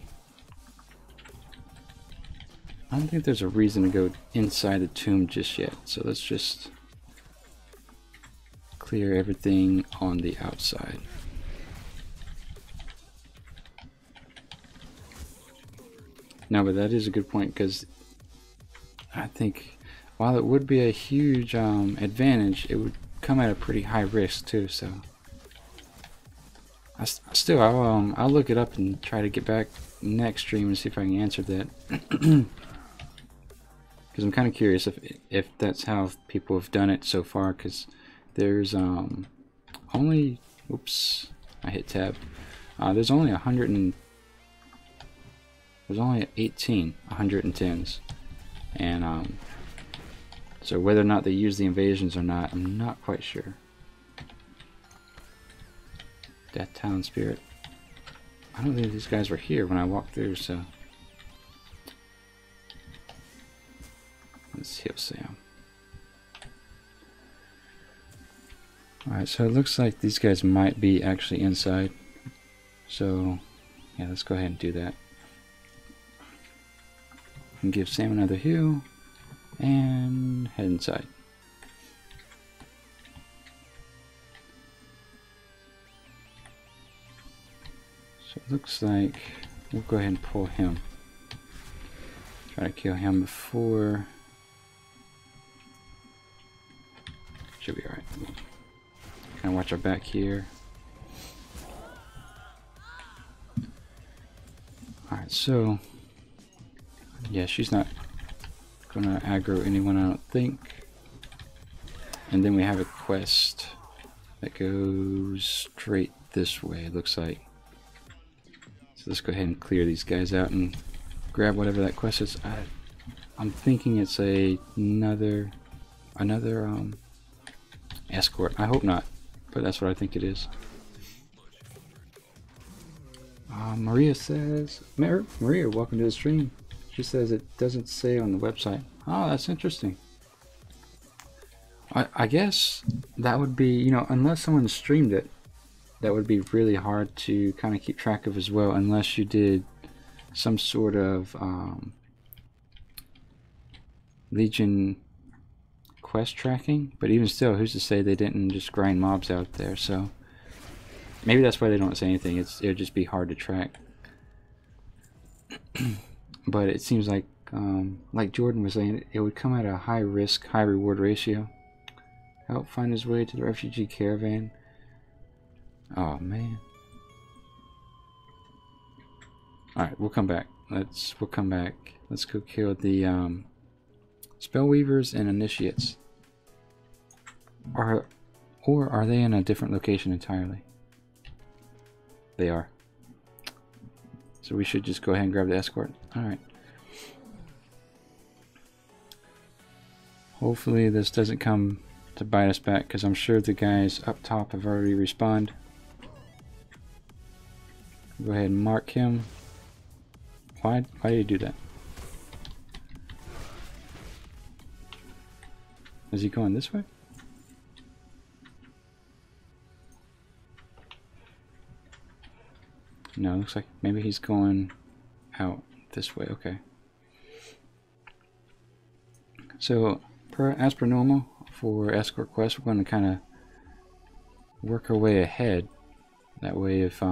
I don't think there's a reason to go inside the tomb just yet, so let's just clear everything on the outside. No, but that is a good point, because I think while it would be a huge advantage, it would come at a pretty high risk too. So I'll look it up and try to get back next stream and see if I can answer that. Because I'm kind of curious if that's how people have done it so far. Because there's only... Oops, I hit tab. There's only 18 110s, and so whether or not they use the invasions or not, I'm not quite sure. Death Town Spirit. I don't think these guys were here when I walked through, so let's heal Sam. Alright, so it looks like these guys might be actually inside, so yeah, let's go ahead and do that. And give Sam another heal and head inside. So it looks like we'll go ahead and pull him. Try to kill him before. Should be alright. Kind of watch our back here. Alright, So yeah, she's not gonna aggro anyone, I don't think. And then we have a quest that goes straight this way, it looks like. So let's go ahead and clear these guys out and grab whatever that quest is. I'm thinking it's another escort. I hope not, but that's what I think it is. Maria says, Maria, welcome to the stream. She says it doesn't say on the website. Oh, that's interesting. I guess that would be, you know, unless someone streamed it, that would be really hard to kind of keep track of as well, unless you did some sort of Legion quest tracking. But even still, who's to say they didn't just grind mobs out there? So maybe that's why they don't say anything. It would just be hard to track. But it seems like Jordan was saying, it would come at a high risk, high reward ratio. Help find his way to the refugee caravan. Oh man. Alright, we'll come back. We'll come back. Let's go kill the Spellweavers and Initiates. Or are they in a different location entirely? They are. So we should just go ahead and grab the escort. Alright. Hopefully this doesn't come to bite us back, because I'm sure the guys up top have already respawned. Go ahead and mark him. Why do you do that? Is he going this way? No, looks like maybe he's going out this way. Okay. So, as per normal, for escort quests, we're going to kind of work our way ahead. That way, if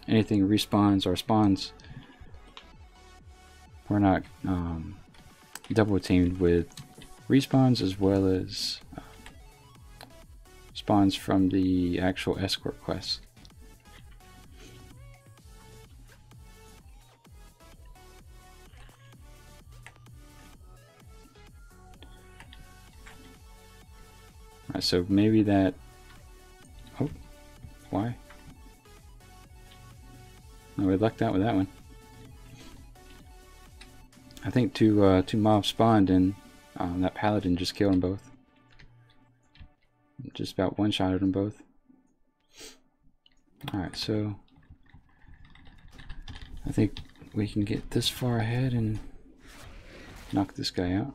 anything respawns or spawns, we're not double teamed with respawns as well as spawns from the actual escort quest. Alright, so maybe that... Oh, why? Oh, we lucked out with that one. I think two mobs spawned and that paladin just killed them both. Just about one-shotted them both. Alright, so I think we can get this far ahead and knock this guy out.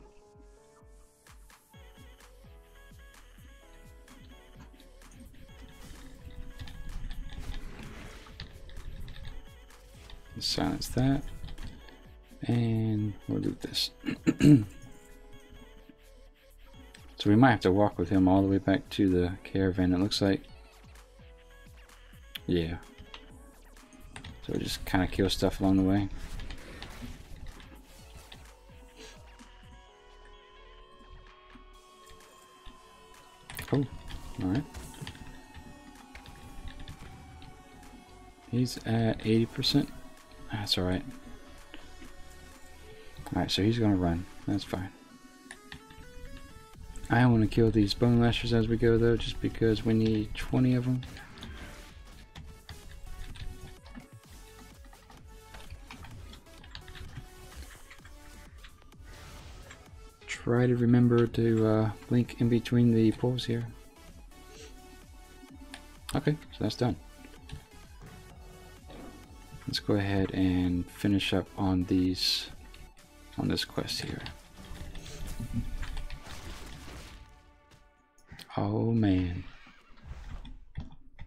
Silence that, and we'll do this. So we might have to walk with him all the way back to the caravan, it looks like. Yeah. So we just kind of kill stuff along the way. Oh, alright. He's at 80%. That's alright. Alright, so he's gonna run. That's fine. I want to kill these bone lashers as we go though, just because we need 20 of them. Try to remember to blink in between the pulls here. Okay, so that's done. Let's go ahead and finish up on these, on this quest here. Oh man.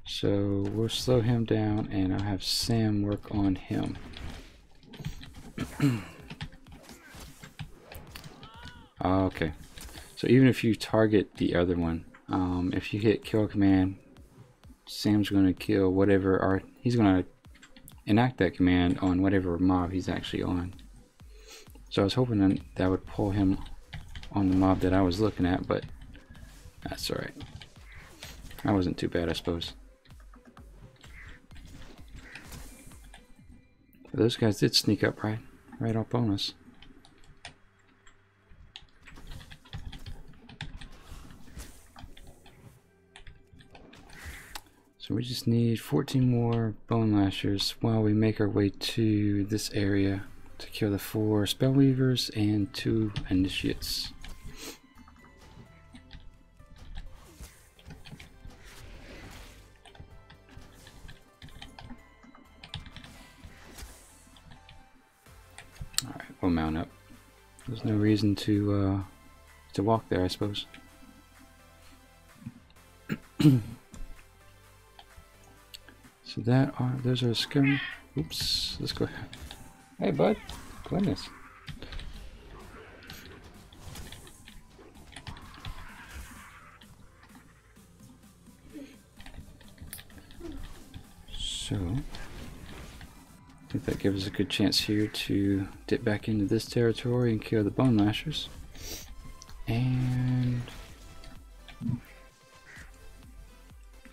So we'll slow him down and I'll have Sam work on him. Okay. So even if you target the other one, if you hit kill command, Sam's going to kill whatever, or he's going to enact that command on whatever mob he's actually on. So I was hoping that would pull him on the mob that I was looking at, but that's alright. That wasn't too bad, I suppose. Those guys did sneak up right up on us. So we just need 14 more bone lashers while we make our way to this area to kill the 4 spellweavers and 2 initiates. Alright, we'll mount up. There's no reason to walk there, I suppose. So those are scum. Oops, let's go ahead. Hey bud, goodness. So, I think that gives us a good chance here to dip back into this territory and kill the bone lashers. And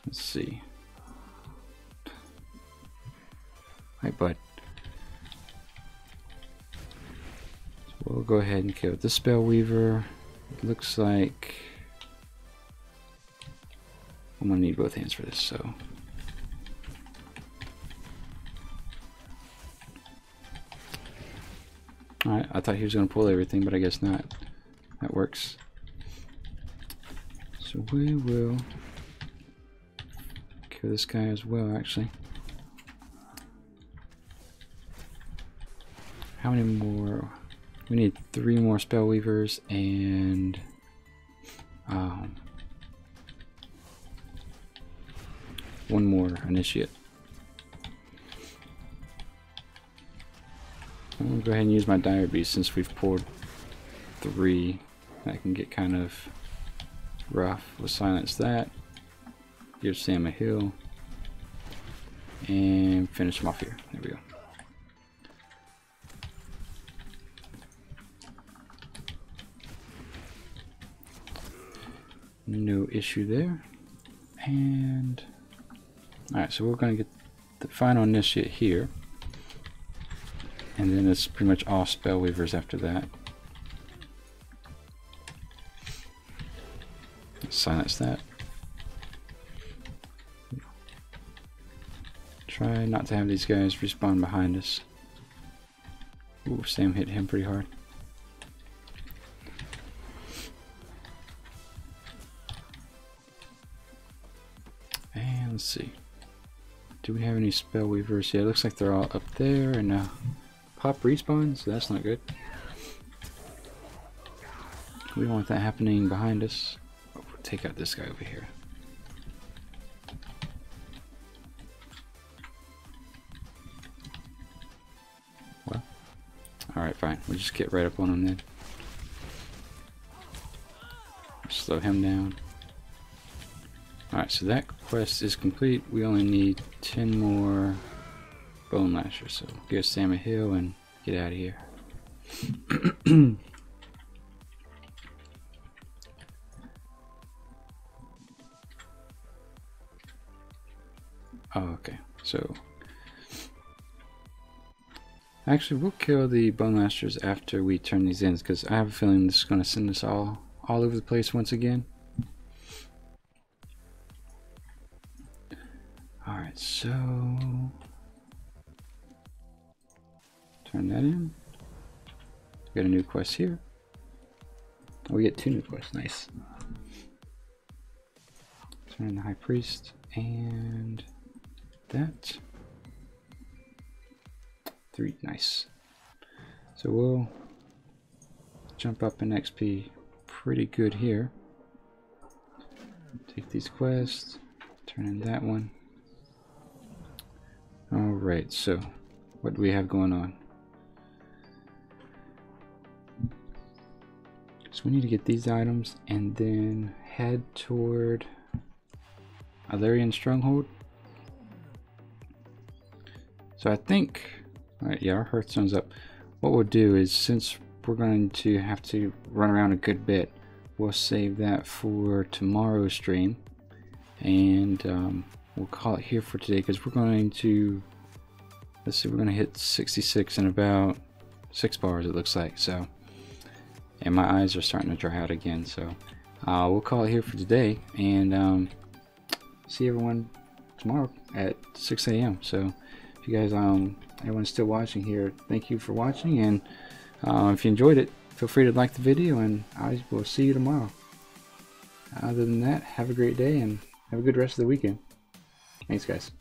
let's see. Hi, bud. So we'll go ahead and kill the spellweaver. It looks like I'm gonna need both hands for this, so. Alright, I thought he was gonna pull everything, but I guess not. That works. So we will kill this guy as well, actually. How many more? We need 3 more spellweavers and 1 more initiate. I'm gonna go ahead and use my dire beast since we've pulled 3. That can get kind of rough. We'll silence that. Give Sam a heal and finish him off here. There we go. No issue there. And alright, so we're going to get the final initiate here. And then it's pretty much all spellweavers after that. Let's silence that. Try not to have these guys respawn behind us. Ooh, Sam hit him pretty hard. And let's see. Do we have any spellweavers? Yeah, it looks like they're all up there and pop respawn, so that's not good. We don't want that happening behind us. Oh, we'll take out this guy over here. Well, alright, fine. We'll just get right up on him then. Slow him down. Alright, so that quest is complete. We only need 10 more bone lashers, so give Sam a heal and get out of here. Oh, okay. So actually we'll kill the bone lashers after we turn these in, because I have a feeling this is going to send us all over the place once again. Alright, so turn that in. We got a new quest here. Oh, we get 2 new quests. Nice. Turn in the High Priest and that. 3. Nice. So we'll jump up in XP pretty good here. Take these quests. Turn in that one. Alright, so what do we have going on? So we need to get these items and then head toward Alarian Stronghold. So I think, alright, yeah, our Hearthstone's up. What we'll do is, since we're going to have to run around a good bit, we'll save that for tomorrow's stream. And we'll call it here for today, because we're going to let's see, we're going to hit 66 in about 6 bars, it looks like. So, and my eyes are starting to dry out again. So we'll call it here for today, and see everyone tomorrow at 6 a.m. So if you guys, everyone's still watching here, thank you for watching, and if you enjoyed it, feel free to like the video, and I will see you tomorrow. Other than that, have a great day and have a good rest of the weekend. Thanks, guys.